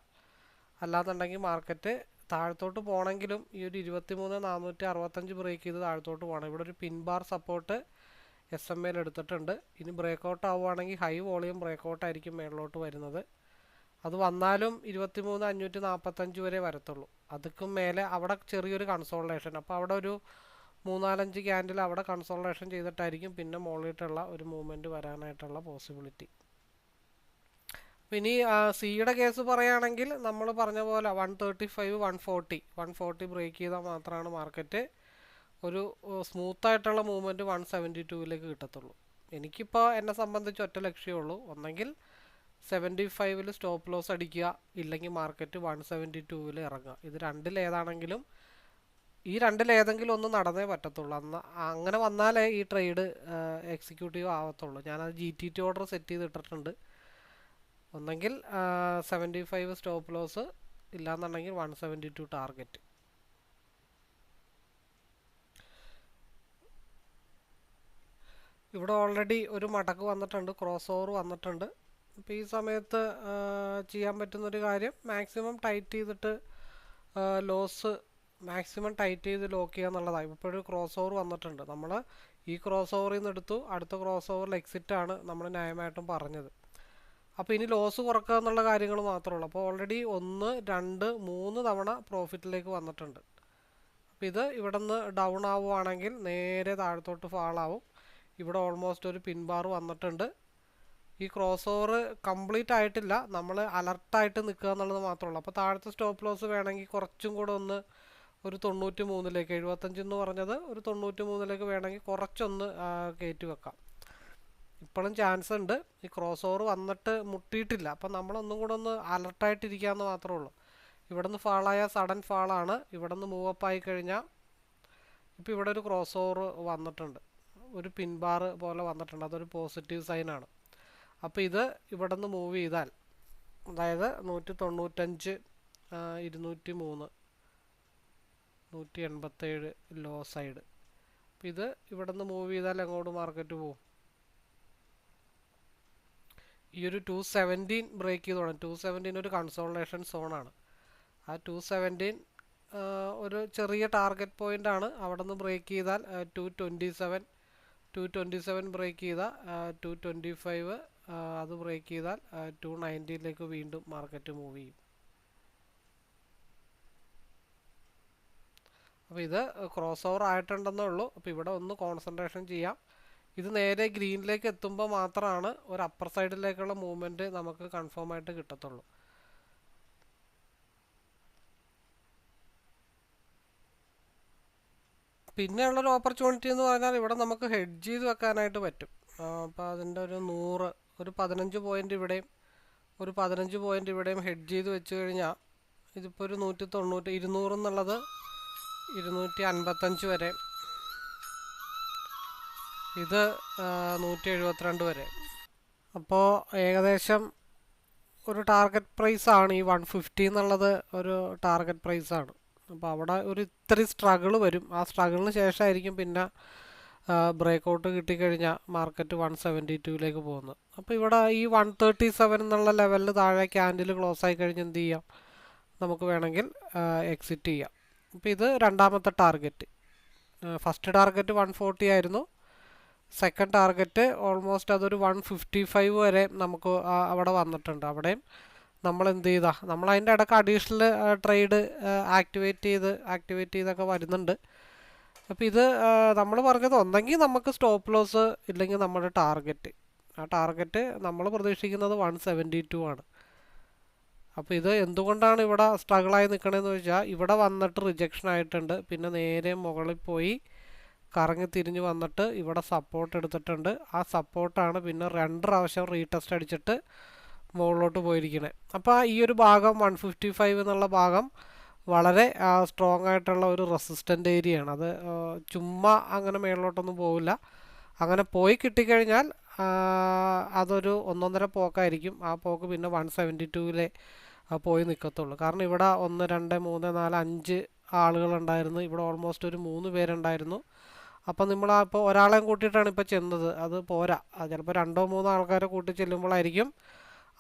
അല്ലാന്നുണ്ടെങ്കിൽ മാർക്കറ്റ് താഴത്തോട്ട് പോകണമെങ്കിലും ഈ ഒരു 23,465 ബ്രേക്ക് ചെയ്ത് താഴത്തോട്ട് പോകണം. ഇവിടെ ഒരു പിൻ ബാർ സപ്പോർട്ട് SMA എടുത്തിട്ടുണ്ട്. ഇനി ബ്രേക്കൗട്ട് ആവുകയാണെങ്കിൽ ഹൈ വോളിയം ബ്രേക്കൗട്ട് ആയിരിക്കും മേളിലോട്ട് വരുന്നത്. അത് വന്നാലും 23,545 വരെ വരത്തുള്ളൂ. അതൊക്കെ മേലെ അവിടെ ചെറിയൊരു കൺസോൾട്ടേഷൻ. അപ്പോൾ അവിടെ ഒരു 3-4 ക്യാൻഡിൽ അവിടെ കൺസോൾട്ടേഷൻ ചെയ്തിട്ടായിരിക്കും പിന്നെ മുകളിലോട്ടുള്ള ഒരു മൂവ്മെൻറ്റ് വരാനായിട്ടുള്ള പോസിബിലിറ്റി. പിന്നെ സിയുടെ കേസ് പറയുകയാണെങ്കിൽ നമ്മൾ പറഞ്ഞ പോലെ 135, 140 ബ്രേക്ക് ചെയ്താൽ മാത്രമാണ് മാർക്കറ്റ് ഒരു സ്മൂത്തായിട്ടുള്ള മൂവ്മെൻറ്റ് 172-ലേക്ക് കിട്ടത്തുള്ളൂ. എനിക്കിപ്പോൾ എന്നെ സംബന്ധിച്ച് ഒറ്റ ലക്ഷ്യമേ ഉള്ളൂ. ഒന്നെങ്കിൽ 75-ൽ സ്റ്റോപ്പ് ലോസ് അടിക്കുക, ഇല്ലെങ്കിൽ മാർക്കറ്റ് 172-ൽ ഇറങ്ങുക. ഇത് രണ്ടിലേതാണെങ്കിലും ഈ രണ്ടിലേതെങ്കിലും ഒന്ന് നടന്നേ പറ്റത്തുള്ളൂ. അങ്ങനെ വന്നാലേ ഈ ട്രേഡ് എക്സിക്യൂട്ടീവ് ആവത്തുള്ളൂ. ഞാനത് GTT ഓർഡർ സെറ്റ് ചെയ്തിട്ടിട്ടുണ്ട്. ഒന്നെങ്കിൽ 75 സ്റ്റോപ്പ് ലോസ്, ഇല്ലാന്നുണ്ടെങ്കിൽ 172 ടാർഗറ്റ്. ഇവിടെ ഓൾറെഡി ഒരു മടക്ക് വന്നിട്ടുണ്ട്, ക്രോസ് ഓവർ വന്നിട്ടുണ്ട്. അപ്പോൾ ഈ സമയത്ത് ചെയ്യാൻ പറ്റുന്നൊരു കാര്യം, മാക്സിമം ടൈറ്റ് ചെയ്തിട്ട് ലോസ് മാക്സിമം ടൈറ്റ് ചെയ്ത് ലോക്ക് ചെയ്യുക എന്നുള്ളതാണ്. ഇപ്പോൾ ഒരു ക്രോസ് ഓവർ വന്നിട്ടുണ്ട്, നമ്മൾ ഈ ക്രോസ് ഓവറിൽ നിന്ന് എടുത്തു, അടുത്ത ക്രോസ് ഓവറിൽ എക്സിറ്റ് ആണ് നമ്മൾ ന്യായമായിട്ടും പറഞ്ഞത്. അപ്പോൾ ഇനി ലോസ് കുറക്കുക എന്നുള്ള കാര്യങ്ങൾ മാത്രമേ ഉള്ളൂ. അപ്പോൾ ഓൾറെഡി 1, 2, 3 തവണ പ്രോഫിറ്റിലേക്ക് വന്നിട്ടുണ്ട്. അപ്പോൾ ഇത് ഇവിടെ നിന്ന് ഡൗൺ ആവുകയാണെങ്കിൽ നേരെ താഴത്തോട്ട് ഫാളാവും. ഇവിടെ ഓൾമോസ്റ്റ് ഒരു പിൻബാർ വന്നിട്ടുണ്ട്. ഈ ക്രോസ് ഓവർ കംപ്ലീറ്റ് ആയിട്ടില്ല, നമ്മൾ അലർട്ടായിട്ട് നിൽക്കുക എന്നുള്ളത് മാത്രമേ ഉള്ളൂ. അപ്പോൾ താഴത്തെ സ്റ്റോപ്പ് ലോസ് വേണമെങ്കിൽ കുറച്ചും കൂടെ ഒന്ന് ഒരു 93ലേക്ക്, 75 എന്ന് പറഞ്ഞത് ഒരു 93ലേക്ക് വേണമെങ്കിൽ കുറച്ചൊന്ന് കയറ്റി വെക്കാം. ഇപ്പോഴും ചാൻസ് ഉണ്ട്. ഈ ക്രോസ് ഓവർ വന്നിട്ട് മുട്ടിയിട്ടില്ല, അപ്പം നമ്മളൊന്നും കൂടെ ഒന്ന് അലർട്ടായിട്ടിരിക്കാമെന്ന് മാത്രമേ ഉള്ളൂ. ഇവിടെ നിന്ന് ഫാളായ സഡൻ ഫാളാണ്. ഇവിടെ നിന്ന് മൂവപ്പ് ആയി കഴിഞ്ഞാൽ ഇപ്പോൾ ഇവിടെ ഒരു ക്രോസ് ഓവർ വന്നിട്ടുണ്ട്, ഒരു പിൻബാർ പോലെ വന്നിട്ടുണ്ട്, അതൊരു പോസിറ്റീവ് സൈനാണ്. അപ്പോൾ ഇത് ഇവിടെ നിന്ന് മൂവ് ചെയ്താൽ, അതായത് 195, 203, 187 ലോ സൈഡ്. അപ്പോൾ ഇത് ഇവിടെ നിന്ന് മൂവ് ചെയ്താൽ എങ്ങോട്ട് മാർക്കറ്റ് പോകും? ഈ ഒരു 217 ബ്രേക്ക് ചെയ്ത് തുടങ്ങും. 217 ഒരു കൺസോൾട്ടേഷൻ സോണാണ്. ആ 217 ഒരു ചെറിയ ടാർഗറ്റ് പോയിന്റ് ആണ്. അവിടെ നിന്ന് ബ്രേക്ക് ചെയ്താൽ 227 ബ്രേക്ക് ചെയ്താൽ 225, അത് ബ്രേക്ക് ചെയ്താൽ 290ലേക്ക് വീണ്ടും മാർക്കറ്റ് മൂവ് ചെയ്യും. അപ്പോൾ ഇത് ക്രോസ് ഓവർ ആയിട്ടുണ്ടെന്നേ ഉള്ളൂ. അപ്പോൾ ഇവിടെ ഒന്ന് കോൺസെൻട്രേഷൻ ചെയ്യാം. ഇത് നേരെ ഗ്രീനിലേക്ക് എത്തുമ്പോൾ മാത്രമാണ് ഒരു അപ്പർ സൈഡിലേക്കുള്ള മൂവ്മെൻറ്റ് നമുക്ക് കൺഫേം ആയിട്ട് കിട്ടത്തുള്ളൂ. പിന്നെയുള്ളൊരു ഓപ്പർച്യൂണിറ്റി എന്ന് പറഞ്ഞാൽ ഇവിടെ നമുക്ക് ഹെഡ്ജ് ചെയ്ത് വെക്കാനായിട്ട് പറ്റും. അപ്പോൾ അതിൻ്റെ ഒരു 100, ഒരു 15 പോയിൻ്റ് ഇവിടെയും ഒരു 15 പോയിൻ്റ് ഇവിടെയും ഹെഡ്ജ് ചെയ്ത് വെച്ച് കഴിഞ്ഞാൽ ഇതിപ്പോൾ ഒരു 190, 200 എന്നുള്ളത് 255 വരെ, ഇത് 172 വരെ. അപ്പോൾ ഏകദേശം ഒരു ടാർഗറ്റ് പ്രൈസാണ് ഈ 150 എന്നുള്ളത്, ഒരു ടാർഗറ്റ് പ്രൈസാണ്. അപ്പോൾ അവിടെ ഒരു ഇത്തിരി സ്ട്രഗിൾ വരും. ആ സ്ട്രഗിളിന് ശേഷമായിരിക്കും പിന്നെ ബ്രേക്ക് ഔട്ട് കിട്ടിക്കഴിഞ്ഞാൽ മാർക്കറ്റ് 172ലേക്ക് പോകുന്നത്. അപ്പോൾ ഇവിടെ ഈ 137 എന്നുള്ള ലെവലിൽ താഴെ ക്യാൻഡിൽ ക്ലോസ് ആയി കഴിഞ്ഞ് എന്ത് ചെയ്യാം, നമുക്ക് വേണമെങ്കിൽ എക്സിറ്റ് ചെയ്യാം. അപ്പോൾ ഇത് രണ്ടാമത്തെ ടാർഗറ്റ്. ഫസ്റ്റ് ടാർഗറ്റ് 140 ആയിരുന്നു. സെക്കൻഡ് ടാർഗറ്റ് ഓൾമോസ്റ്റ് അതൊരു 155 വരെ നമുക്ക് അവിടെ വന്നിട്ടുണ്ട്. അവിടെയും നമ്മൾ എന്ത് ചെയ്താ, നമ്മൾ അതിൻ്റെ ഇടയ്ക്ക് അഡീഷണൽ ട്രേഡ് ആക്ടിവേറ്റ് ചെയ്തൊക്കെ വരുന്നുണ്ട്. അപ്പോൾ ഇത് നമ്മൾ പറഞ്ഞത് ഒന്നെങ്കിൽ നമുക്ക് സ്റ്റോപ്പ് ലോസ്, ഇല്ലെങ്കിൽ നമ്മുടെ ടാർഗറ്റ്. ആ ടാർഗറ്റ് നമ്മൾ പ്രതീക്ഷിക്കുന്നത് 172 ആണ്. അപ്പോൾ ഇത് എന്തുകൊണ്ടാണ് ഇവിടെ സ്ട്രഗിളായി നിൽക്കണമെന്ന് ചോദിച്ചാൽ, ഇവിടെ വന്നിട്ട് റിജക്ഷൻ ആയിട്ടുണ്ട്. പിന്നെ നേരെ മുകളിൽ പോയി കറങ്ങി തിരിഞ്ഞ് വന്നിട്ട് ഇവിടെ സപ്പോർട്ട് എടുത്തിട്ടുണ്ട്. ആ സപ്പോർട്ടാണ് പിന്നെ 2 പ്രാവശ്യം റീടെസ്റ്റ് അടിച്ചിട്ട് മുകളിലോട്ട് പോയിരിക്കുന്നത്. അപ്പോൾ ഈ ഒരു ഭാഗം 155 എന്നുള്ള ഭാഗം വളരെ സ്ട്രോങ് ആയിട്ടുള്ള ഒരു റെസിസ്റ്റൻ്റ് ഏരിയയാണ്. അത് ചുമ്മാ അങ്ങനെ മുകളിലോട്ടൊന്നും പോവില്ല. അങ്ങനെ പോയി കിട്ടിക്കഴിഞ്ഞാൽ അതൊരു 1.5 പോക്കായിരിക്കും. ആ പോക്ക് പിന്നെ 172 പോയി നിൽക്കത്തുള്ളൂ. കാരണം ഇവിടെ 1, 2, 3, 4, 5 ആളുകളുണ്ടായിരുന്നു. ഇവിടെ ഓൾമോസ്റ്റ് ഒരു 3 പേരുണ്ടായിരുന്നു. അപ്പം ഇപ്പോൾ ഒരാളെയും കൂട്ടിയിട്ടാണ് ഇപ്പോൾ ചെന്നത്, അത് പോരാ. ചിലപ്പോൾ 2-3 ആൾക്കാരെ കൂട്ടി ചെല്ലുമ്പോഴായിരിക്കും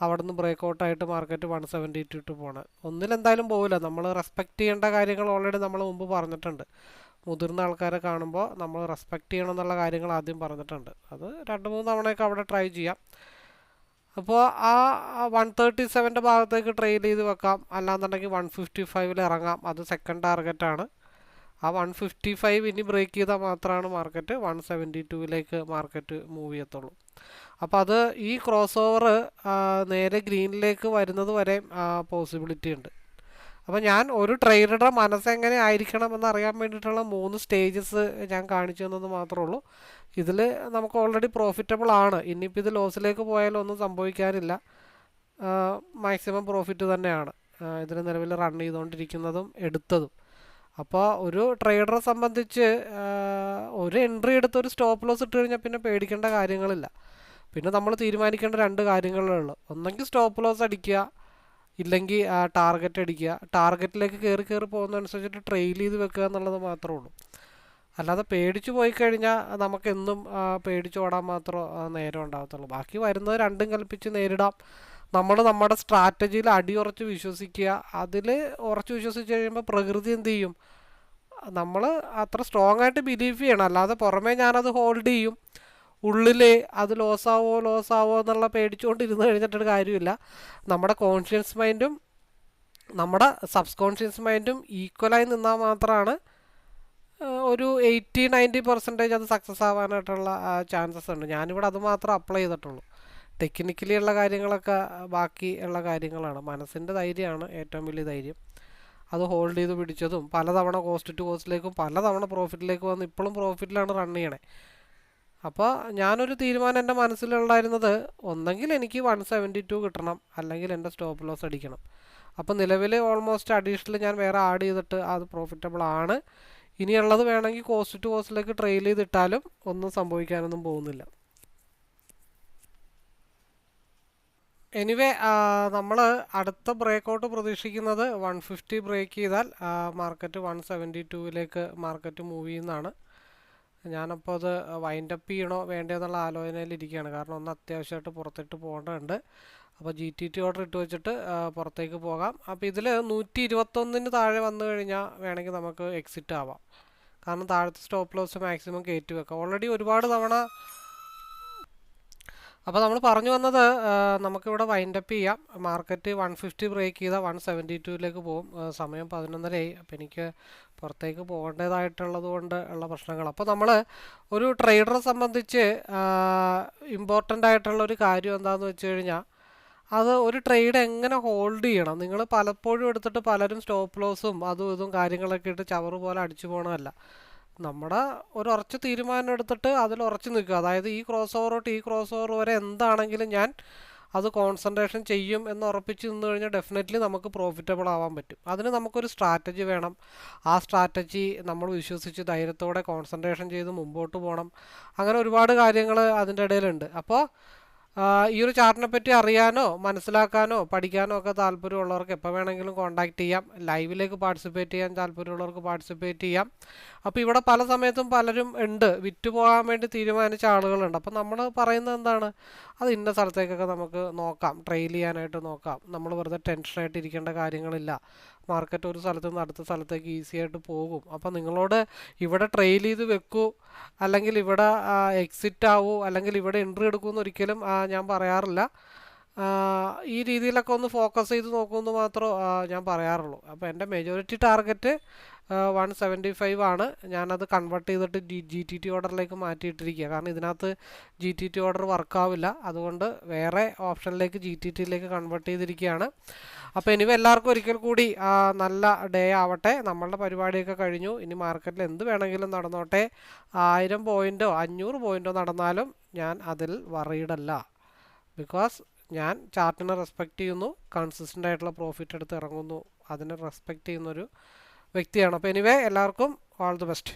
അവിടെ നിന്ന് ബ്രേക്ക് ഔട്ടായിട്ട് മാർക്കറ്റ് 172 പോകണം. ഒന്നിലെന്തായാലും പോവില്ല. നമ്മൾ റെസ്പെക്റ്റ് ചെയ്യേണ്ട കാര്യങ്ങൾ ഓൾറെഡി നമ്മൾ മുമ്പ് പറഞ്ഞിട്ടുണ്ട്. മുതിർന്ന ആൾക്കാരെ കാണുമ്പോൾ നമ്മൾ റെസ്പെക്റ്റ് ചെയ്യണം എന്നുള്ള കാര്യങ്ങൾ ആദ്യം പറഞ്ഞിട്ടുണ്ട്. അത് 2-3 തവണയൊക്കെ അവിടെ ട്രൈ ചെയ്യാം. അപ്പോൾ ആ 137ൻ്റെ ഭാഗത്തേക്ക് ട്രെയിൽ ചെയ്ത് വെക്കാം. അല്ലാന്നുണ്ടെങ്കിൽ 155 ഇറങ്ങാം. അത് സെക്കൻഡ് ടാർഗറ്റാണ്. ആ 155 ഇനി ബ്രേക്ക് ചെയ്താൽ മാത്രമാണ് മാർക്കറ്റ് 172ലേക്ക് മാർക്കറ്റ് മൂവ് ചെയ്യത്തുള്ളൂ. അപ്പോൾ അത് ഈ ക്രോസ് ഓവർ നേരെ ഗ്രീനിലേക്ക് വരുന്നത് വരെ പോസിബിലിറ്റി ഉണ്ട്. അപ്പോൾ ഞാൻ ഒരു ട്രേഡറുടെ മനസ്സെങ്ങനെ ആയിരിക്കണം എന്നറിയാൻ വേണ്ടിയിട്ടുള്ള 3 സ്റ്റേജസ് ഞാൻ കാണിച്ചു തന്നത് മാത്രമേ ഉള്ളൂ. ഇതിൽ നമുക്ക് ഓൾറെഡി പ്രോഫിറ്റബിൾ ആണ്. ഇനിയിപ്പോൾ ഇത് ലോസിലേക്ക് പോയാലും ഒന്നും സംഭവിക്കാനില്ല. മാക്സിമം പ്രോഫിറ്റ് തന്നെയാണ് ഇതിന് നിലവിൽ റൺ ചെയ്തുകൊണ്ടിരിക്കുന്നതും എടുത്തതും. അപ്പോൾ ഒരു ട്രേഡറെ സംബന്ധിച്ച് ഒരു എൻട്രി എടുത്ത് ഒരു സ്റ്റോപ്പ് ലോസ് ഇട്ട് കഴിഞ്ഞാൽ പിന്നെ പേടിക്കേണ്ട കാര്യങ്ങളില്ല. പിന്നെ നമ്മൾ തീരുമാനിക്കേണ്ട രണ്ട് കാര്യങ്ങളേ ഉള്ളൂ. ഒന്നെങ്കിൽ സ്റ്റോപ്പ് ലോസ് അടിക്കുക, ഇല്ലെങ്കിൽ ടാർഗറ്റ് അടിക്കുക. ടാർഗറ്റിലേക്ക് കയറി കയറി പോകുന്നതനുസരിച്ചിട്ട് ട്രെയിൽ ചെയ്ത് വെക്കുക എന്നുള്ളത് മാത്രമേ ഉള്ളൂ. അല്ലാതെ പേടിച്ചു പോയി കഴിഞ്ഞാൽ നമുക്കെന്നും പേടിച്ച് ഓടാൻ മാത്രമേ നേരം ഉണ്ടാകത്തുള്ളൂ. ബാക്കി വരുന്നത് രണ്ടും കൽപ്പിച്ച് നേരിടാം. നമ്മൾ നമ്മുടെ സ്ട്രാറ്റജിയിൽ അടിയുറച്ച് വിശ്വസിക്കുക. അതിൽ ഉറച്ച് വിശ്വസിച്ച് കഴിയുമ്പോൾ പ്രകൃതി എന്ത് ചെയ്യും, നമ്മൾ അത്ര സ്ട്രോങ് ആയിട്ട് ബിലീവ് ചെയ്യണം. അല്ലാതെ പുറമേ ഞാനത് ഹോൾഡ് ചെയ്യും, ഉള്ളിൽ അത് ലോസാവോ എന്നുള്ള പേടിച്ചുകൊണ്ടിരുന്ന് കഴിഞ്ഞിട്ടൊരു കാര്യമില്ല. നമ്മുടെ കോൺഷ്യസ് മൈൻഡും നമ്മുടെ സബ് കോൺഷ്യസ് മൈൻഡും ഈക്വലായി നിന്നാൽ മാത്രമാണ് ഒരു 80-90% അത് സക്സസ് ആവാനായിട്ടുള്ള ചാൻസസ് ഉണ്ട്. ഞാനിവിടെ അത് മാത്രം അപ്ലൈ ചെയ്തിട്ടുള്ളൂ. ടെക്നിക്കലി ഉള്ള കാര്യങ്ങളൊക്കെ ബാക്കി ഉള്ള കാര്യങ്ങളാണ്. മനസ്സിൻ്റെ ധൈര്യമാണ് ഏറ്റവും വലിയ ധൈര്യം. അത് ഹോൾഡ് ചെയ്ത് പിടിച്ചതും പലതവണ കോസ്റ്റ് ടു കോസ്റ്റിലേക്കും പലതവണ പ്രോഫിറ്റിലേക്ക് വന്ന് ഇപ്പോഴും പ്രോഫിറ്റിലാണ് റൺ ചെയ്യണേ. അപ്പോൾ ഞാനൊരു തീരുമാനം എൻ്റെ മനസ്സിലുണ്ടായിരുന്നത്, ഒന്നെങ്കിൽ എനിക്ക് 172 കിട്ടണം, അല്ലെങ്കിൽ എൻ്റെ സ്റ്റോപ്പ് ലോസ് അടിക്കണം. അപ്പോൾ നിലവിൽ ഓൾമോസ്റ്റ് അഡീഷണൽ ഞാൻ വേറെ ആഡ് ചെയ്തിട്ട് അത് പ്രോഫിറ്റബിൾ ആണ്. ഇനിയുള്ളത് വേണമെങ്കിൽ കോസ്റ്റ് ടു കോസ്റ്റിലേക്ക് ട്രെയിൽ ചെയ്തിട്ടാലും ഒന്നും സംഭവിക്കാനൊന്നും പോകുന്നില്ല. എനിവേ നമ്മൾ അടുത്ത ബ്രേക്കൗട്ട് പ്രതീക്ഷിക്കുന്നത് 150 ബ്രേക്ക് ചെയ്താൽ മാർക്കറ്റ് 172ലേക്ക് മാർക്കറ്റ് മൂവ് ചെയ്യുന്നതാണ്. ഞാനപ്പോൾ അത് വൈൻഡപ്പ് ചെയ്യണോ വേണ്ടോ എന്നുള്ള ആലോചനയിലിരിക്കുകയാണ്. കാരണം ഒന്ന് അത്യാവശ്യമായിട്ട് പുറത്തിട്ട് പോകേണ്ടതുണ്ട്. അപ്പോൾ GTT ഓർഡർ ഇട്ട് വെച്ചിട്ട് പുറത്തേക്ക് പോകാം. അപ്പോൾ ഇതിൽ 121 താഴെ വന്നു കഴിഞ്ഞാൽ വേണമെങ്കിൽ നമുക്ക് എക്സിറ്റ് ആവാം. കാരണം താഴത്തെ സ്റ്റോപ്പ് ലോസ് മാക്സിമം കയറ്റി വെക്കാം. ഓൾറെഡി ഒരുപാട് തവണ. അപ്പോൾ നമ്മൾ പറഞ്ഞു വന്നത്, നമുക്കിവിടെ വൈൻഡപ്പ് ചെയ്യാം. മാർക്കറ്റ് 150 ബ്രേക്ക് ചെയ്താൽ 172ലേക്ക് പോകും. സമയം 11:30. അപ്പോൾ എനിക്ക് പുറത്തേക്ക് പോകേണ്ടതായിട്ടുള്ളത് കൊണ്ട് ഉള്ള പ്രശ്നങ്ങൾ. അപ്പോൾ നമ്മൾ ഒരു ട്രേഡറെ സംബന്ധിച്ച് ഇമ്പോർട്ടൻ്റ് ആയിട്ടുള്ള ഒരു കാര്യം എന്താണെന്ന് വെച്ച് കഴിഞ്ഞാൽ, അത് ഒരു ട്രേഡ് എങ്ങനെ ഹോൾഡ് ചെയ്യണം. നിങ്ങൾ പലപ്പോഴും എടുത്തിട്ട് പലരും സ്റ്റോപ്പ് ലോസും അതും ഇതും കാര്യങ്ങളൊക്കെ ഇട്ട് ചവറ് പോലെ അടിച്ചു പോകണമല്ല. നമ്മുടെ ഒരു ഉറച്ച തീരുമാനം എടുത്തിട്ട് അതിൽ ഉറച്ചു നിൽക്കുക. അതായത് ഈ ക്രോസ് ഓവർ തൊട്ട് ഈ ക്രോസ് ഓവർ വരെ എന്താണെങ്കിലും ഞാൻ അത് കോൺസെൻട്രേഷൻ ചെയ്യും എന്ന് ഉറപ്പിച്ച് നിന്ന് കഴിഞ്ഞാൽ ഡെഫിനറ്റ്ലി നമുക്ക് പ്രോഫിറ്റബിൾ ആവാൻ പറ്റും. അതിന് നമുക്കൊരു സ്ട്രാറ്റജി വേണം. ആ സ്ട്രാറ്റജി നമ്മൾ വിശ്വസിച്ച് ധൈര്യത്തോടെ കോൺസെൻട്രേഷൻ ചെയ്ത് മുമ്പോട്ട് പോകണം. അങ്ങനെ ഒരുപാട് കാര്യങ്ങൾ അതിൻ്റെ ഇടയിലുണ്ട്. അപ്പോൾ ഈ ഒരു ചാർട്ടിനെ പറ്റി അറിയാനോ മനസ്സിലാക്കാനോ പഠിക്കാനോ ഒക്കെ താല്പര്യമുള്ളവർക്ക് എപ്പോൾ വേണമെങ്കിലും കോൺടാക്റ്റ് ചെയ്യാം. ലൈവിലേക്ക് പാർട്ടിസിപ്പേറ്റ് ചെയ്യാൻ താല്പര്യമുള്ളവർക്ക് പാർട്ടിസിപ്പേറ്റ് ചെയ്യാം. അപ്പോൾ ഇവിടെ പല സമയത്തും പലരും ഉണ്ട്, വിറ്റ് പോകാൻ വേണ്ടി തീരുമാനിച്ച ആളുകളുണ്ട്. അപ്പോൾ നമ്മൾ പറയുന്നത് എന്താണ്, അത് ഇന്ന സ്ഥലത്തേക്കൊക്കെ നമുക്ക് നോക്കാം, ട്രെയിൽ ചെയ്യാനായിട്ട് നോക്കാം. നമ്മൾ വെറുതെ ടെൻഷനായിട്ട് ഇരിക്കേണ്ട കാര്യങ്ങളില്ല. മാർക്കറ്റ് ഒരു സ്ഥലത്ത് നിന്ന് അടുത്ത സ്ഥലത്തേക്ക് ഈസി ആയിട്ട് പോകും. അപ്പോൾ നിങ്ങളോട് ഇവിടെ ട്രെയിൽ ചെയ്ത് വെക്കൂ, അല്ലെങ്കിൽ ഇവിടെ എക്സിറ്റ് ആവൂ, അല്ലെങ്കിൽ ഇവിടെ എൻട്രി എടുക്കുമെന്ന് ഒരിക്കലും ഞാൻ പറയാറില്ല. ഈ രീതിയിലൊക്കെ ഒന്ന് ഫോക്കസ് ചെയ്ത് നോക്കുമെന്ന് മാത്രമേ ഞാൻ പറയാറുള്ളൂ. അപ്പോൾ എൻ്റെ മെജോറിറ്റി ടാർഗറ്റ് 175 ആണ്. ഞാനത് കൺവേർട്ട് ചെയ്തിട്ട് GTT ഓർഡറിലേക്ക് മാറ്റിയിട്ടിരിക്കുക. കാരണം ഇതിനകത്ത് GTT ഓർഡർ വർക്കാവില്ല. അതുകൊണ്ട് വേറെ ഓപ്ഷനിലേക്ക് GTTയിലേക്ക് കൺവേർട്ട് ചെയ്തിരിക്കുകയാണ്. അപ്പോൾ ഇനി എല്ലാവർക്കും ഒരിക്കൽ കൂടി നല്ല ഡേ ആവട്ടെ. നമ്മളുടെ പരിപാടിയൊക്കെ കഴിഞ്ഞു. ഇനി മാർക്കറ്റിൽ എന്ത് വേണമെങ്കിലും നടന്നോട്ടെ. 1000 പോയിൻറ്റോ 500 പോയിൻറ്റോ നടന്നാലും ഞാൻ അതിൽ വറീഡല്ല. ബിക്കോസ് ഞാൻ ചാർട്ടിനെ റെസ്പെക്റ്റ് ചെയ്യുന്നു, കൺസിസ്റ്റൻ്റ് ആയിട്ടുള്ള പ്രോഫിറ്റ് എടുത്ത് ഇറങ്ങുന്നു, അതിനെ റെസ്പെക്റ്റ് ചെയ്യുന്നൊരു വ്യക്തിയാണ്. അപ്പോൾ എനിവേ എല്ലാവർക്കും ഓൾ ദി ബെസ്റ്റ്.